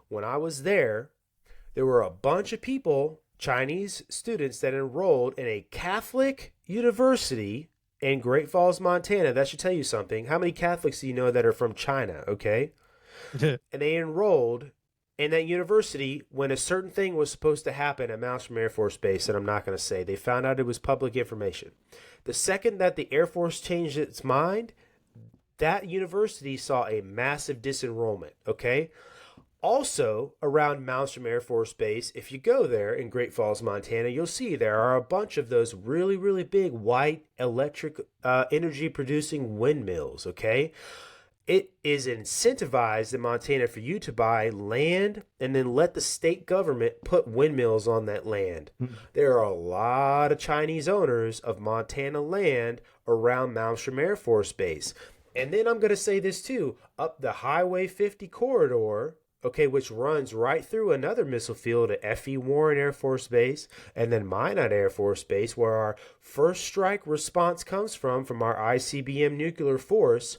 When I was there were a bunch of people, Chinese students, that enrolled in a Catholic university in Great Falls, Montana. That should tell you something. How many Catholics do you know that are from China, okay? And they enrolled in that university when a certain thing was supposed to happen at Malmstrom Air Force Base that I'm not going to say. They found out it was public information. The second that the Air Force changed its mind, that university saw a massive disenrollment, okay? Also, around Malmstrom Air Force Base, if you go there in Great Falls, Montana, you'll see there are a bunch of those really, really big white electric energy producing windmills, okay? It is incentivized in Montana for you to buy land and then let the state government put windmills on that land. There are a lot of Chinese owners of Montana land around Malmstrom Air Force Base. And then I'm going to say this too, up the Highway 50 corridor, okay, which runs right through another missile field at F.E. Warren Air Force Base and then Minot Air Force Base, where our first strike response comes from our ICBM nuclear force.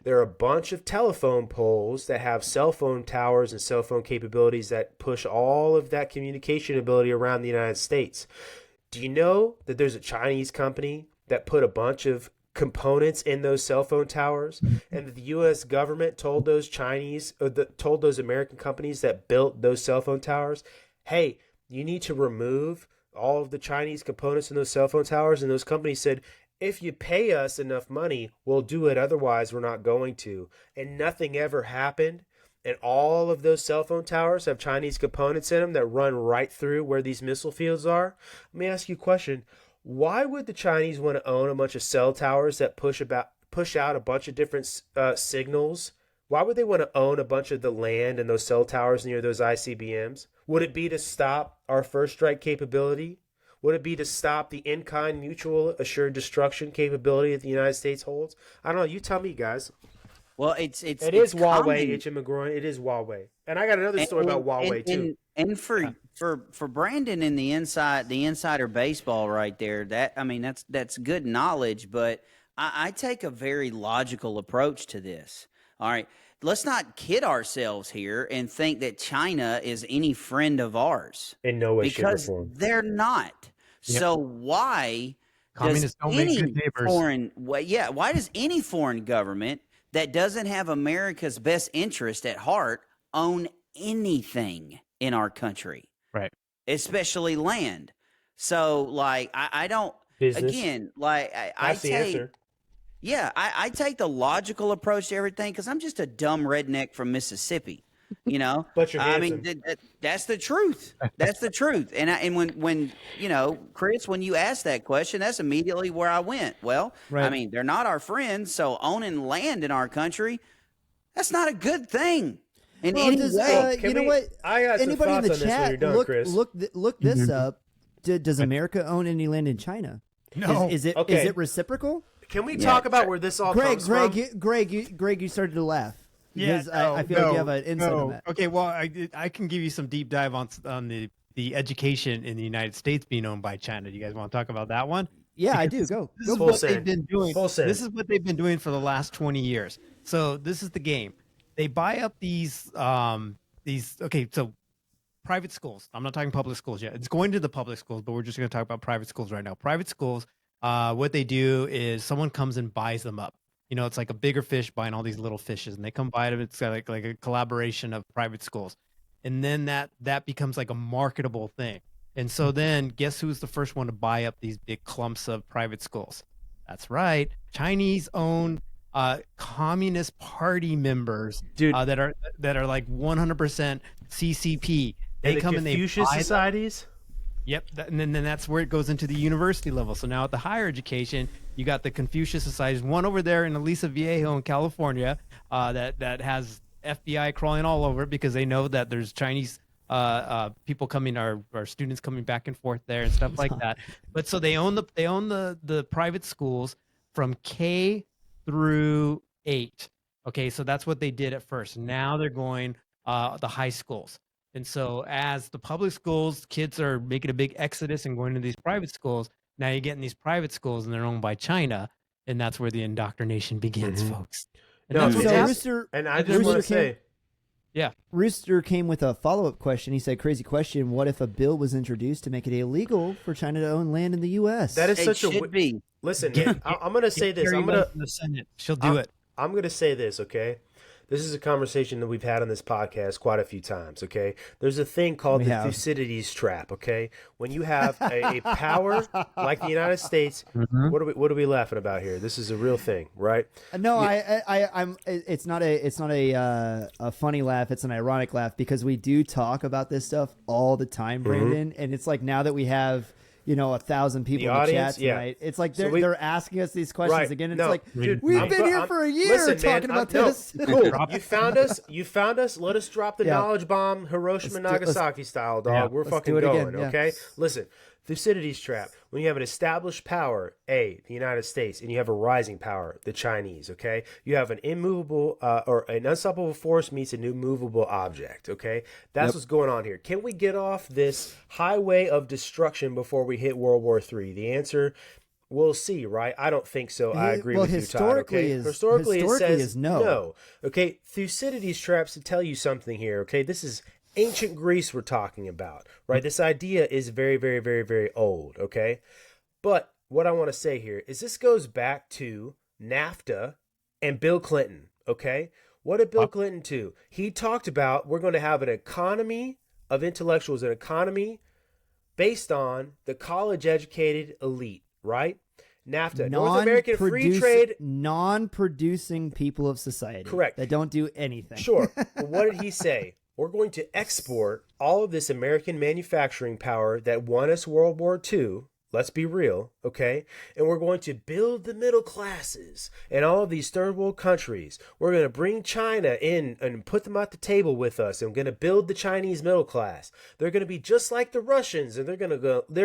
There are a bunch of telephone poles that have cell phone towers and cell phone capabilities that push all of that communication ability around the United States. Do you know that there's a Chinese company that put a bunch of components in those cell phone towers, and that the U.S. government told those told those American companies that built those cell phone towers, hey, you need to remove all of the Chinese components in those cell phone towers? And those companies said, if you pay us enough money, we'll do it. Otherwise, we're not going to. And nothing ever happened. And all of those cell phone towers have Chinese components in them that run right through where these missile fields are. Let me ask you a question. Why would the Chinese want to own a bunch of cell towers that push out a bunch of different signals? Why would they want to own a bunch of the land and those cell towers near those ICBMs? Would it be to stop our first strike capability? Would it be to stop the in-kind mutual assured destruction capability that the United States holds? I don't know. You tell me, guys. Well, it is Huawei, common. Itchy McGroin. It is Huawei. And I got another story about Huawei, too. And for Brandon in the insider baseball right there, that's good knowledge, but I take a very logical approach to this. All right. Let's not kid ourselves here and think that China is any friend of ours. In no way, shape, or because form. they're not. Yep. So why Communists don't make good neighbors. why does any foreign government that doesn't have America's best interest at heart own anything in our country? Right. Especially land. So, like, I don't. Business. Again, like, That's the answer. Yeah, I take the logical approach to everything because I'm just a dumb redneck from Mississippi, you know. But you're I handsome. mean, that's the truth. That's the truth. And when you know, Chris, when you asked that question, that's immediately where I went. Well, Right. I mean, they're not our friends, so owning land in our country, that's not a good thing in any way. You know what? I got some Anybody in thoughts the on this when chat, you're done, Chris. look this up. Does America own any land in China? No. Is it Okay. reciprocal? Can we talk about where this all comes from? Greg, you started to laugh. Yeah, Because I feel like you have an insight on that. Okay, well, I can give you some deep dive on the education in the United States being owned by China. Do you guys want to talk about that one? Yeah, I do. Because Go. This is Full what send. they've been doing. Full send. This is what they've been doing for the last 20 years. So this is the game. They buy up these okay, so private schools. I'm not talking public schools yet. It's going to the public schools, but we're just going to talk about private schools right now. Private schools, what they do is someone comes and buys them up. You know, it's like a bigger fish buying all these little fishes, and they come buy them. It's like a collaboration of private schools, and then that becomes like a marketable thing. And so then, guess who's the first one to buy up these big clumps of private schools? That's right, Chinese-owned Communist Party members, Dude. that are like 100% CCP. They And the come and they Confucius buy them. societies? Yep, and then that's where it goes into the university level. So now at the higher education, you got the Confucius societies. One over there in Aliso Viejo in California, that has FBI crawling all over it because they know that there's Chinese people coming, or students coming back and forth there and stuff like that. But so they own the private schools from K through 8. Okay, so that's what they did at first. Now they're going the high schools. And so as the public schools, kids are making a big exodus and going to these private schools. Now you're getting these private schools and they're owned by China. And that's where the indoctrination begins, folks. And No, that's it what's is. happening. Rooster, And I Rooster just want to came- say, Yeah. Rooster came with a follow-up question. He said, "Crazy question. What if a bill was introduced to make it illegal for China to own land in the U.S.?" that is It such a... should be. Listen, man, I'm going to say this. Carrie I'm going Love to... in the Senate. She'll do it. I'm going to say this, okay? This is a conversation that we've had on this podcast quite a few times, okay? There's a thing called We the have. Thucydides trap, okay? When you have a power like the United States, what are we laughing about here? This is a real thing, right? No, I'm. It's not a funny laugh. It's an ironic laugh because we do talk about this stuff all the time, Brandon. And it's like now that we have 1,000 people The in the audience, chat yeah. tonight, it's like So they're asking us these questions Right. again. And No, it's like dude, we've I'm been go- here I'm- for a year listen, man, talking about no, this. Cool. You found us. You found us. Let us drop the Yeah. knowledge bomb, Hiroshima, Nagasaki style, dog. Yeah. We're Let's fucking do it going, again, yeah. okay? Listen, Thucydides trap. When you have an established power, the United States, and you have a rising power, the Chinese, okay? You have an immovable or an unstoppable force meets an immovable object, okay? That's what's going on here. Can we get off this highway of destruction before we hit World War III? The answer, we'll see, right? I don't think so. I agree Well, with you, Todd. historically Okay? is- Historically, it historically says is no. Okay, Thucydides traps to tell you something here, okay? This is ancient Greece we're talking about, right? This idea is very, very, very, very old, okay? But what I want to say here is this goes back to NAFTA and Bill Clinton, okay? What did Bill Clinton do? He talked about we're going to have an economy of intellectuals, an economy based on the college-educated elite, right? NAFTA, North American Free Trade. Non-producing people of society. Correct. That don't do anything. Sure. But what did he say? We're going to export all of this American manufacturing power that won us World War II. Let's be real, okay? And we're going to build the middle classes in all of these third world countries. We're going to bring China in and put them at the table with us, and we're going to build the Chinese middle class. They're going to be just like the Russians, and they're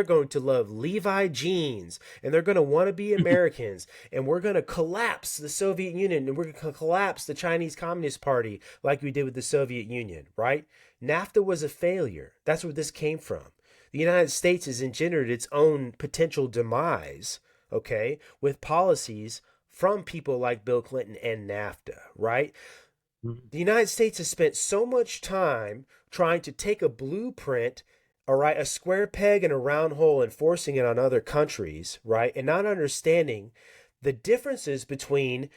going to love Levi jeans, and they're going to want to be Americans. And we're going to collapse the Soviet Union, and we're going to collapse the Chinese Communist Party like we did with the Soviet Union, right? NAFTA was a failure. That's where this came from. The United States has engendered its own potential demise, okay, with policies from people like Bill Clinton and NAFTA, right? The United States has spent so much time trying to take a blueprint, all right, a square peg in a round hole and forcing it on other countries, right, and not understanding the differences between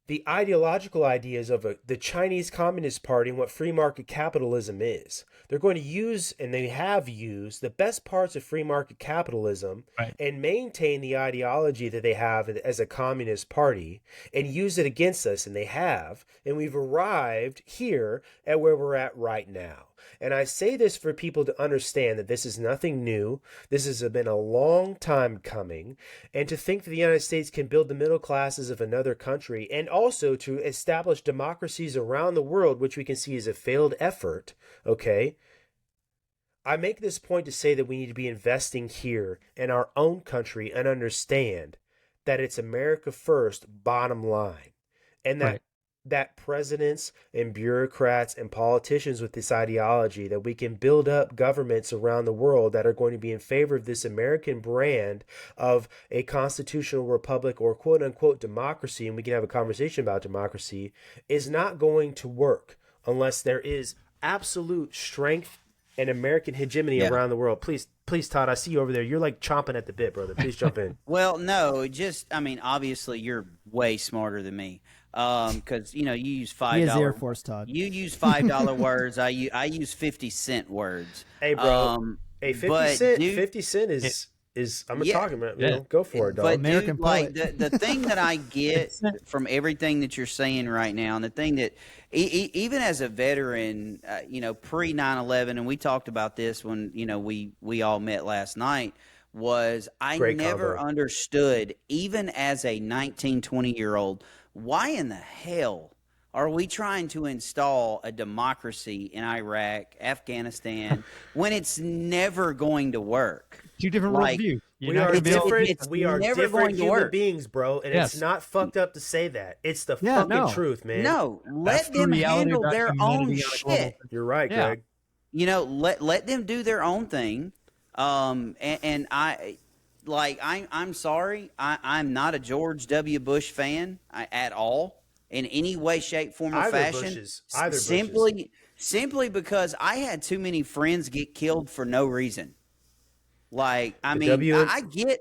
the ideological ideas of the Chinese Communist Party and what free market capitalism is. They're going to use, and they have used, the best parts of free market capitalism and maintain the ideology that they have as a communist party and use it against us, and they have. And we've arrived here at where we're at right now. And I say this for people to understand that this is nothing new. This has been a long time coming. And to think that the United States can build the middle classes of another country and also to establish democracies around the world, which we can see is a failed effort, okay? I make this point to say that we need to be investing here in our own country and understand that it's America first, bottom line. And that presidents and bureaucrats and politicians with this ideology, that we can build up governments around the world that are going to be in favor of this American brand of a constitutional republic or quote unquote democracy, and we can have a conversation about democracy, is not going to work unless there is absolute strength and American hegemony around the world. Please, Todd, I see you over there. You're like chomping at the bit, brother. Please jump in. Well, no, obviously you're way smarter than me. Because you use $5. He is Air Force, Todd. You use $5 words. I use 50-cent words. Hey, bro. 50 cent is I'm talking about. Go for it, dog. But American dude, like the thing that I get from everything that you're saying right now, and the thing that even as a veteran, pre 9/11, and we talked about this when we all met last night, was I never understood, even as a 19, 20-year-old. Why in the hell are we trying to install a democracy in Iraq, Afghanistan, when it's never going to work? Two different worldviews. We are different. We are different human beings, bro, and it's not fucked up to say that. It's the fucking truth, man. No, let them handle their own shit. You're right, Greg. Let them do their own thing. And I'm sorry, I'm not a George W. Bush fan at all in any way, shape, form, or fashion. Simply because I had too many friends get killed for no reason. I get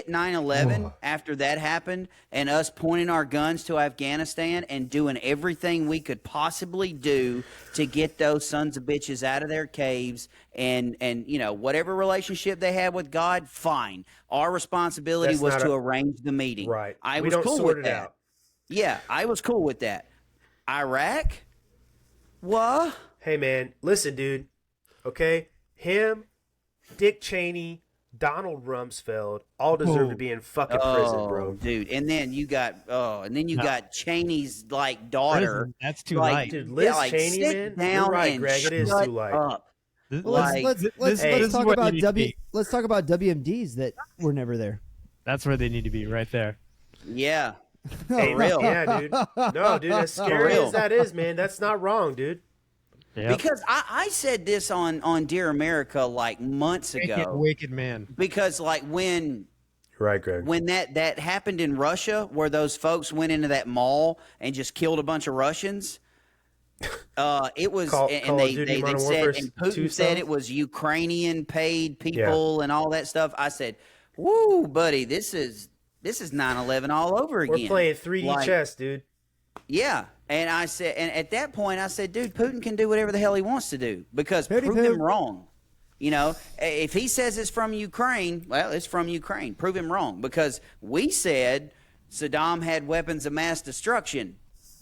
9/11 after that happened and us pointing our guns to Afghanistan and doing everything we could possibly do to get those sons of bitches out of their caves and whatever relationship they had with God, fine. Our responsibility was to arrange the meeting. Right. I was cool with that. Yeah, I was cool with that. Iraq? What? Hey, man, listen, dude. Okay? Him, Dick Cheney, Donald Rumsfeld all deserve to be in fucking prison, bro. Dude, and then you got Cheney's daughter. Prison. That's too light. Dude, Liz Cheney, man. You're right, Greg. It is too light. Let's talk about WMDs that were never there. That's where they need to be, right there. Yeah. Hey, real. Yeah, dude. No, dude, as scary as that is, man, that's not wrong, dude. Yep. Because I said this on Dear America months ago. Wicked man. Because when right, Greg, when that happened in Russia, where those folks went into that mall and just killed a bunch of Russians, it was they said, and Putin said it was Ukrainian paid people and all that stuff. I said, "Woo, buddy, this is 9/11 all over again." We're playing 3D chess, dude. Yeah. And I said, and at that point I said, dude, Putin can do whatever the hell he wants to do because prove him wrong. If he says it's from Ukraine, well, it's from Ukraine. Prove him wrong because we said Saddam had weapons of mass destruction.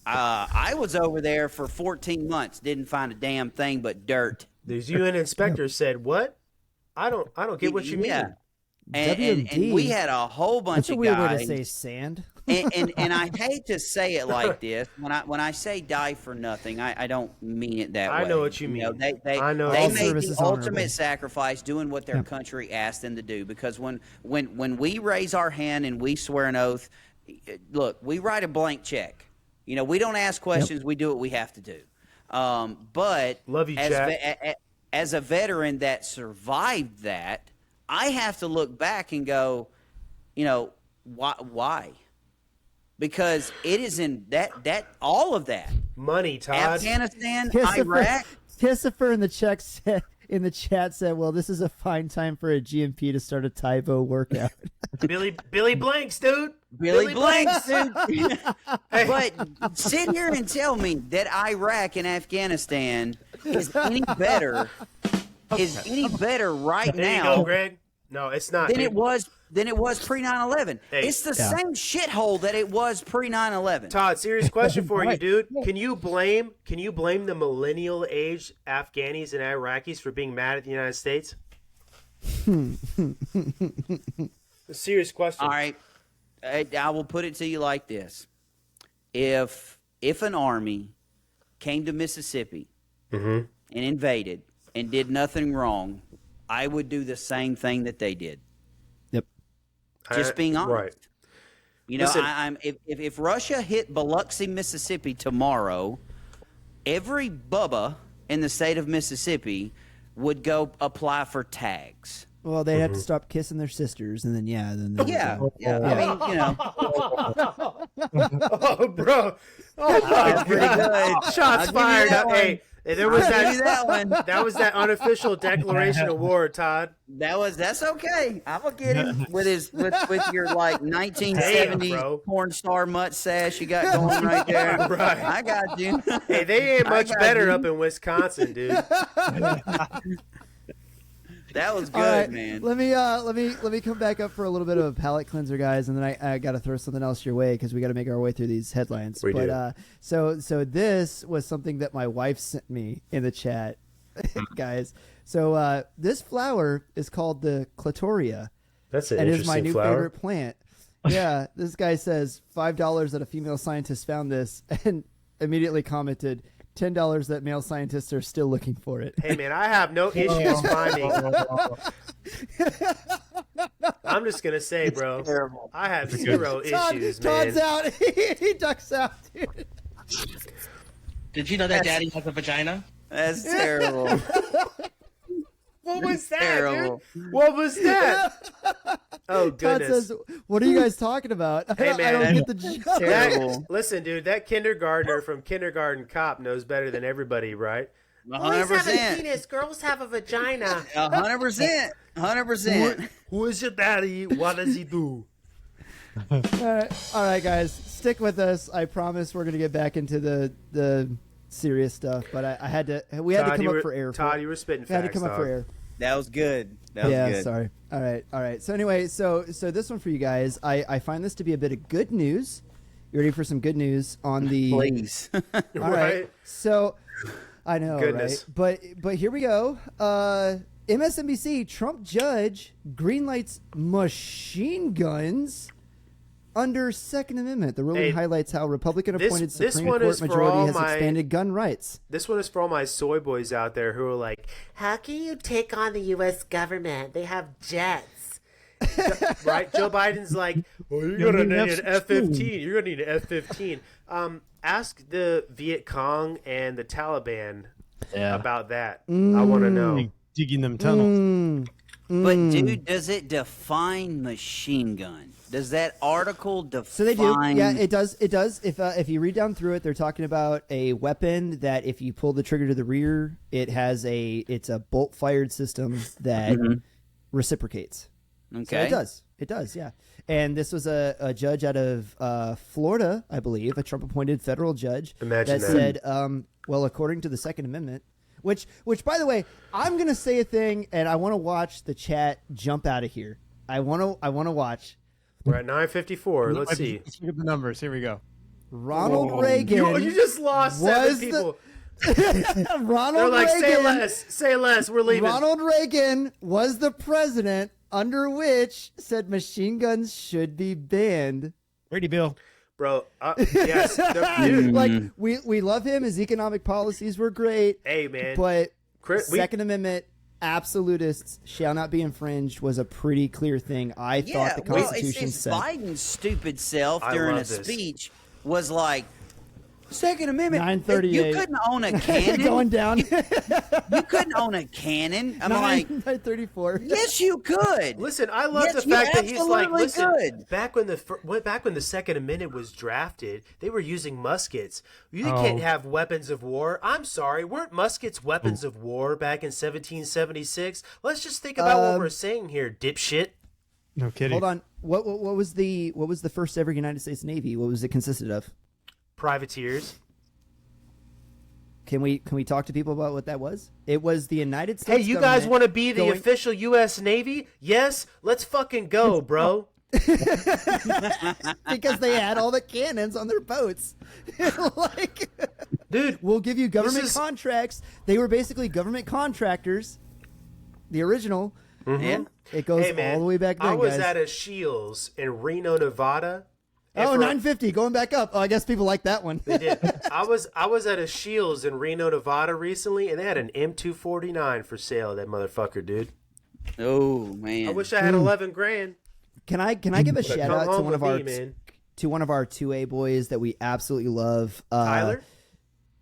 I was over there for 14 months, didn't find a damn thing but dirt. These UN inspectors said, "What? I don't get what you mean." And we had a whole bunch That's a of weird guys. way to say sand. and I hate to say it like this. When I say die for nothing, I don't mean it that way. I know what you mean. I know they all made service the is ultimate honorable. sacrifice doing what their country asked them to do. Because when we raise our hand and we swear an oath, look, we write a blank check. You know, we don't ask questions. We do what we have to do. But Love you, Jack. As a veteran that survived that, I have to look back and go, you know, why? Because it is in that all of that Money, Todd. Afghanistan, Iraq. Christopher in the chat said, "Well, this is a fine time for a GMP to start a Tybo workout." Billy Blanks, dude. Billy Blanks, dude. But sit here and tell me that Iraq and Afghanistan is any better right There you now go, Greg. No, it's not. than dude. it was pre 9/11. Hey. It's the same shithole that it was pre 9/11. Todd, serious question for you, dude. Can you blame the millennial age Afghanis and Iraqis for being mad at the United States? A serious question. All right, I will put it to you like this: if an army came to Mississippi and invaded and did nothing wrong, I would do the same thing that they did. Yep. Just being honest. Right. You know, Listen, if Russia hit Biloxi, Mississippi tomorrow, every bubba in the state of Mississippi would go apply for tags. Well, they'd have to stop kissing their sisters, and then Yeah. I mean, you know, Oh, bro. Oh, my pretty God. good. Shots I'll give you fired. that one. Hey, there was I'll give you that one. That was that unofficial declaration of war, Todd. That's okay. I'm gonna get him with your like 1970 Damn, bro. porn star mustache you got going right there. Right. I got you. Hey, they ain't much got better you. up in Wisconsin, dude. That was good, All right, man. let me come back up for a little bit of a palate cleanser, guys, and then I got to throw something else your way because we got to make our way through these headlines. We do. So this was something that my wife sent me in the chat, guys. So this flower is called the clitoria. That's an and interesting is my new flower. favorite plant. Yeah, this guy says $5 that a female scientist found this and immediately commented $10 that male scientists are still looking for it. Hey, man, I have no issues finding. I'm just going to say, bro, I have zero issues, man. Todd's out. He ducks out, dude. Did you know that daddy has a vagina? That's terrible. What was that, Terrible. dude? What was that? Oh, Todd goodness. says, "What are you guys talking about? Hey, I man. don't get the joke." Terrible. Listen, dude, that kindergartner from Kindergarten Cop knows better than everybody, right? 100%. Girls have a vagina. 100%. 100%. Who is your daddy? What does he do? All right, guys, stick with us. I promise we're gonna get back into the serious stuff, but I had to. We had to come up for air. Todd, you were spitting We had facts, to come up for dog. air. That was good. That was Yeah, good. sorry. All right. So anyway, so this one for you guys, I find this to be a bit of good news. You ready for some good news on the? Please. All right. So I know, Goodness. right? But here we go. MSNBC Trump judge greenlights machine guns under Second Amendment. The ruling Hey, highlights how Republican-appointed this Supreme one Court is for majority all has my- expanded gun rights. This one is for all my soy boys out there who are like, How can you take on the U.S. government? They have jets. right? Joe Biden's like, well, you're gonna need an F-15. You're gonna need an F-15. Ask the Viet Cong and the Taliban about that. I want to know. Digging them tunnels. But, dude, does it define machine gun? Does that article define? So they do. Yeah, it does. It does. If you read down through it, they're talking about a weapon that if you pull the trigger to the rear, it's a bolt fired system that reciprocates. Okay. So it does. It does. Yeah. And this was a judge out of Florida, I believe, a Trump appointed federal judge Imagine that. said, well, according to the Second Amendment, which by the way, I'm gonna say a thing, and I want to watch the chat jump out of here. I want to watch. We're at 9:54. Let's see. Let's look at the numbers. Here we go. Ronald Reagan. You just lost seven was the- people. Ronald They're like, Reagan. say less. We're leaving. Ronald Reagan was the president under which said machine guns should be banned. Ready, Bill. Bro, yes. Dude. Like, we love him. His economic policies were great. Hey, man. But Second Amendment, absolutists shall not be infringed was a pretty clear thing. I thought the Constitution said. Biden's stupid self during a speech was like, Second Amendment. 938. You couldn't own a cannon. Going down. You couldn't own a cannon. I'm like, 934. Yes, you could. Listen, I love the fact that he's like, listen, back when the Second Amendment was drafted, they were using muskets. You can't have weapons of war. I'm sorry, weren't muskets weapons of war back in 1776? Let's just think about what we're saying here, dipshit. No kidding. Hold on. What was the first ever United States Navy? What was it consisted of? Privateers. Can we talk to people about what that was? It was the United States. Hey, you guys want to be the official U.S. Navy? Yes, let's fucking go, bro. Because they had all the cannons on their boats. Like, dude, we'll give you government contracts. They were basically government contractors. The original. Mm-hmm. Yeah. It goes all the way back then, I was guys. at a Shields in Reno, Nevada. Oh, 950, going back up. Oh, I guess people like that one. They did. I was at a Shields in Reno, Nevada recently, and they had an M249 for sale. That motherfucker, dude. Oh man! I wish I had 11 grand. Can I give a shout out to one of our 2A boys that we absolutely love? Tyler?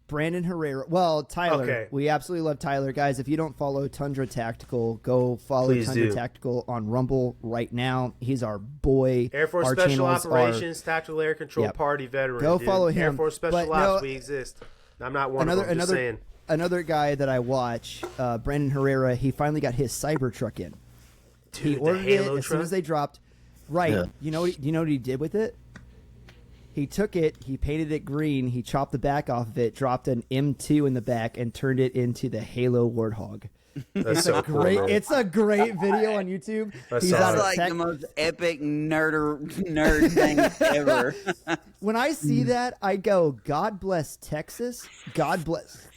Brandon Herrera. Well, Tyler. Okay. We absolutely love Tyler. Guys, if you don't follow Tundra Tactical, go follow Tundra Tactical on Rumble right now. He's our boy. Air Force Special Operations, Tactical Air Control Party veteran. Go follow him. Air Force Special Ops, we exist. I'm not one of them, just saying. Another guy that I watch, Brandon Herrera, he finally got his Cybertruck in. Dude, he ordered it as soon truck? as they dropped. Right. Yeah. You know what he did with it? He took it, he painted it green, he chopped the back off of it, dropped an M2 in the back, and turned it into the Halo Warthog. That's so cool, great. man. It's a great video on YouTube. He's like the most epic nerd thing ever. When I see that, I go, God bless Texas. God bless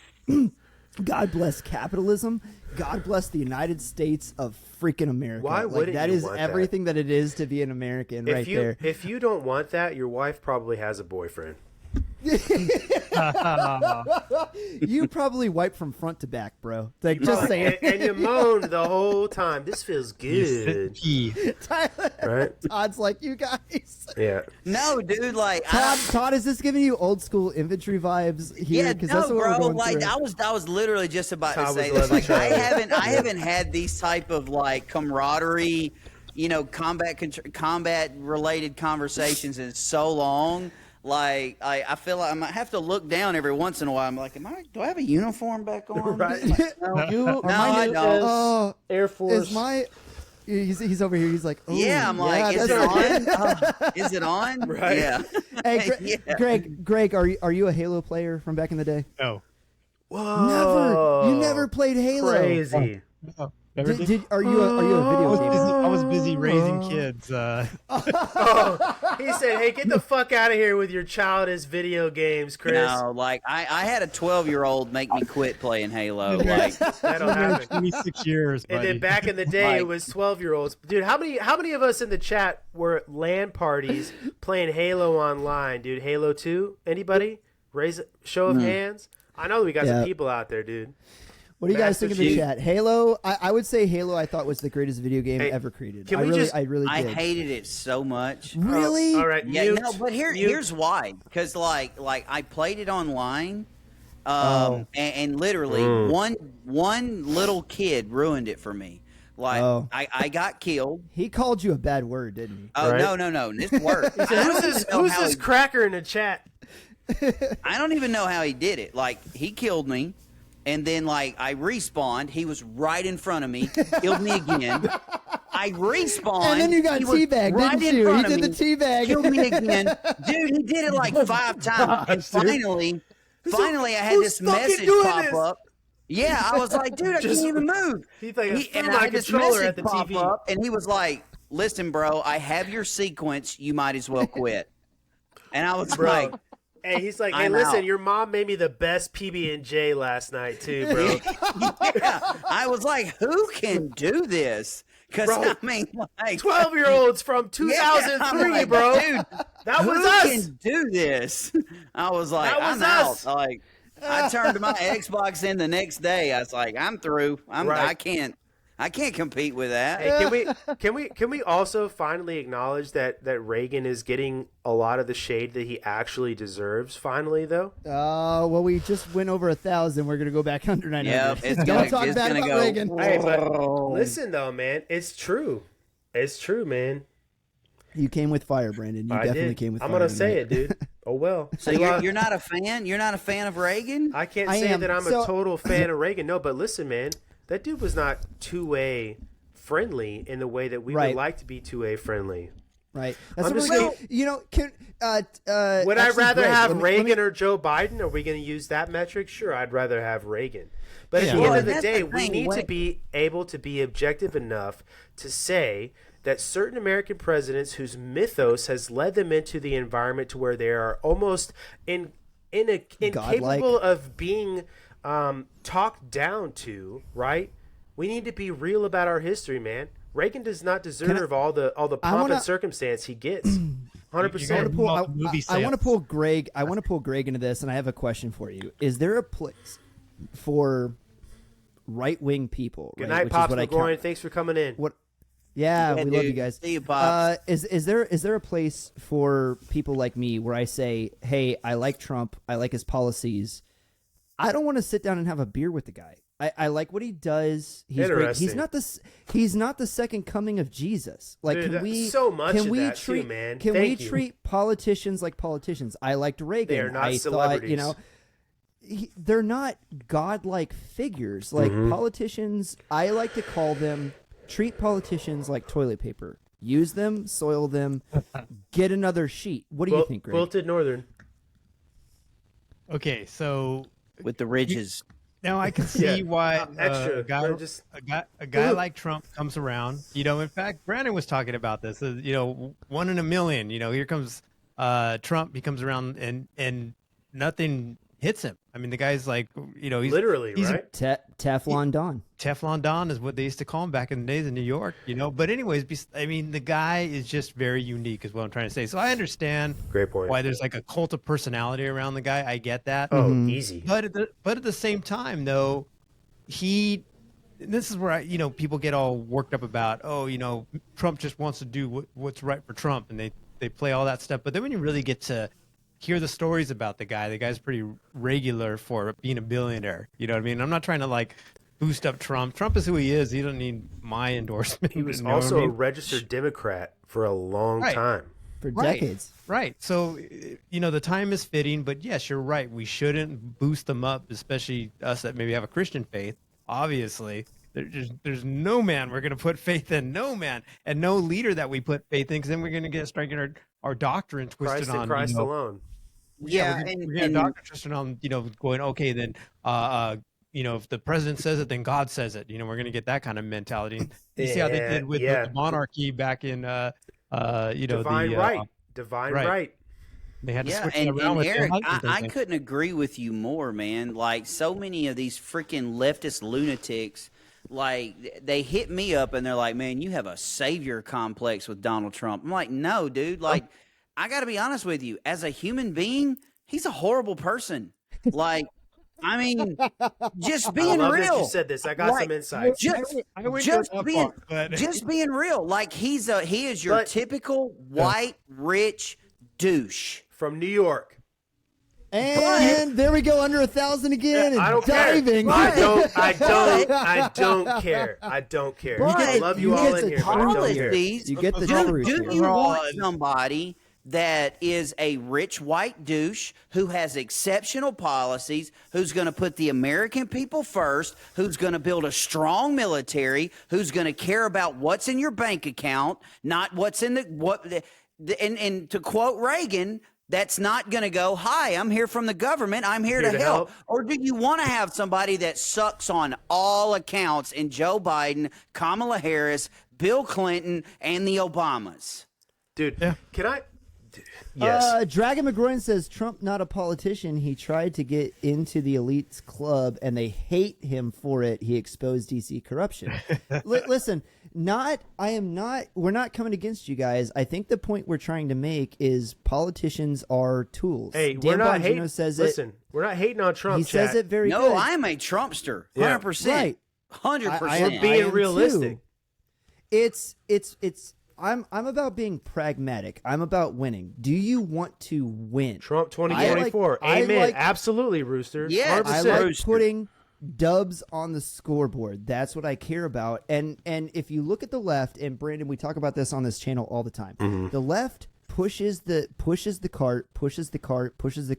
capitalism. God bless the United States of freaking America. Why wouldn't that you is want everything that it is to be an American there. If you don't want that, your wife probably has a boyfriend. You probably wipe from front to back, bro. Like, just saying. And you moan the whole time. This feels good. Tyler, right? Todd's like, you guys. Yeah. No, dude. Like Todd, is this giving you old school infantry vibes here? Yeah, that's no, what bro. we're going Like through. I was literally just about Todd to say was this. Like loving I haven't had these type of like camaraderie, combat related conversations in so long. Like I feel like I might have to look down every once in a while. I'm like, do I have a uniform back on? Right. Like, no, I don't. Air Force. Is my he's over here. He's like, oh, Yeah, I'm like, is it on? Is it on? Right. Yeah. Hey, Greg, are you a Halo player from back in the day? No. Whoa. You never played Halo. Crazy. No. Are you a video gamer? I was busy raising kids. Oh, he said, "Hey, get the fuck out of here with your childish video games, Chris." No, like I had a 12-year-old make me quit playing Halo. Like That'll happen. 26 years, buddy. And then back in the day, it was 12-year-olds. Dude, how many of us in the chat were at LAN parties playing Halo online, dude? Halo 2? Anybody? Show of hands. I know we got some people out there, dude. What do you guys think of the Chief. chat? Halo, I would say Halo I thought was the greatest video game ever created. I really did. I hated it so much. Really? All right. Yeah, no, but here's why. Because like I played it online, and literally one little kid ruined it for me. Like I got killed. He called you a bad word, didn't he? Oh Right. no, this worked. Who's this cracker in the chat? I don't even know how he did it. Like he killed me. And then, like, I respawned. He was right in front of me. Killed me again. I respawned. And then you got teabagged, right didn't in you? front He of did me, the teabag. Killed me again. Dude, he did it like 5 times. And finally, I had this message pop up. Yeah, I was like, dude, I can't even move. He's like And I had this message pop up, and he was like, listen, bro, I have your sequence. You might as well quit. And I was like... Hey, he's like, hey, I'm listen, out. your mom made me the best PB&J last night too, bro. Yeah, I was like, who can do this? Because Bro, I mean, like 12-year-olds from 2003, like, bro. dude, That was who us. can do this? I was like, That was I'm us. out. Like, I turned my Xbox in the next day. I was like, I'm through. I can't compete with that. Hey, can we also finally acknowledge that Reagan is getting a lot of the shade that he actually deserves? Finally, though. Well, we just went over 1,000. We're gonna go back under 900. Yep, it's Don't gonna- talk it's bad gonna about go- Reagan. Hey, but listen though, man, it's true. It's true, man. You came with fire, Brandon. You I definitely did. came with I'm fire. gonna say tonight. it, dude. Oh well. So you're not a fan? You're not a fan of Reagan? I can't I say am. that I'm So- a total fan of Reagan. No, but listen, man, that dude was not two-way friendly in the way that we Right. would like to be two-way friendly. Right. That's I'm a just really saying- good. You know, can Would I actually, rather Greg, have let me- Reagan or Joe Biden? Are we going to use that metric? Sure, I'd rather have Reagan. But at the Well, end of the that's day, the we thing, need to be able to be objective enough to say that certain American presidents whose mythos has led them into the environment to where they are almost incapable of being talked down to, right? We need to be real about our history, man. Reagan does not deserve all the pomp and circumstance he gets. 100%. I want to pull Greg. I want to pull Greg into this, and I have a question for you. Is there a place for right-wing people? Good right, night, which is Pops what I McGloin. count- Thanks for coming in. What? Yeah, we love dude. you guys. See you, Pops. Is there a place for people like me where I say, hey, I like Trump, I like his policies. I don't want to sit down and have a beer with the guy. I like what he does. He's great. He's not the second coming of Jesus. Like, Dude, can we so much can of we that treat too, man. can Thank we you. treat politicians like politicians? I liked Reagan. They are not I celebrities. thought, they're not godlike figures. Like politicians, I like to call them. Treat politicians like toilet paper. Use them, soil them, get another sheet. What do you think, Greg? Wilted Northern. Okay, so With the ridges. now I can see why Extra. a guy, No, just- a guy like Trump comes around. In fact, Brandon was talking about this. 1 in a million. Here comes Trump. He comes around and nothing hits him. I mean, the guy's like, he's Literally, he's right? Teflon Don. Teflon Don is what they used to call him back in the days in New York, But anyways, the guy is just very unique, is what I'm trying to say. So I understand Great point. why there's like a cult of personality around the guy. I get that. Oh, easy. But at the same time, though, this is where people get all worked up about, Trump just wants to do what's right for Trump, and they play all that stuff. But then when you really get to hear the stories about the guy's pretty regular for being a billionaire. You know what I mean? I'm not trying to like boost up Trump. Trump is who he is. He doesn't need my endorsement. He was you know also what I a mean? registered Democrat for a long Right. time. For decades. Right. So, the time is fitting, but yes, you're right. We shouldn't boost them up, especially us that maybe have a Christian faith. Obviously, there's no man we're going to put faith in, no man, and no leader that we put faith in, because then we're going to start getting our doctrine twisted Christ on. and Christ alone. Yeah, we're getting doctrine twisted on, going, okay, then, if the president says it, then God says it. We're going to get that kind of mentality. You see how they did with the monarchy back in, Divine right. Divine right. They had to switch it and around with Eric, the husband I thing. couldn't agree with you more, man. Like, so many of these freaking leftist lunatics, like, they hit me up and they're like, man, you have a savior complex with Donald Trump. I'm like, no, dude. Like, I got to be honest with you. As a human being, he's a horrible person. Like, I mean, just being I love real. that you said this. I got some insights. Just being real. Like, he is your typical white rich douche from New York. And there we go, under 1,000 again. I don't diving. care. I don't care. I don't care. But I love you all in here, but I don't care. policies, You get the do truth here. you want somebody that is a rich white douche who has exceptional policies, who's going to put the American people first, who's going to build a strong military, who's going to care about what's in your bank account, not what's in and to quote Reagan, that's not going to go, hi, I'm here from the government, I'm here to help. Or do you want to have somebody that sucks on all accounts in Joe Biden, Kamala Harris, Bill Clinton, and the Obamas? Dude, can I Yes. Dragon McGroin says Trump not a politician. He tried to get into the elites club, and they hate him for it. He exposed DC corruption. Listen, we're not coming against you guys. I think the point we're trying to make is politicians are tools. Hey, Dan we're not Bongino hating. says Listen, we're not hating on Trump. He says it very No, good. I am a Trumpster. Yeah. 100%. Right. 100%. We're being realistic. Too. It's I'm about being pragmatic. I'm about winning. Do you want to win? Trump 2024. Amen. Absolutely, Rooster. Yes. 100%. I like putting dubs on the scoreboard. That's what I care about. And if you look at the left, and Brandon, we talk about this on this channel all the time. The left pushes the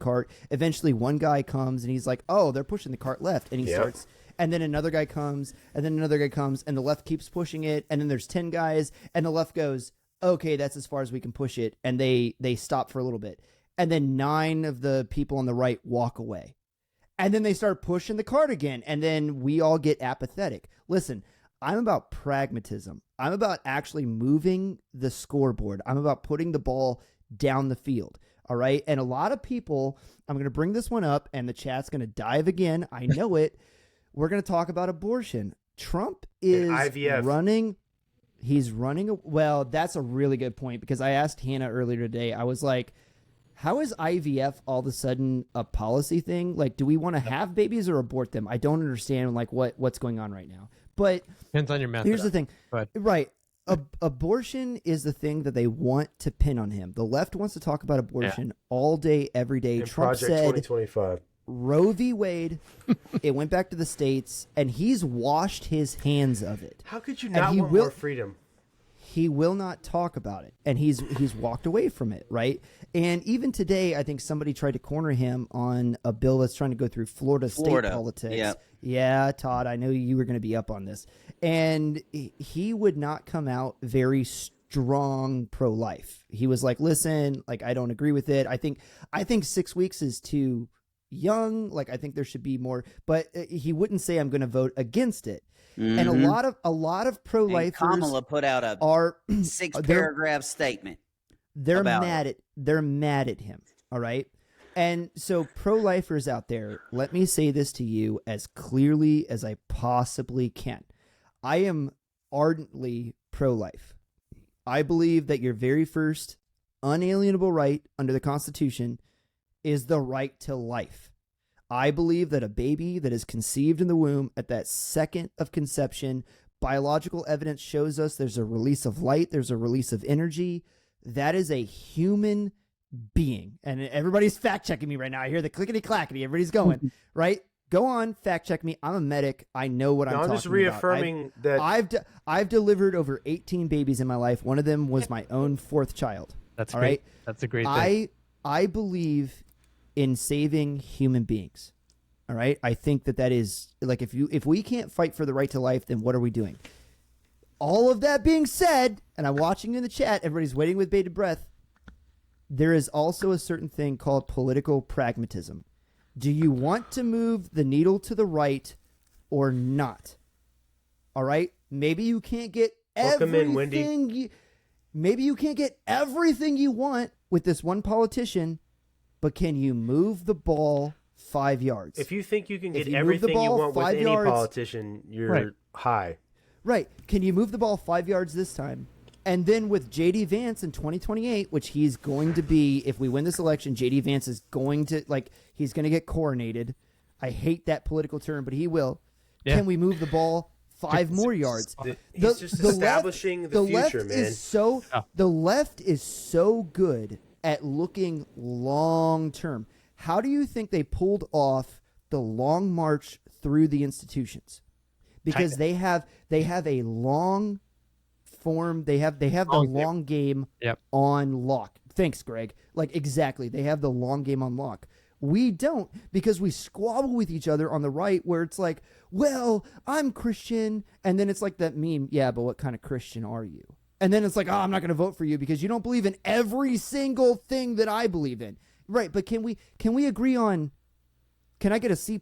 cart. Eventually one guy comes and he's like, "Oh, they're pushing the cart left." And he starts, and then another guy comes, and then another guy comes, and the left keeps pushing it, and then there's 10 guys, and the left goes, "Okay, that's as far as we can push it." And they stop for a little bit. And then 9 of the people on the right walk away. And then they start pushing the cart again, and then we all get apathetic. Listen, I'm about pragmatism. I'm about actually moving the scoreboard. I'm about putting the ball down the field. All right. And a lot of people, I'm going to bring this one up, and the chat's going to dive again. I know it. We're going to talk about abortion. Trump is IVF. running. He's running. Well, that's a really good point, because I asked Hannah earlier today. I was like, how is IVF all of a sudden a policy thing? Like, do we want to have babies or abort them? I don't understand like what's going on right now. But Depends on your method. here's the thing. But Right. Abortion is the thing that they want to pin on him. The left wants to talk about abortion all day, every day. In Trump Project said 2025. Roe v. Wade. It went back to the states, and he's washed his hands of it. How could you And not he want will- more freedom? He will not talk about it, and he's walked away from it, right? And even today, I think somebody tried to corner him on a bill that's trying to go through Florida state politics. Yep. Yeah, Todd, I know you were going to be up on this. And he would not come out very strong pro-life. He was like, "Listen, like, I don't agree with it. I think 6 weeks is too young. Like, I think there should be more." But he wouldn't say, "I'm going to vote against it." And a lot of pro-lifers Kamala put out a are 6-paragraph statement. They're about mad at him. All right. And so pro-lifers out there, let me say this to you as clearly as I possibly can. I am ardently pro-life. I believe that your very first unalienable right under the Constitution is the right to life. I believe that a baby that is conceived in the womb at that second of conception, biological evidence shows us there's a release of light, there's a release of energy. That is a human being. And everybody's fact checking me right now. I hear the clickety clackety. Everybody's going, right? Go on, fact check me. I'm a medic. I know what I'm talking about. I'm just reaffirming that I've delivered over 18 babies in my life. One of them was my own 4th child. that's All great. right? That's a great thing. I believe in saving human beings. All right? I think that is like, if we can't fight for the right to life, then what are we doing? All of that being said, and I'm watching in the chat, everybody's waiting with bated breath. There is also a certain thing called political pragmatism. Do you want to move the needle to the right or not? All right? Maybe you can't get Welcome in, Wendy. everything. Maybe you can't get everything you want with this one politician, but can you move the ball 5 yards? if you think you can If get you move the everything you ball want with 5 any yards- politician, you're Right. high. Right. Can you move the ball 5 yards this time? And then with J.D. Vance in 2028, which he's going to be, if we win this election, J.D. Vance is going to, he's going to get coronated. I hate that political term, but he will. Yeah. Can we move the ball 5 more yards? He's just establishing the future, man. The left is so good at looking long term. How do you think they pulled off the long march through the institutions? Because they have a long form. They have the long game on lock. Thanks, Greg. Like, exactly. They have the long game on lock. We don't, because we squabble with each other on the right, where it's like, well, I'm Christian. And then it's like that meme. Yeah, but what kind of Christian are you? And then it's like, oh, I'm not going to vote for you because you don't believe in every single thing that I believe in. Right. But can we agree on, can I get a C+?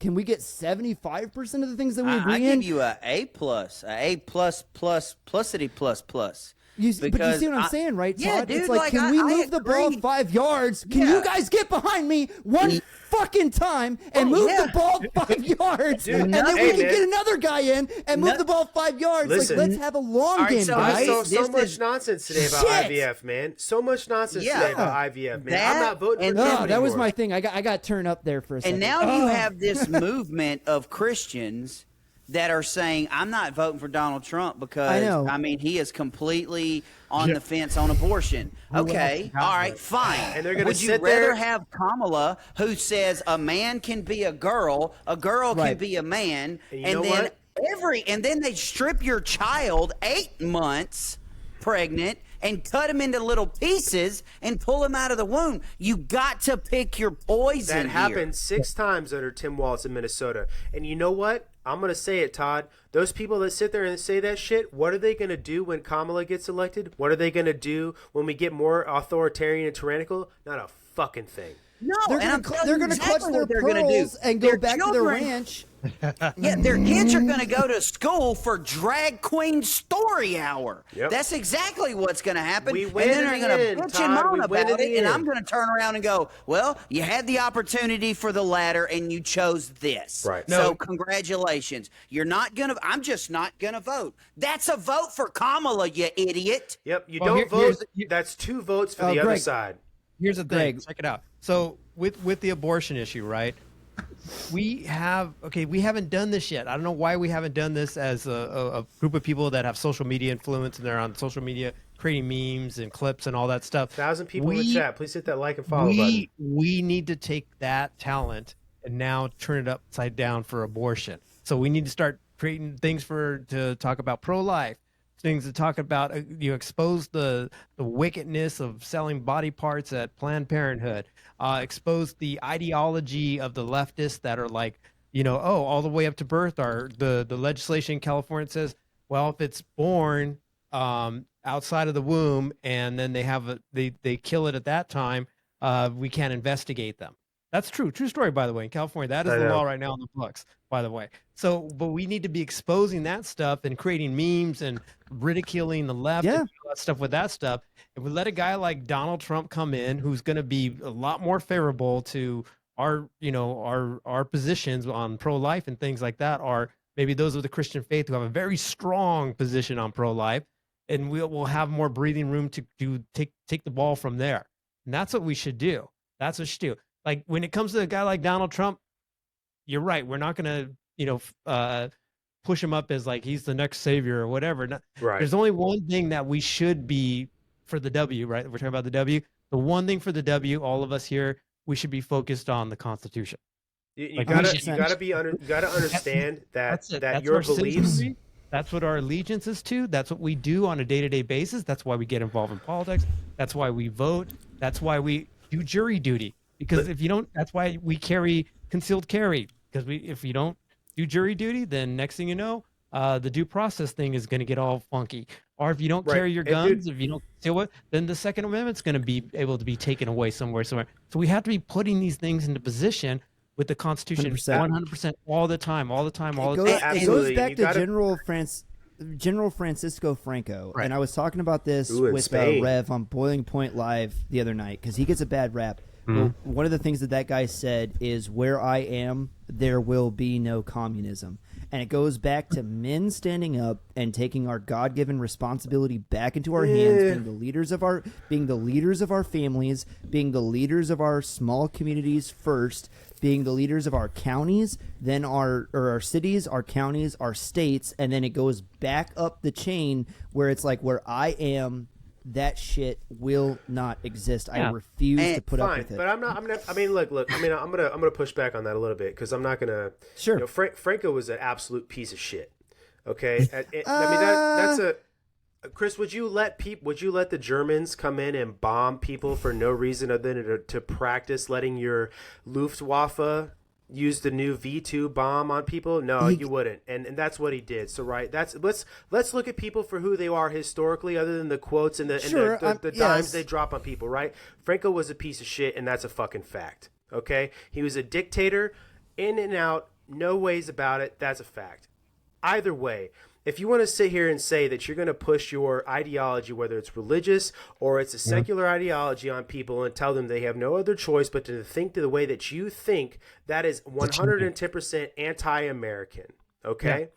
Can we get 75% of the things that we agree I in? give you a A+, a A++++++. But you because see what I'm saying, right, Todd? Yeah, dude, it's like, can we move the ball 5 yards? Can you guys get behind me one fucking time and move the ball 5 yards, Dude, and then we can get another guy in and move the ball 5 yards? Listen. Like, let's have a long game, guys. So much nonsense today about IVF, man. So much nonsense today about IVF, man. I'm not voting for Trump anymore. That was my thing. I got turned up there for a second. And now you have this movement of Christians that are saying, I'm not voting for Donald Trump because, I mean, he is completely on the fence on abortion. Okay, all right, fine. And they're gonna Would you rather have Kamala, who says a man can be a girl can be a man, and then they strip your child 8 months pregnant and cut him into little pieces and pull him out of the womb? You got to pick your poison. That happened 6 times under Tim Walz in Minnesota. And you know what? I'm going to say it, Todd. Those people that sit there and say that shit, what are they going to do when Kamala gets elected? What are they going to do when we get more authoritarian and tyrannical? Not a fucking thing. No, they're going to clutch their pearls and go back to their ranch. Yeah, their kids are going to go to school for drag queen story hour. Yep. That's exactly what's going to happen. We And win then in they're the going end, to bitch and Todd. moan We win about in the it, and end. I'm going to turn around and go, well, you had the opportunity for the latter, and you chose this. Right. So congratulations. I'm just not going to vote. That's a vote for Kamala, you idiot. Yep, you don't vote. That's 2 votes for the other side. Here's the thing. Check it out. So with the abortion issue, right? We haven't done this yet. I don't know why we haven't done this as a group of people that have social media influence and they're on social media creating memes and clips and all that stuff. 1,000 people in the chat. Please hit that like and follow button. We need to take that talent and now turn it upside down for abortion. So we need to start creating things to talk about pro-life, things to talk about, expose the wickedness of selling body parts at Planned Parenthood, expose the ideology of the leftists that are like, all the way up to birth. Are the legislation in California says, well, if it's born outside of the womb and then they kill it at that time, we can't investigate them. That's true story, by the way. In California, that is the law right now on the books, by the way. So, but we need to be exposing that stuff and creating memes and ridiculing the left and all that stuff with that stuff. If we let a guy like Donald Trump come in, who's going to be a lot more favorable to our positions on pro-life and things like that, or maybe those of the Christian faith who have a very strong position on pro-life, and we'll have more breathing room to take the ball from there. And that's what we should do. That's what we should do. Like when it comes to a guy like Donald Trump, you're right. We're not going to, push him up as like he's the next savior or whatever. Right. There's only one thing that we should be for the W, right? We're talking about the W. The one thing for the W, all of us here, we should be focused on the Constitution. You gotta understand that your beliefs. That's what our allegiance is to. That's what we do on a day-to-day basis. That's why we get involved in politics. That's why we vote. That's why we do jury duty. Because if you don't, that's why we carry concealed carry. Because if you don't do jury duty, then next thing you know, the due process thing is going to get all funky. Or if you don't carry your guns, if you don't conceal it, then the Second Amendment's going to be able to be taken away somewhere. So we have to be putting these things into position with the Constitution 100% all the time. It goes back to General Francisco Franco, and I was talking about this with Rev on Boiling Point Live the other night because he gets a bad rap. Well, one of the things that guy said is, where I am, there will be no communism. And it goes back to men standing up and taking our God-given responsibility back into our hands, being the leaders of our families, being the leaders of our small communities first, being the leaders of our counties, then our cities, our counties, our states, and then it goes back up the chain where it's like, where I am, that shit will not exist. I refuse to put up with it. But I'm gonna push back on that a little bit because I'm not gonna. Sure. Franco was an absolute piece of shit. Okay. That's a. Chris, would you let the Germans come in and bomb people for no reason other than to practice letting your Luftwaffe use the new V2 bomb on people? No, you wouldn't. And that's what he did. So let's look at people for who they are historically, other than the quotes and the dimes they drop on people, right? Franco was a piece of shit, and that's a fucking fact. Okay? He was a dictator, in and out, no ways about it. That's a fact. Either way, if you want to sit here and say that you're going to push your ideology, whether it's religious or it's a secular ideology on people and tell them they have no other choice but to think the way that you think, that is 110% anti-American. Okay.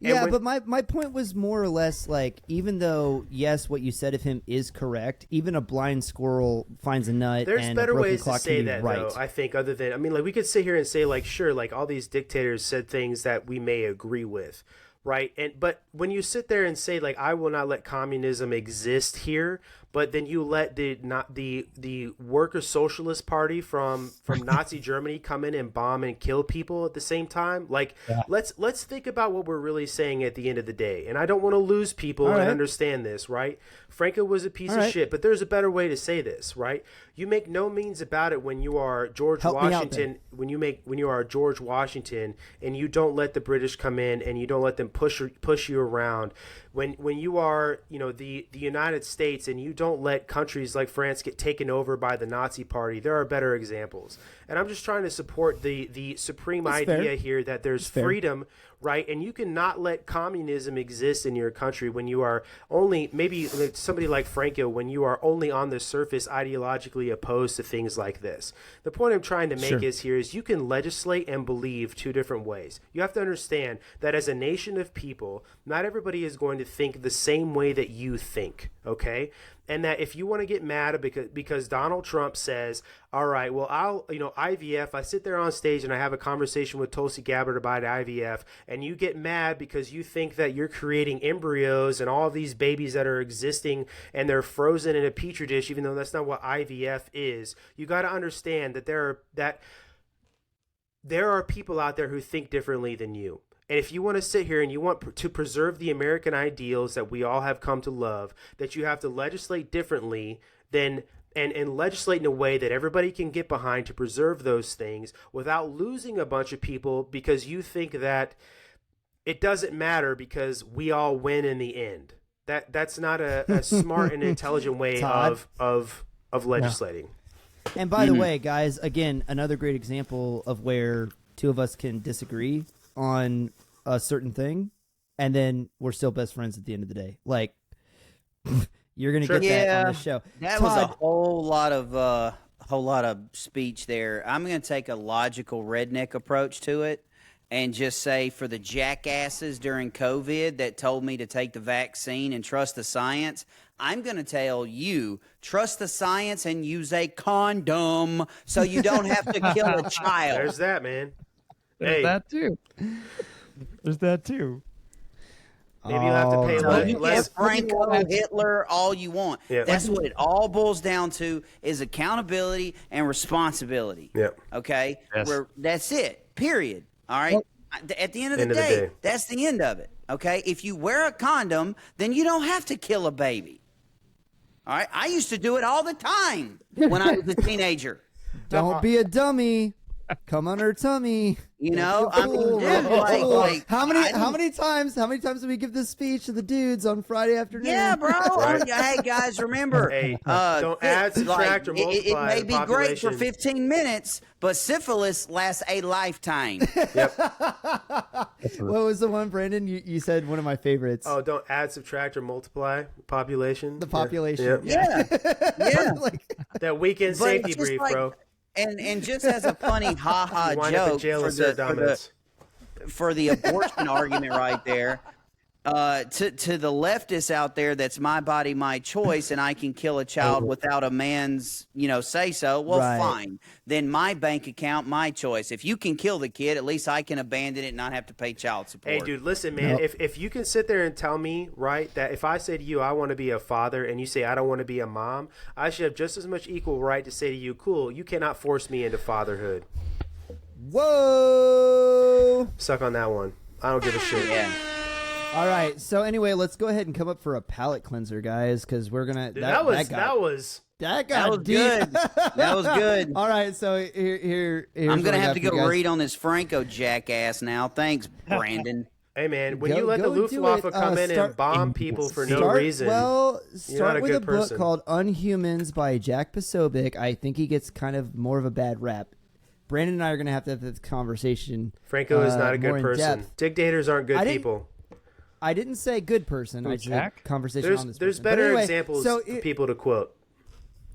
Yeah, but my point was more or less like, even though, yes, what you said of him is correct, even a blind squirrel finds a nut. There's and better a broken ways to clock say can be that, right. though, I think, other than, I mean, like, we could sit here and say, like, sure, like, all these dictators said things that we may agree with, right? But when you sit there and say, like, I will not let communism exist here, but then you let the Worker Socialist Party from Nazi Germany come in and bomb and kill people at the same time. Like, let's think about what we're really saying at the end of the day. And I don't want to lose people and understand this, right? Franco was a piece of shit, but there's a better way to say this, right? You make no means about it when you are George Washington. When you are George Washington and you don't let the British come in and you don't let them push you around. When you are, the United States and you don't let countries like France get taken over by the Nazi Party, there are better examples. And I'm just trying to support the supreme idea here that there's freedom, right? And you cannot let communism exist in your country when you are only, maybe like somebody like Franco, when you are only on the surface ideologically opposed to things like this. The point I'm trying to make is you can legislate and believe two different ways. You have to understand that as a nation of people, not everybody is going to think the same way that you think, okay? And that if you want to get mad because Donald Trump says, all right, well, IVF, I sit there on stage and I have a conversation with Tulsi Gabbard about IVF, and you get mad because you think that you're creating embryos and all of these babies that are existing and they're frozen in a petri dish, even though that's not what IVF is. You got to understand that there are people out there who think differently than you. And if you want to sit here and you want to preserve the American ideals that we all have come to love, that you have to legislate differently than and legislate in a way that everybody can get behind to preserve those things without losing a bunch of people because you think that it doesn't matter because we all win in the end. That's not a smart and intelligent way of legislating. And by the way, guys, again, another great example of where two of us can disagree on a certain thing, and then we're still best friends at the end of the day. Like, you're gonna get that on the show. That was a whole lot of speech there. I'm gonna take a logical redneck approach to it, and just say for the jackasses during COVID that told me to take the vaccine and trust the science, I'm going to tell you, trust the science and use a condom so you don't have to kill a child. There's that, man. There's that too. There's that too. Maybe you'll have to pay less. Franco, Hitler, all you want. Yeah. That's what it all boils down to is accountability and responsibility. Yeah. Okay? Yes. That's it. Period. All right? At the end of the day, that's the end of it. Okay? If you wear a condom, then you don't have to kill a baby. All right? I used to do it all the time when I was a teenager. Don't be a dummy. Come on her tummy. You know, I mean, dude, how many times do we give this speech to the dudes on Friday afternoon? Yeah, bro. Right. Hey, guys, remember, don't add, subtract, or multiply. It may be great for 15 minutes, but syphilis lasts a lifetime. Yep. What was the one, Brandon? You said one of my favorites. Oh, don't add, subtract, or multiply population. The population. Yeah. That weekend safety brief, bro. And just as a funny ha-ha joke for the abortion argument right there, to the leftists out there, that's my body, my choice, and I can kill a child without a man's, say so. Well, fine. Then my bank account, my choice. If you can kill the kid, at least I can abandon it and not have to pay child support. Hey, dude, listen, man. If you can sit there and tell me, right, that if I say to you, I want to be a father, and you say I don't want to be a mom, I should have just as much equal right to say to you, cool, you cannot force me into fatherhood. Whoa! Suck on that one. I don't give a shit. Yeah. All right. So anyway, let's go ahead and come up for a palate cleanser, guys, because we're gonna. Dude, that was good. That was good. All right. So here I'm gonna have to go read on this Franco jackass now. Thanks, Brandon. Hey man, when you let the Luftwaffe come in and bomb people for no reason, start with a book called Unhumans by Jack Posobiec. I think he gets kind of more of a bad rap. Brandon and I are going to have this conversation. Franco is not a good person. Dictators aren't good people. I didn't say good person. I said conversation on this. There's person. better anyway, examples so for people to quote.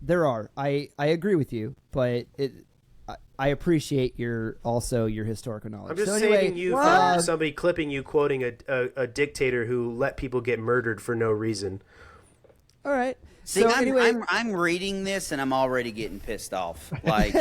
There are. I agree with you, but I appreciate your historical knowledge. I'm just so saving you from somebody clipping you quoting a dictator who let people get murdered for no reason. All right. See, so anyway, I'm reading this and I'm already getting pissed off. Like,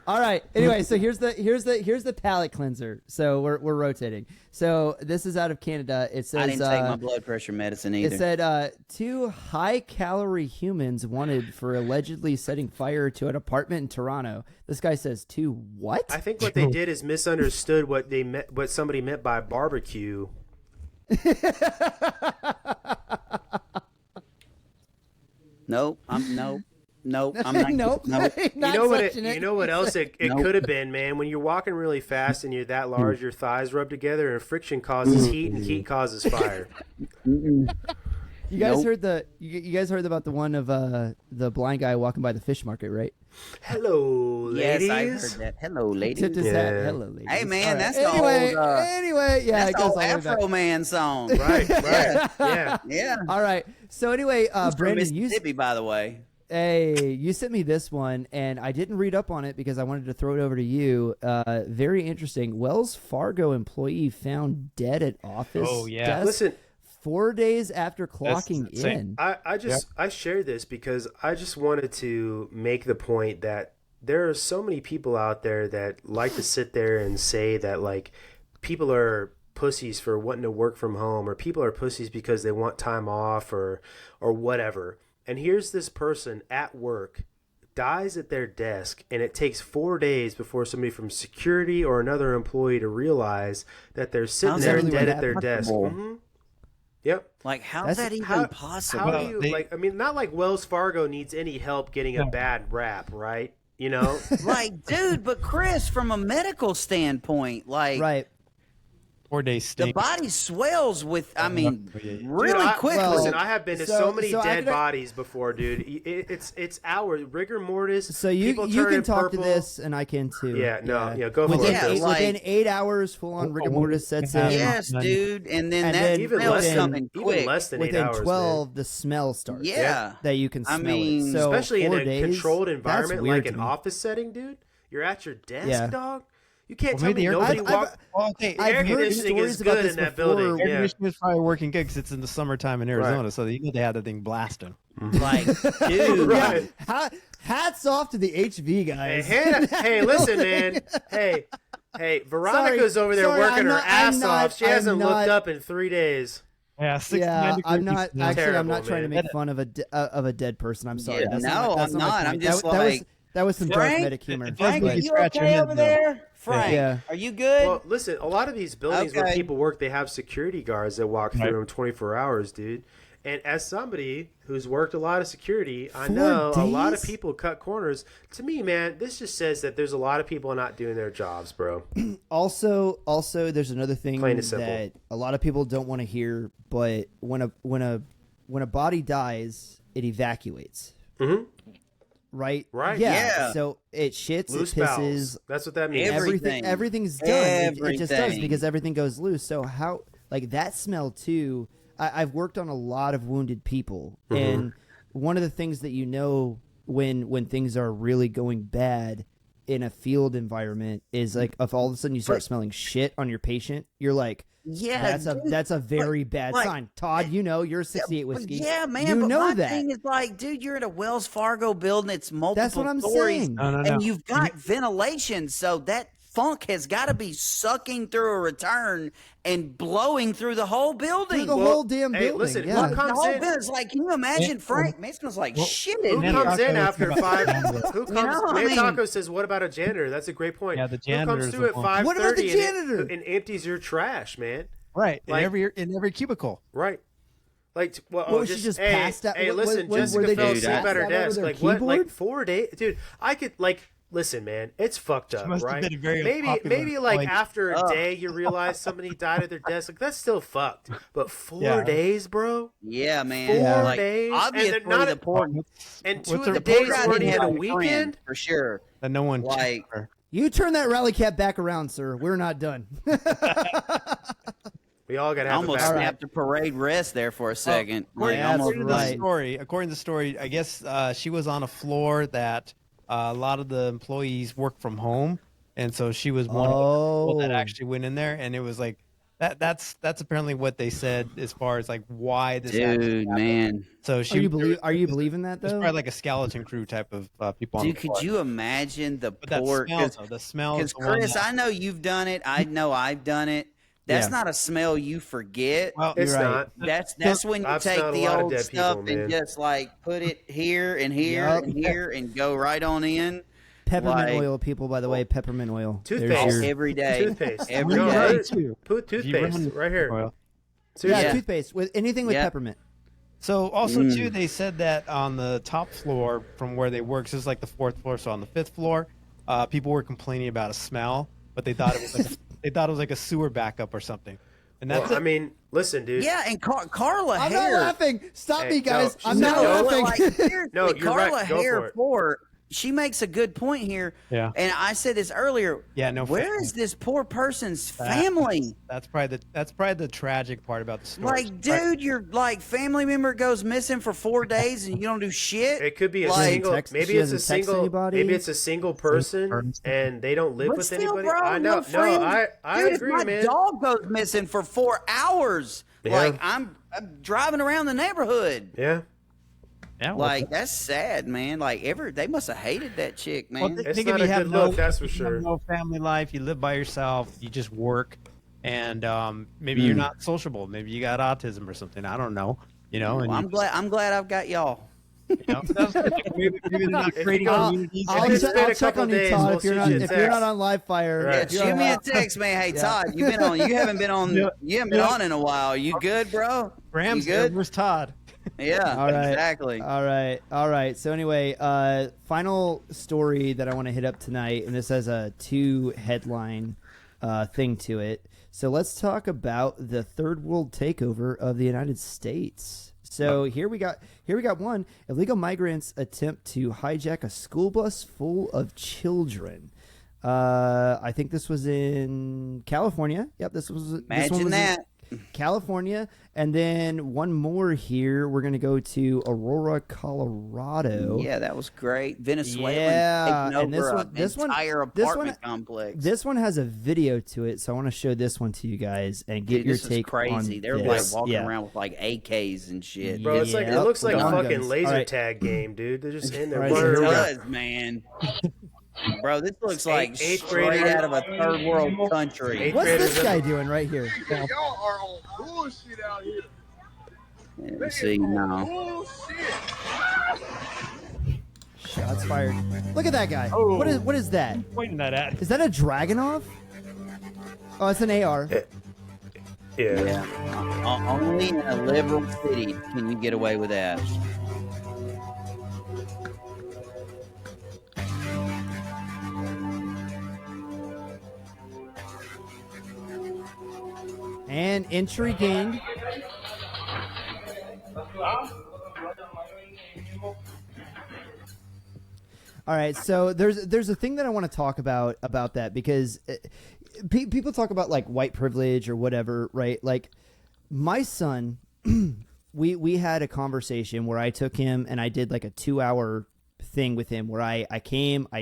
all right. Anyway, so here's the palate cleanser. So we're rotating. So this is out of Canada. It says I didn't take my blood pressure medicine either. It said 2 high-calorie humans wanted for allegedly setting fire to an apartment in Toronto. This guy says 2 what? I think what they did is misunderstood what somebody meant by barbecue. Nope. I'm not. Nope. Nope. You know what else it could have been, man? When you're walking really fast and you're that large, your thighs rub together, and friction causes heat, and heat causes fire. You guys heard you guys heard about the one of the blind guy walking by the fish market, right? Hello, ladies. Yes, I heard that. Hello, ladies. Tipped his hat. Hello, ladies. Hey, man, right. that's anyway, the old. Anyway, yeah, that's it the goes old all the way back. Afro Man song. Right. Yeah. All right. So anyway, From Brandon, Mississippi, by the way. Hey, you sent me this one, and I didn't read up on it because I wanted to throw it over to you. Very interesting. Wells Fargo employee found dead at office. Oh, yeah. desk Listen, 4 days after clocking in. I shared this because I just wanted to make the point that there are so many people out there that like to sit there and say that like people are pussies for wanting to work from home, or people are pussies because they want time off or whatever. And here's this person at work dies at their desk, and it takes 4 days before somebody from security or another employee to realize that they're sitting there dead at their desk. Mm-hmm. Yep. Like, how's that even possible? How do you, not like Wells Fargo needs any help getting a bad rap, right? You know? Like, dude, but Chris, from a medical standpoint, like... Right. 4 days stink. The body swells with, really quickly. Listen, I have been to so many dead bodies before, dude. It's hours. Rigor mortis. So you can talk to this, and I can too. Go for it. Within 8 hours, full on rigor mortis sets in. Yes, dude, and then even smells something quick. Even less than 8 hours. Within 12, the smell starts. Yeah, that you can smell it. So especially in 4 a days, controlled environment like an me. office setting, dude. You're at your desk, dog. You can't tell me the nobody walked. I've heard stories about this that before. building. Air conditioning is probably working good because it's in the summertime in Arizona, so you need to have the thing blasting. Like, dude, Right. Hats off to the HV guys. Hey, listen, man. Hey, Veronica's over there working her ass off. She hasn't looked up in 3 days. Yeah, I'm not Terrible, I'm not trying to man. make fun of a dead person. I'm sorry. Yeah, That's I'm not. I'm just like, that was some dark meta humor. Frank, are but- you okay over there? Frank, Yeah. are you good? Well, listen, a lot of these buildings where Okay. people work, they have security guards that walk through them 24 hours, dude. And as somebody who's worked a lot of security, I 4 know a lot of days? people cut corners. To me, man, this just says that there's a lot of people not doing their jobs, bro. Also, there's another thing Plain and simple. that a lot of people don't want to hear, but when a body dies, it evacuates. Mm-hmm. Right? Right. Yeah. So it shits, Loose it pisses. bowels. That's what that means. Everything. Everything's done. It just does Everything. because everything goes loose. So how, like that smell too. I've worked on a lot of wounded people, and one of the things that you know when things are really going bad in a field environment is like if all of a sudden you start smelling shit on your patient, you're like, Yeah, that's a very bad sign. Todd, you know, you're 68 whiskey. Yeah, man. You but know my that. thing is like, dude, you're in a Wells Fargo building. It's multiple That's what I'm stories, saying. No. and you've got ventilation, so that funk has got to be sucking through a return and blowing through the whole building. Through the whole damn hey, building. listen, yeah. who the whole comes in? building's like, can you imagine, Frank? Man, it smells like shit in Who here. comes in after 5? Who comes? know, I Man mean- Taco says, "What about a janitor?" That's a great point. Yeah, the Who janitor comes is through the at one. 5:30 What about the janitor? and empties your trash, man? Right. Like- in every cubicle. Right. Like, well, What, was she just passed out? Hey, What- listen, what- were Jessica they fell just asleep passed at her out over desk. their Like what? Like keyboard? 4 days, dude. I could like. Listen, man, it's fucked up, must have right? been a very Maybe popular like point. after a day you realize somebody died at their desk. Like that's still fucked. But 4 Yeah. days, bro. Yeah, man. 4 Like, days, obviously, and not the poor and 2 What's of the the days guy weren't didn't even have a a friend, weekend. for sure. That no one Like- checked her. You turn that rally cap back around, sir. We're not done. We all got to I have a almost backup. snapped a parade rest there for a second. According, Like, almost according to the story, I guess she was on a floor that a lot of the employees work from home, and so she was one of the people that actually went in there, and it was like that's apparently what they said as far as like why this dude, man. So she are you believing that though? It's probably like a skeleton crew type of people. Dude, could you imagine the poor? The smell. Because Chris, I know you've done it. I know I've done it. That's not a smell you forget. Well, It's not. That's when you I've take smelled a the lot of old dead stuff people, man. and just like put it here and here and here and go right on in. Peppermint Like- oil, people. By the way, peppermint oil. Toothpaste. There's your- Every day. Toothpaste. Every No, day. right? Toothpaste right here. yeah, Seriously. toothpaste with anything with Yeah. peppermint. So also too, they said that on the top floor from where they work, this is like the 4th floor. So on the 5th floor, people were complaining about a smell, but they thought it was like a sewer backup or something. And that's Well, I mean, listen, dude. Yeah, and Carla I'm Hare. not laughing. Stop Hey, me, guys. no, I'm not no, laughing. Like, seriously, No, you're Carla right. Go Hare for it. poor. She makes a good point here. Yeah. And I said this earlier. Yeah, no, Where family. is this poor person's family? That's probably the tragic part about the story. Like, dude, your like family member goes missing for 4 days and you don't do shit. It could be a Like- single. Text- Maybe she it's a doesn't text single. anybody? Maybe it's a single person, and they don't live But with still, anybody. bro, I know. no friends. I Dude, agree, if my man. dog goes missing for 4 hours, Yeah. like I'm driving around the neighborhood. Yeah. yeah, well, Like that's sad, man. Like they must have hated that chick, man. It's think not if you a have good no, look, that's for if you have sure. no family life, you live by yourself, you just work, and maybe you're not sociable. Maybe you got autism or something. I don't know. You know, and Well, I'm glad I've got y'all. maybe they're not If you creating go- communities. I'll, it's che- been I'll a check couple on you, days, Todd. we'll If you're shoot not you a if you're not text. on live fire, Right. if you're Shoot me a on- text, man. Hey Todd, you haven't been on in a while. You good, bro? Rams, you good? where's Todd? Yeah, All right. exactly. All right. So anyway, final story that I want to hit up tonight, and this has a 2 headline thing to it. So let's talk about the third world takeover of the United States. So here we got one. Illegal migrants attempt to hijack a school bus full of children. I think this was in California. Yep, this was Imagine that. California, and then one more here. We're gonna go to Aurora, Colorado. Yeah, that was great. Venezuela Yeah, taking and over this one- an entire this apartment one- complex. This one has a video to it, so I want to show this one to you guys and get Dude, your this is take crazy. on They're this. like walking Yeah. around with like AKs and shit. Bro, it's like it Yep. looks like a Gun fucking guns. laser All right. tag game, dude. They're just in there. All right, running so It here we go. around. does, man. Bro, this looks like Eighth straight grader. out of a third world country. Eighth What's graders this guy up- doing right here? Y'all are on bullshit out here. Let's see now. Bullshit. Shots fired. Look at that guy. Oh. What is that? Pointing that at. Is that a Dragunov? Oh, it's an AR. Yeah. Only in a liberal city can you get away with that. And entry gained. All right, so there's a thing that I want to talk about that because people talk about like white privilege or whatever, right? Like my son, we had a conversation where I took him and I did like a 2-hour thing with him where I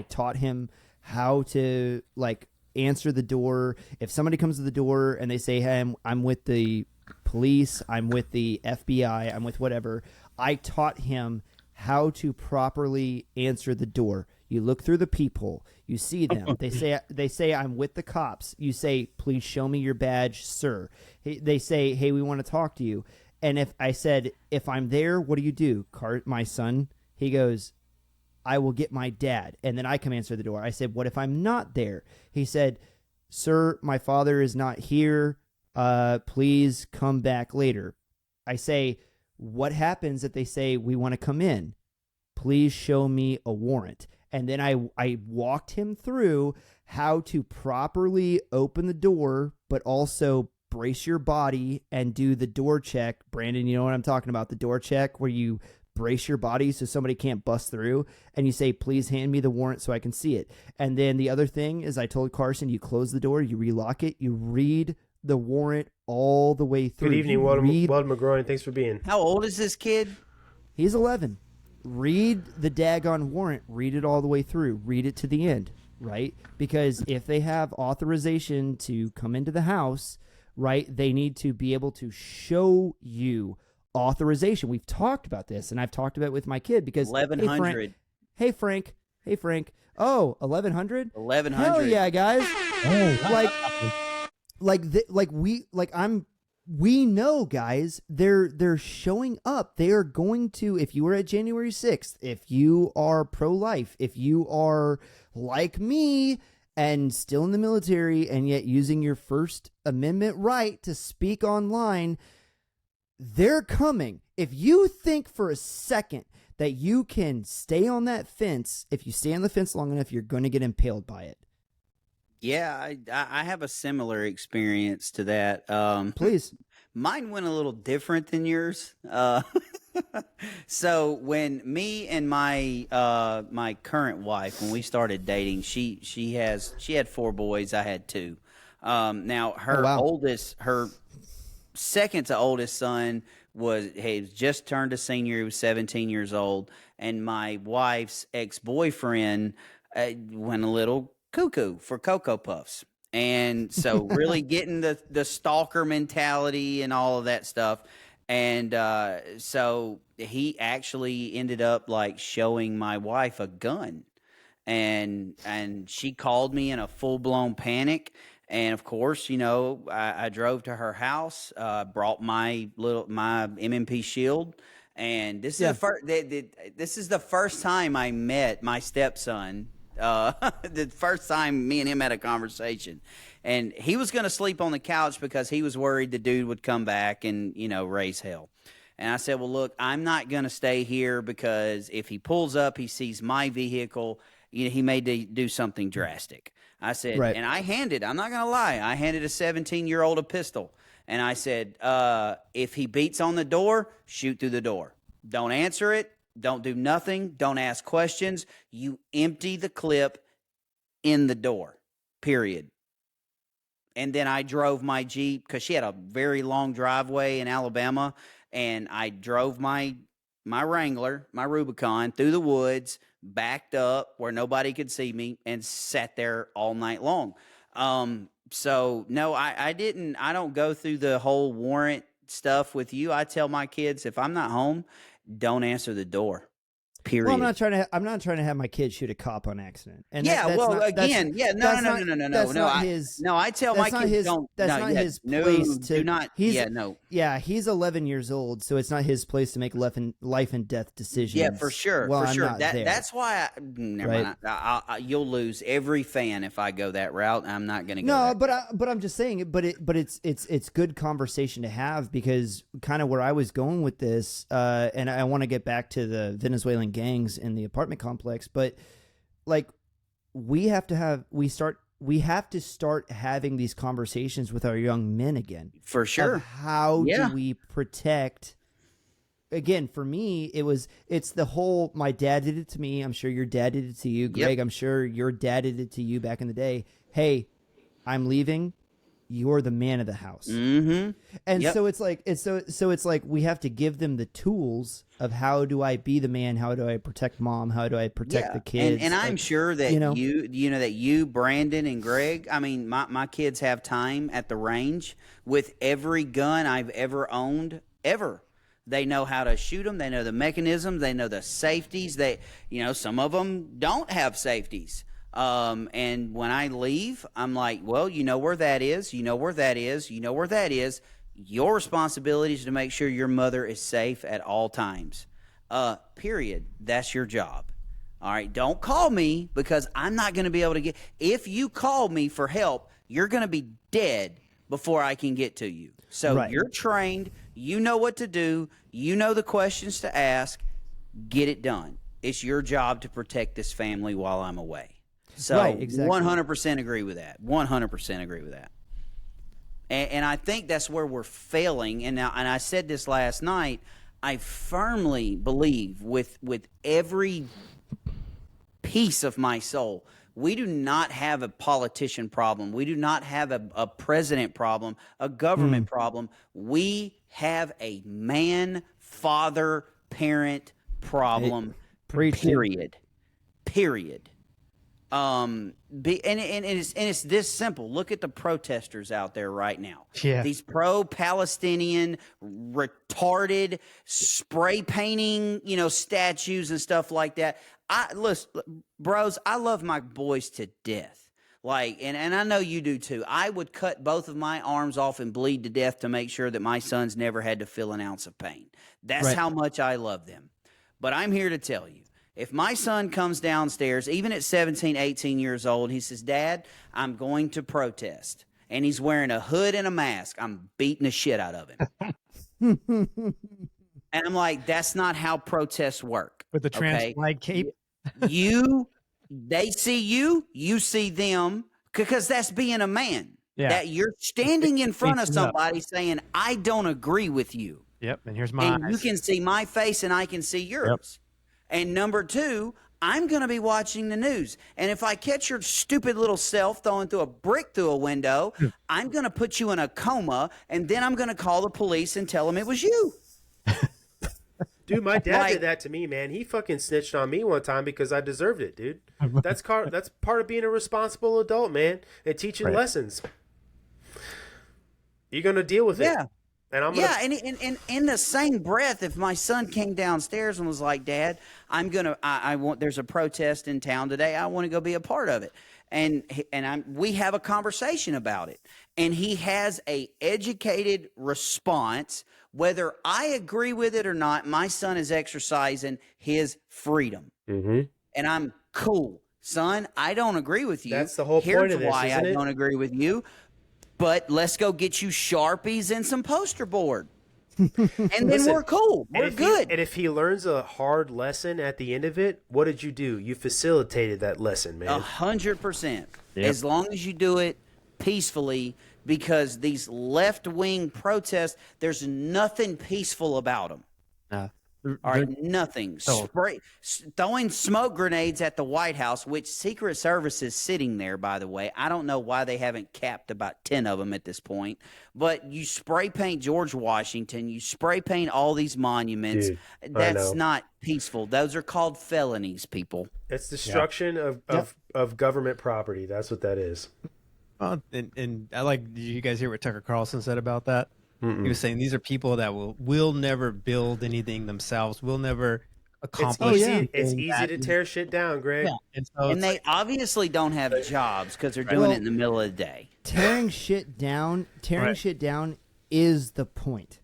taught him how to like answer the door. If somebody comes to the door and they say, hey, I'm with the police, I'm with the FBI, I'm with whatever, I taught him how to properly answer the door. You look through the peephole. You see them. They say I'm with the cops. You say, please show me your badge, sir. They say, hey, we want to talk to you. And if I said, if I'm there, what do you do? My son, he goes, I will get my dad. And then I come answer the door. I said, what if I'm not there? He said, sir, my father is not here. Please come back later. I say, what happens if they say, we want to come in? Please show me a warrant. And then I walked him through how to properly open the door, but also brace your body and do the door check. Brandon, you know what I'm talking about, the door check where you brace your body so somebody can't bust through, and you say, please hand me the warrant so I can see it. And then the other thing is I told Carson, you close the door, you relock it, you read the warrant all the way through. Good evening, Weldon McGroin. Thanks for being. How old is this kid? He's 11. Read the daggone warrant. Read it all the way through. Read it to the end, right? Because if they have authorization to come into the house, right, they need to be able to show you authorization. We've talked about this, and I've talked about it with my kid because 1100. Hey, Frank. Oh, 1100? 1100. Hell yeah, guys. We know, guys, they're showing up. They are going to, if you were at January 6th, if you are pro-life, if you are like me and still in the military and yet using your First Amendment right to speak online, they're coming. If you think for a second that you can stay on that fence, if you stay on the fence long enough, you're going to get impaled by it. Yeah, I have a similar experience to that. Please. Mine went a little different than yours. So when me and my my current wife, when we started dating, she had 4 boys. I had 2. Now her second to oldest son he just turned a senior. He was 17 years old, and my wife's ex-boyfriend went a little cuckoo for Cocoa Puffs. And so really getting the stalker mentality and all of that stuff. And so he actually ended up like showing my wife a gun, and she called me in a full-blown panic. And of course, I drove to her house, brought my MMP shield, and this is the first time I met my stepson. The first time me and him had a conversation, and he was going to sleep on the couch because he was worried the dude would come back and raise hell. And I said, well, look, I'm not going to stay here because if he pulls up, he sees my vehicle, he may do something drastic. I said, right. And I'm not going to lie, I handed a 17-year-old a pistol. And I said, if he beats on the door, shoot through the door. Don't answer it. Don't do nothing. Don't ask questions. You empty the clip in the door, period. And then I drove my Jeep because she had a very long driveway in Alabama. And I drove my Wrangler, my Rubicon, through the woods, backed up where nobody could see me, and sat there all night long. So no, I don't go through the whole warrant stuff with you. I tell my kids, if I'm not home, don't answer the door. Period. Well, I'm not trying to have my kid shoot a cop on accident. And no. I tell my kids don't. That's not his place to. Do not. He's 11 years old, so it's not his place to make life and death decisions. Yeah, for sure. Well, for sure. Not there. That's why. You'll lose every fan if I go that route. I'm not going to go. No, but I'm just saying. But it's good conversation to have, because kind of where I was going with this, and I want to get back to the Venezuelan gangs in the apartment complex, but like we have to start having these conversations with our young men again. For sure. How do we protect? Again, for me, it's the whole, my dad did it to me. I'm sure your dad did it to you, Greg. I'm sure your dad did it to you back in the day. Hey, I'm leaving. You're the man of the house. Mm-hmm. And so it's like it's like we have to give them the tools of how do I be the man? How do I protect mom? How do I protect the kids? And I'm sure that you, Brandon and Greg, I mean, my kids have time at the range with every gun I've ever owned, ever. They know how to shoot them. They know the mechanisms. They know the safeties. Some of them don't have safeties. And when I leave, I'm like, well, you know where that is. You know where that is. You know where that is. Your responsibility is to make sure your mother is safe at all times. Period. That's your job. All right. Don't call me, because I'm not going to be able to if you call me for help, you're going to be dead before I can get to you. So You're trained. You know what to do. You know the questions to ask. Get it done. It's your job to protect this family while I'm away. So 100% agree with that. 100% agree with that. And I think that's where we're failing. And I said this last night. I firmly believe with every piece of my soul, We do not have a politician problem. We do not have a president problem, a government problem. We have a man, father, parent problem. Period. And it's this simple. Look at the protesters out there right now. Yeah. These pro-Palestinian, retarded, spray painting, statues and stuff like that. Listen, bros, I love my boys to death. And I know you do too. I would cut both of my arms off and bleed to death to make sure that my sons never had to feel an ounce of pain. That's how much I love them. But I'm here to tell you, if my son comes downstairs, even at 17, 18 years old, he says, Dad, I'm going to protest. And he's wearing a hood and a mask. I'm beating the shit out of him. And I'm like, that's not how protests work. With the trans flag cape? They see you, you see them, because that's being a man. Yeah. That you're standing in front of somebody saying, I don't agree with you. Yep, and here's my eyes. You can see my face and I can see yours. Yep. And number two, I'm going to be watching the news. And if I catch your stupid little self throwing through a brick through a window, I'm going to put you in a coma, and then I'm going to call the police and tell them it was you. Dude, my dad did that to me, man. He fucking snitched on me one time because I deserved it, dude. That's part of being a responsible adult, man, and teaching lessons. You're going to deal with it. And I'm and in the same breath, if my son came downstairs and was like, Dad, there's a protest in town today. I want to go be a part of it. We have a conversation about it. And he has a educated response. Whether I agree with it or not, my son is exercising his freedom. Mm-hmm. And I'm cool. Son, I don't agree with you. That's the whole point of this, Here's why isn't it? I don't agree with you. But let's go get you Sharpies and some poster board. And then we're cool. We're good. And if he learns a hard lesson at the end of it, what did you do? You facilitated that lesson, man. 100%. As long as you do it peacefully, because these left-wing protests, there's nothing peaceful about them. All right, nothing. Throwing smoke grenades at the White House, which Secret Service is sitting there, by the way. I don't know why they haven't capped about 10 of them at this point. But you spray paint George Washington. You spray paint all these monuments. Dude, that's not peaceful. Those are called felonies, people. It's destruction of government property. That's what that is. Well, and I did you guys hear what Tucker Carlson said about that? He was saying these are people that will never build anything themselves, will never accomplish anything. It's easy to tear shit down, Greg. Yeah. And they obviously don't have jobs because they're doing it in the middle of the day. Tearing shit down is the point.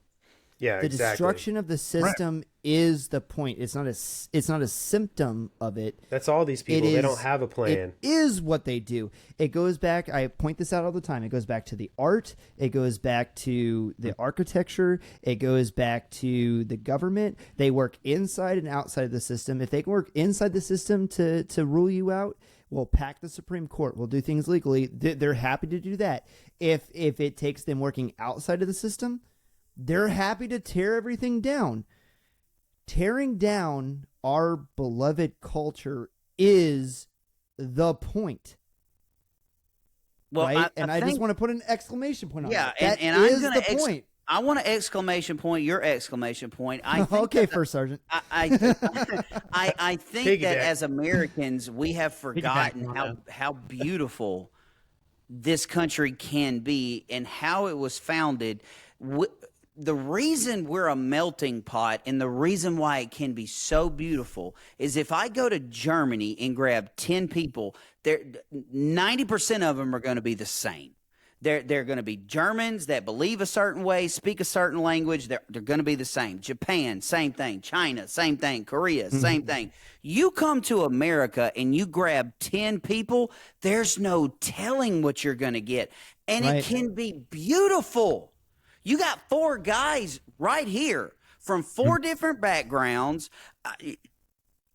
Yeah, the destruction of the system is the point. It's not a symptom of it. That's all these people. They don't have a plan. It is what they do. It goes back. I point this out all the time. It goes back to the art. It goes back to the architecture. It goes back to the government. They work inside and outside of the system. If they can work inside the system to rule you out, we'll pack the Supreme Court. We'll do things legally. They're happy to do that. If it takes them working outside of the system, they're happy to tear everything down. Tearing down our beloved culture is the point. Well, right? I just want to put an exclamation point on it. Yeah, That and is I'm going the point. I want an exclamation point, your exclamation point. I think okay, First Sergeant. I think that as Americans, we have forgotten how beautiful this country can be and how it was founded. The reason we're a melting pot and the reason why it can be so beautiful is if I go to Germany and grab 10 people, 90% of them are going to be the same. They're going to be Germans that believe a certain way, speak a certain language. They're going to be the same. Japan, same thing. China, same thing. Korea, same thing. You come to America and you grab 10 people, there's no telling what you're going to get. And it can be beautiful. You got 4 guys right here from 4 different backgrounds.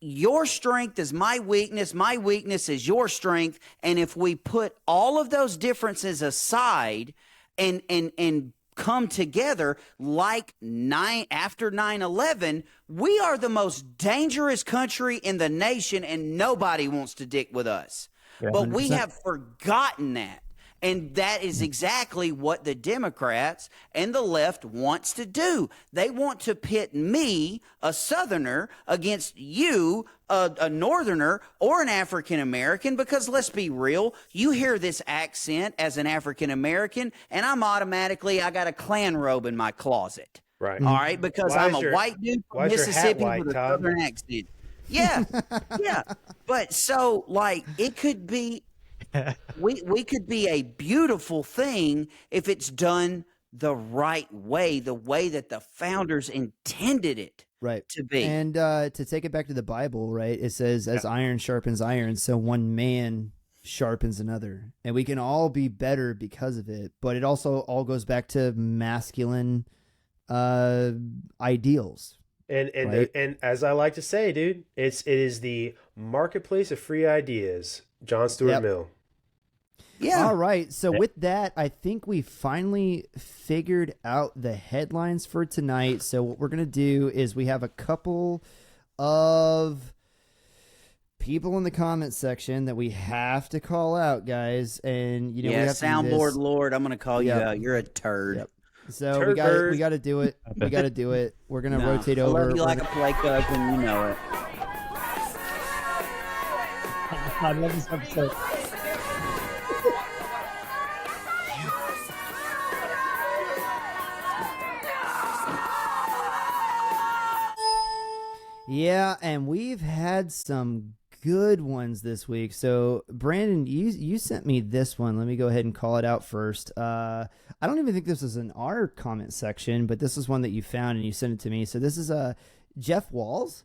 Your strength is my weakness. My weakness is your strength. And if we put all of those differences aside and come together like after 9/11, we are the most dangerous country in the nation and nobody wants to dick with us. But we 100%. have forgotten that. And that is exactly what the Democrats and the left wants to do. They want to pit me, a Southerner, against you, a Northerner, or an African American, because let's be real, you hear this accent as an African American, and I got a Klan robe in my closet. Right. All right, because I'm a white dude from Mississippi white, with a Todd? Southern accent. Yeah, yeah. But so, like, it could be... we could be a beautiful thing if it's done the right way, the way that the founders intended it to be. And to take it back to the Bible, right? It says, as iron sharpens iron, so one man sharpens another. And we can all be better because of it. But it also all goes back to masculine ideals. And right? and as I like to say, dude, it is the marketplace of free ideas. John Stuart Mill. Yeah. All right. So with that, I think we finally figured out the headlines for tonight. So what we're going to do is we have a couple of people in the comment section that we have to call out, guys. And, you know, we have soundboard to do Lord, I'm going to call you out. You're a turd. Yep. So Turd we got bird. to do it. We got to do it. We're going to rotate I over. love you We're like gonna- a play cousin, you know it. I love this episode. Yeah, and we've had some good ones this week. So, Brandon, you sent me this one. Let me go ahead and call it out first. I don't even think this is in our comment section, but this is one that you found and you sent it to me. So this is Jeff Walls.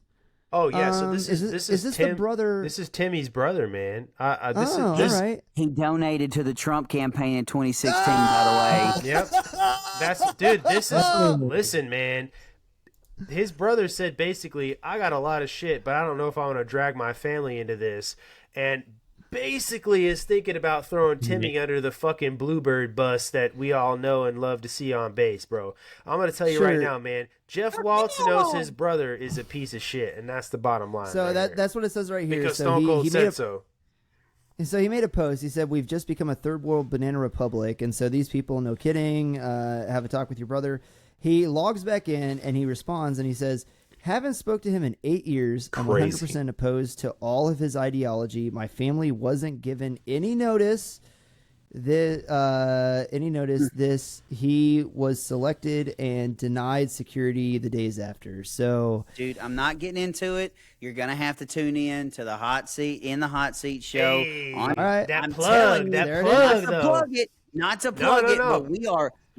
Oh yeah, so this is this Tim, the brother? This is Timmy's brother, man. This all right. He donated to the Trump campaign in 2016, by the way. Yep. That's dude. This is listen, man. His brother said basically, I got a lot of shit, but I don't know if I want to drag my family into this. And basically is thinking about throwing Timmy under the fucking Bluebird bus that we all know and love to see on base, bro. I'm going to tell you right now, man. Jeff Waltz knows his brother is a piece of shit, and that's the bottom line. So right here. that's what it says right here. Because So Stone Cold he said made so. So he made a post. He said, "We've just become a third world banana republic." And so these people, no kidding, have a talk with your brother. He logs back in and he responds and he says, "Haven't spoke to him in 8 years. I'm 100% opposed to all of his ideology. My family wasn't given any notice. He was selected and denied security the days after." So, dude, I'm not getting into it. You're gonna have to tune in to the hot seat show. Hey, all right. That I'm plug, telling that you, plug, not though. to plug it, not to plug it, no. but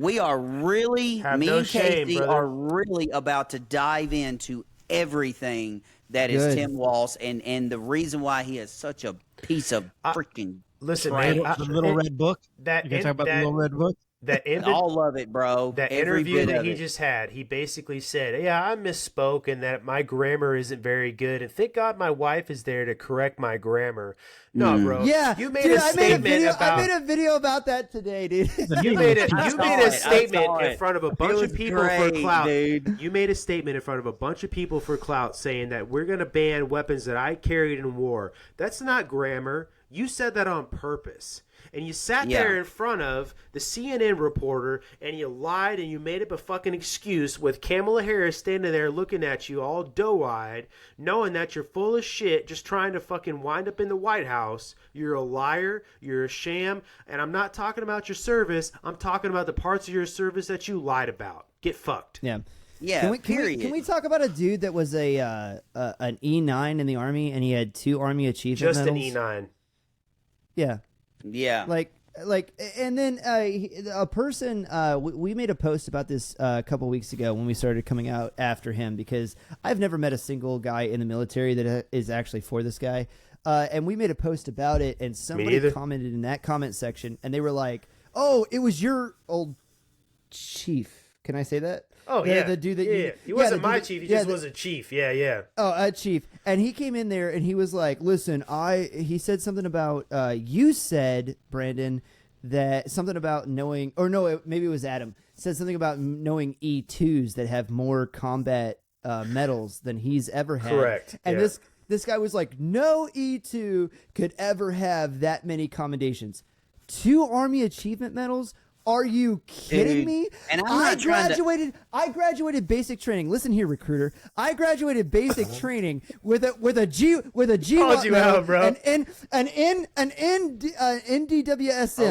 we are really, Have me no and shame, Casey brother. are really about to dive into everything that is Good. Tim Walz and the reason why he is such a piece of freaking Listen, trash. man. The little red book. That You guys talk about the little red book? All of it, bro. That Every interview bit that of he it. just had, he basically said, "Yeah, I misspoke and that my grammar isn't very good, and thank God my wife is there to correct my grammar." No, bro. yeah, you made dude, a statement I about. made a video about that today, dude. You made a I statement saw in it. front of a bunch was of people great, for clout. dude. You made a statement in front of a bunch of people for clout saying that we're going to ban weapons that I carried in war. That's not grammar. You said that on purpose. And you sat there in front of the CNN reporter and you lied and you made up a fucking excuse with Kamala Harris standing there looking at you all doe-eyed, knowing that you're full of shit, just trying to fucking wind up in the White House. You're a liar. You're a sham. And I'm not talking about your service. I'm talking about the parts of your service that you lied about. Get fucked. Yeah. Yeah, Can we talk about a dude that was an E9 in the Army and he had 2 Army Achievement Just medals? an E9. Yeah. Yeah. Like, and then a person, we made a post about this a couple weeks ago when we started coming out after him, because I've never met a single guy in the military that is actually for this guy. And we made a post about it, and somebody commented in that comment section, and they were like, "Oh, it was your old chief." Can I say that? Oh, the dude that he wasn't my chief. He just was a chief. Yeah. Oh, a chief. And he came in there and he was like, "Listen, he said something about you said, Brandon, that something about knowing, or no, maybe it was Adam, said something about knowing E2s that have more combat medals than he's ever had." Correct. And yeah. This guy was like, no E2 could ever have that many commendations. 2 Army Achievement Medals? Are you kidding Dude, me? and I'm not I graduated basic training. Listen here, recruiter. I graduated basic training with a G Called you out, bro. an NDWSM.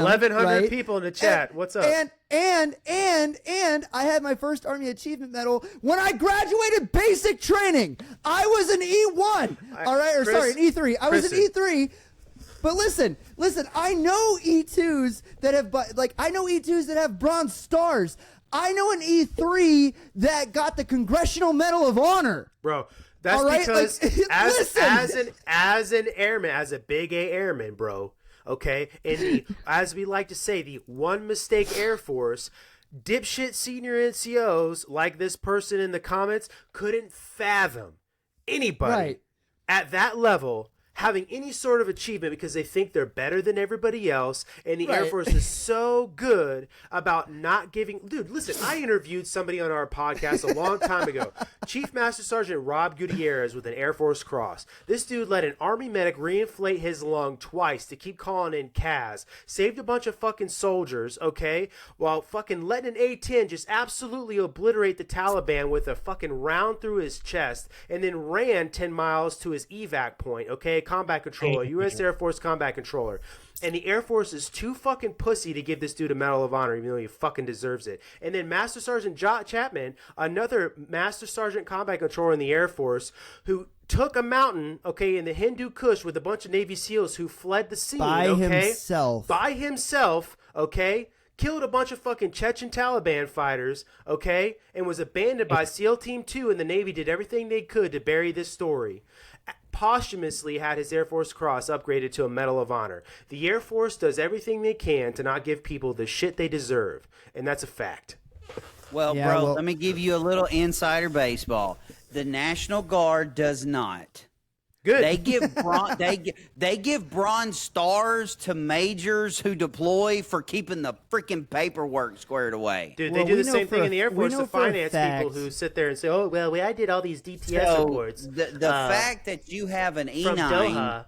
1,100 right? people in the chat. What's up? And I had my first Army Achievement Medal when I graduated basic training. I was an E1. All right, an E3. I was an E3. But listen, I know E2s that have E2s that have bronze stars. I know an E3 that got the Congressional Medal of Honor. Bro, that's right? because Listen. as an airman, as a big A airman, bro, okay, in the, as we like to say, the one mistake Air Force, dipshit senior NCOs like this person in the comments couldn't fathom anybody at that level having any sort of achievement because they think they're better than everybody else, and the Air Force is so good about not giving... Dude, listen, I interviewed somebody on our podcast a long time ago, Chief Master Sergeant Rob Gutierrez with an Air Force Cross. This dude let an Army medic reinflate his lung twice to keep calling in CAS, saved a bunch of fucking soldiers, okay, while fucking letting an A-10 just absolutely obliterate the Taliban with a fucking round through his chest, and then ran 10 miles to his evac point, okay, combat controller, U.S. Air Force combat controller. And the Air Force is too fucking pussy to give this dude a Medal of Honor, even though he fucking deserves it. And then Master Sergeant Chapman, another Master Sergeant combat controller in the Air Force, who took a mountain, okay, in the Hindu Kush with a bunch of Navy SEALs who fled the scene, By himself, okay? Killed a bunch of fucking Chechen Taliban fighters, okay? And was abandoned by SEAL Team 2, and the Navy did everything they could to bury this story. Posthumously had his Air Force Cross upgraded to a Medal of Honor. The Air Force does everything they can to not give people the shit they deserve, and that's a fact. Well, let me give you a little insider baseball. The National Guard does not. Good. They give bronze stars to majors who deploy for keeping the freaking paperwork squared away. Dude, they do the same thing in the Air Force to finance people who sit there and say, "Oh, well, I did all these DPS reports." The fact that you have an E9,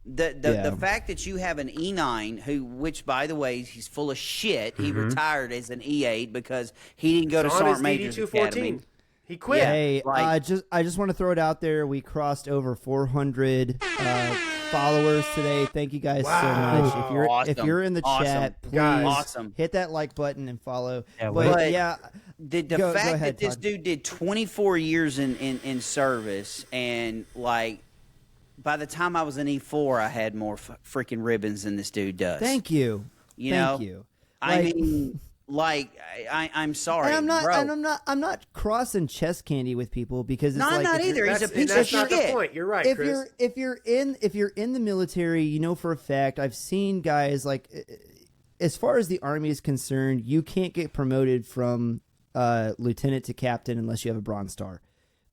the fact that you have an E9 which by the way, he's full of shit. He retired as an E8 because he didn't go to Sergeant Major's Academy. He quit. Yeah, hey, I just want to throw it out there. We crossed over 400 followers today. Thank you guys so much. If you're in the chat, please hit that like button and follow. The fact that this dude did 24 years in service, and like by the time I was in E4, I had more freaking ribbons than this dude does. Thank you. Thank you. I mean. Like I'm sorry, and I'm not crossing chest candy with people because it's I'm not either. He's a piece of shit. That's not the point. You're right, Chris. If you're in the military, you know for a fact I've seen guys like, as far as the Army is concerned, you can't get promoted from lieutenant to captain unless you have a Bronze Star.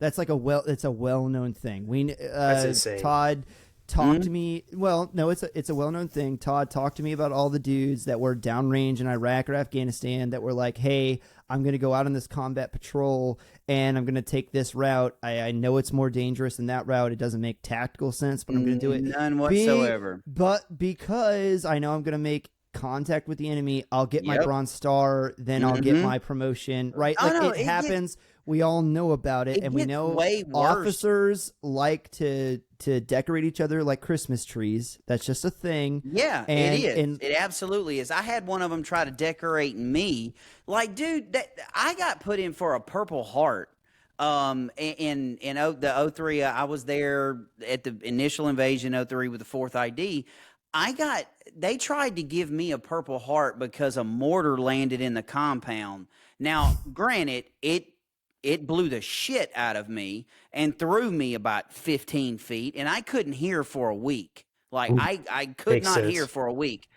That's like it's a well-known thing. That's insane. Todd talked to me. Well, no, it's a well-known thing. Todd talked to me about all the dudes that were downrange in Iraq or Afghanistan that were like, "Hey, I'm going to go out on this combat patrol and I'm going to take this route. I know it's more dangerous than that route. It doesn't make tactical sense, but I'm going to do it. None whatsoever. But because I know I'm going to make contact with the enemy, I'll get my Bronze Star, then I'll get my promotion. Right? It happens. We all know about it, and we know officers like to decorate each other like Christmas trees. That's just a thing. Yeah, it is. It absolutely is. I had one of them try to decorate me. Like, dude, I got put in for a Purple Heart. In the 03, I was there at the initial invasion 03 with the 4th ID. They tried to give me a Purple Heart because a mortar landed in the compound. Now, granted, it blew the shit out of me and threw me about 15 feet, and I couldn't hear for a week. Like, I could not hear for a week.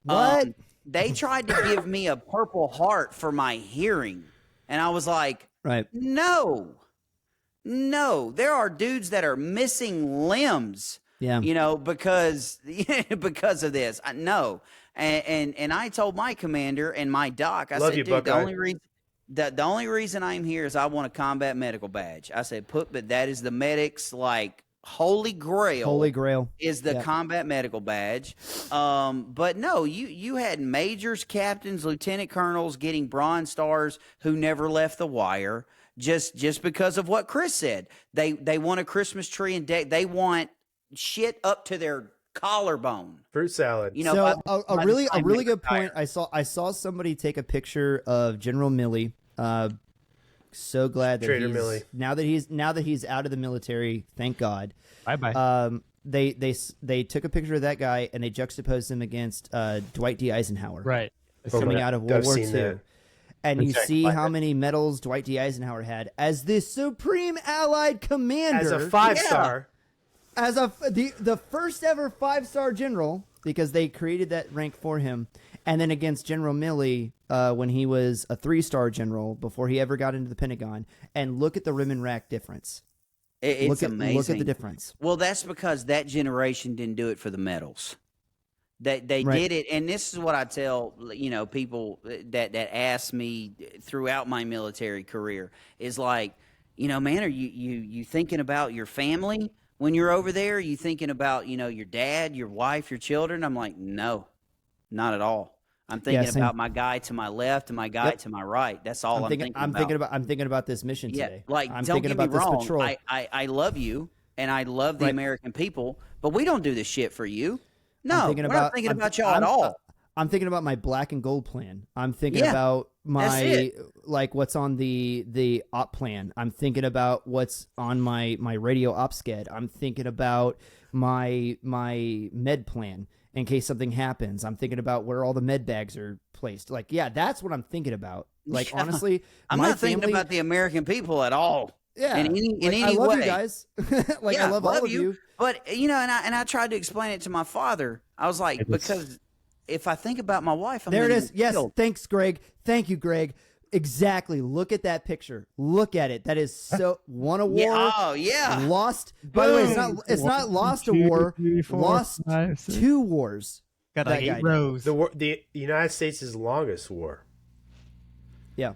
What? They tried to give me a Purple Heart for my hearing, and I was like, no. There are dudes that are missing limbs. Yeah. Because of this. No. And I told my commander and my doc, I said, dude, the only reason I'm here is I want a combat medical badge. I said, but that is the medic's like holy grail. Holy Grail is the Yep. combat medical badge. But no, you had majors, captains, lieutenant colonels getting Bronze Stars who never left the wire just because of what Chris said. They want a Christmas tree and they want shit up to their collarbone. Fruit salad. You know, So a really good point. I saw somebody take a picture of General Milley. So glad that Trader he's Milley. now that he's out of the military. Thank God. Bye bye. They took a picture of that guy and they juxtaposed him against Dwight D. Eisenhower. Right. Coming out of World War seen II. that. And you see how many medals Dwight D. Eisenhower had as the Supreme Allied Commander. As a 5-star. As the first ever 5-star general, because they created that rank for him, and then against General Milley when he was a 3-star general before he ever got into the Pentagon. And look at the rim and rack difference. It's amazing. Look at the difference. Well, that's because that generation didn't do it for the medals. They Right. did it, and this is what I tell people that ask me throughout my military career is like, man, are you thinking about your family when you're over there? Are you thinking about your dad, your wife, your children? I'm like, no, not at all. I'm thinking about my guy to my left and my guy to my right. That's all I'm thinking about. I'm thinking about this mission today. Like, I'm don't thinking get me about wrong. this patrol. I love you and I love the Right. American people, but we don't do this shit for you. No, thinking we're not thinking about y'all at all. I'm thinking about my black and gold plan. I'm thinking Yeah, about that's my it. what's on the op plan. I'm thinking about what's on my radio op sched. I'm thinking about my med plan in case something happens. I'm thinking about where all the med bags are placed. Like, yeah, that's what I'm thinking about. Like, Yeah. honestly, I'm my not thinking family, about the American people at all. yeah, in any I love way. you guys. Like, Yeah, I love all of you. But and I tried to explain it to my father. I was like, because if I think about my wife, I'm There it gonna is. get Yes. killed. Thanks, Greg. Thank you, Greg. Exactly. Look at that picture. Look at it. That is so won a war. Yeah, oh yeah. Lost. By the way, it's not lost a war. Lost 2 wars. Got that like guy 8 did. rows. The United States' longest war. Yeah.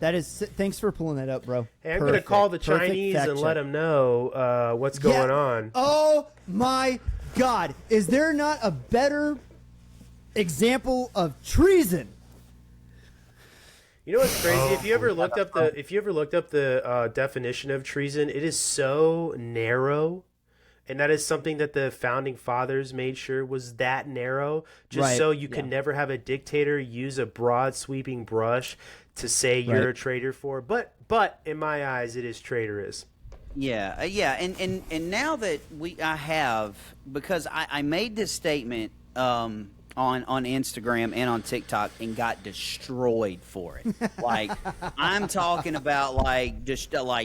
That is. Thanks for pulling that up, bro. Hey, I'm going to call the Perfect Chinese fact and check. let them know what's going on. Oh my God! Is there not a better example of treason? You know what's crazy? If you ever looked up the definition of treason, it is so narrow, and that is something that the founding fathers made sure was that narrow, just Right, so you could never have a dictator use a broad sweeping brush to say you're a traitor for. But in my eyes, it is traitorous. Yeah, and now that I have, because I made this statement on Instagram and on TikTok and got destroyed for it. Like, I'm talking about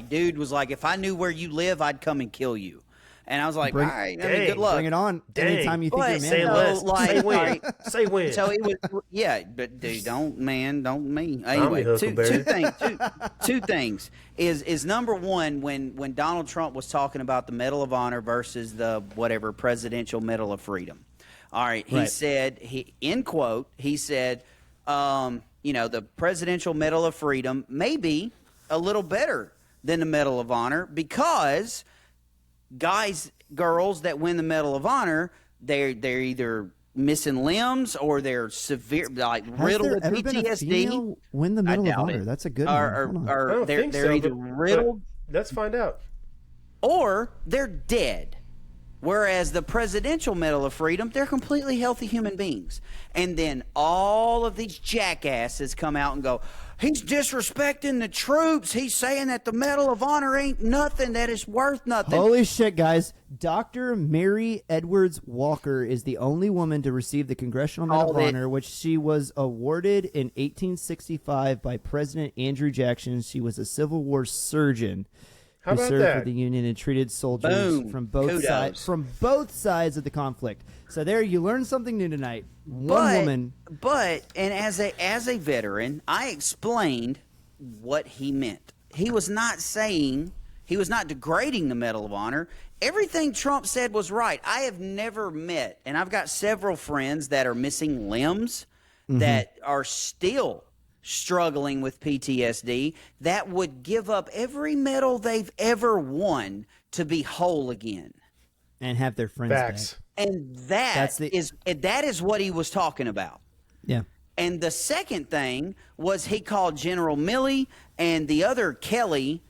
dude was like, if I knew where you live, I'd come and kill you. And I was like, all right, good luck. Bring it on. Dang. Anytime you think But you're Say man. less. like- say when. like- Say when. So it was, yeah, but dude, don't me. Tommy Anyway, Huckleberry. two things is number one, when Donald Trump was talking about the Medal of Honor versus the whatever Presidential Medal of Freedom. All right, he said in quote he said, the Presidential Medal of Freedom may be a little better than the Medal of Honor because girls that win the Medal of Honor, they're either missing limbs or they're severe, like riddled with Has there ever been a PTSD. female win the Medal of doubt Honor? it. That's a good one. Hold on. I Or don't they're think so, either but riddled let's find out. or they're dead. Whereas the Presidential Medal of Freedom, they're completely healthy human beings. And then all of these jackasses come out and go, he's disrespecting the troops. He's saying that the Medal of Honor ain't nothing, that it's worth nothing. Holy shit, guys. Dr. Mary Edwards Walker is the only woman to receive the Congressional Medal of Honor, which she was awarded in 1865 by President Andrew Jackson. She was a Civil War surgeon How who about served that? for the Union and treated soldiers Boom. from both sides of the conflict. So there, you learned something new tonight. One woman. But and as a veteran, I explained what he meant. He was not degrading the Medal of Honor. Everything Trump said was right. I have never met, and I've got several friends that are missing limbs that are still struggling with PTSD that would give up every medal they've ever won to be whole again. And have their friends Facts. back. And that is what he was talking about. Yeah. And the second thing was he called General Milley and the other Kelly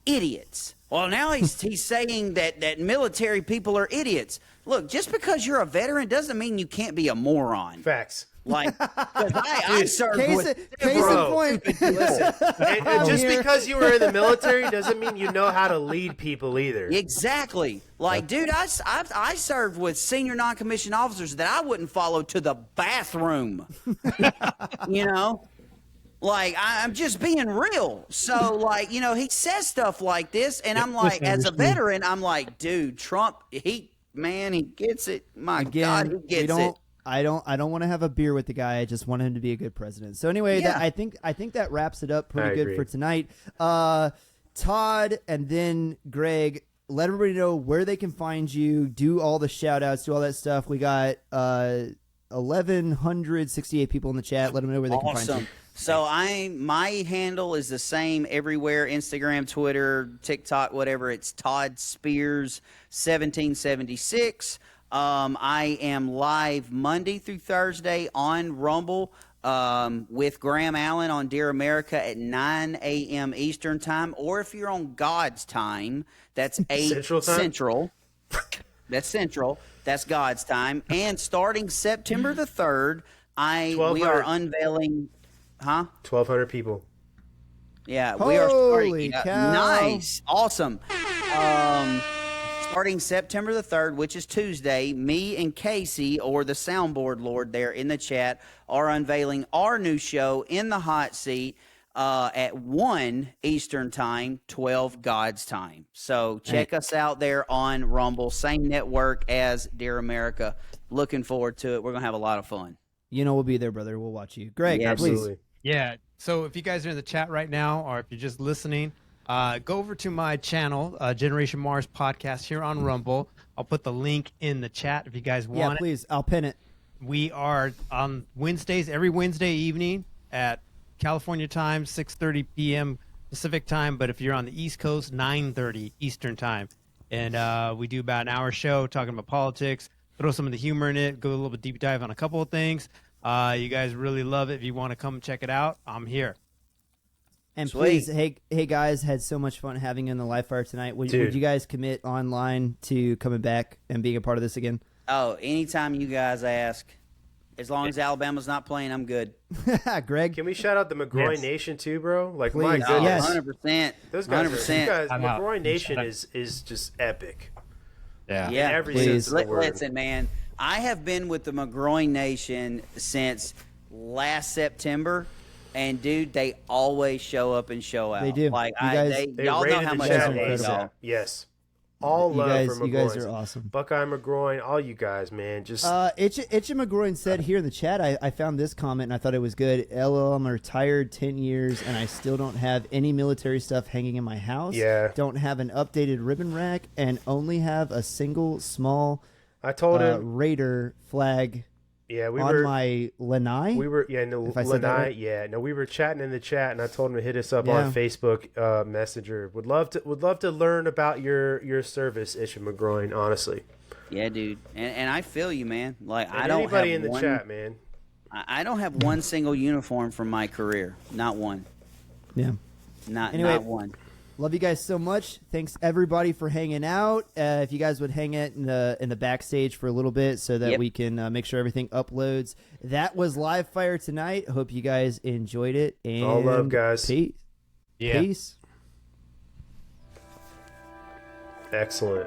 idiots. Well, now he's saying that military people are idiots. Look, just because you're a veteran doesn't mean you can't be a moron. Facts. Like, 'cause I served with case in point. Listen, and just because you were in the military doesn't mean you know how to lead people either. Exactly. Like, dude, I served with senior non-commissioned officers that I wouldn't follow to the bathroom. You know? Like, I'm just being real. So, like, you know, he says stuff like this, and I'm like, as a veteran, I'm like, dude, Trump, he gets it. My God, he gets it. I don't want to have a beer with the guy. I just want him to be a good president. So anyway, I think that wraps it up pretty good for tonight. Todd and then Greg, let everybody know where they can find you. Do all the shout outs, do all that stuff. We got 1,168 people in the chat. Let them know where they can find you. So my handle is the same everywhere: Instagram, Twitter, TikTok, whatever. It's Todd Spears 1776. I am live Monday through Thursday on Rumble with Graham Allen on Dear America at 9 a.m. Eastern Time. Or if you're on God's time, that's 8 Central. That's Central. That's God's time. And starting September the 3rd, we are unveiling... 1,200 people. Yeah, we are starting. Holy cow. Nice. Awesome. Starting September the 3rd, which is Tuesday, me and Casey, or the soundboard lord there in the chat, are unveiling our new show In the Hot Seat at 1 Eastern Time, 12 God's Time. So check us out there on Rumble, same network as Dear America. Looking forward to it. We're going to have a lot of fun. You know we'll be there, brother. We'll watch you. Greg, Yeah, please. Absolutely. Yeah. So if you guys are in the chat right now, or if you're just listening, go over to my channel, Generation Mars Podcast here on Rumble. I'll put the link in the chat if you guys want Yeah, please. I'll pin it. We are on Wednesdays, every Wednesday evening at California time, 6:30 p.m. Pacific time. But if you're on the East Coast, 9:30 Eastern time. And we do about an hour show talking about politics, throw some of the humor in it, go a little bit deep dive on a couple of things. You guys really love it. If you want to come check it out, I'm here. And Sweet. please, hey guys, had so much fun having you in the live fire tonight. Would you guys commit online to coming back and being a part of this again? Oh, anytime you guys ask. As long as Alabama's not playing, I'm good. Greg? Can we shout out the McGroin Nation too, bro? Like, my Please. goodness. 100%. Those guys, 100%. McGroin Nation is just epic. Yeah. Yeah, In every please. sense of the word. Listen, man, I have been with the McGroin Nation since last September, and dude, they always show up and show out. They do. Like, You guys- They y'all know rated how the much chat I love incredible. y'all. Yes. All You love guys- for McGroin. you guys are awesome. Buckeye McGroin, all you guys, man. Just Itchy McGroin said here in the chat, I found this comment and I thought it was good. LL, I'm retired 10 years and I still don't have any military stuff hanging in my house. Yeah. Don't have an updated ribbon rack and only have a single small I told him. Raider flag Yeah, we on were. my lanai. We were if I said that Lanai, right. yeah. No, we were chatting in the chat, and I told him to hit us up Yeah. on Facebook Messenger. Would love to learn about your service, Isha McGroin. Honestly, Yeah, dude, and I feel you, man. Like, and I don't anybody have in the one, chat, man. I don't have one single uniform from my career. Not one. Yeah. Not Anyway, not one. Love you guys so much. Thanks everybody for hanging out. If you guys would hang it in the backstage for a little bit so that we can make sure everything uploads. That was live fire tonight. Hope you guys enjoyed it. And All love, guys. Peace. Yeah. Peace. Excellent.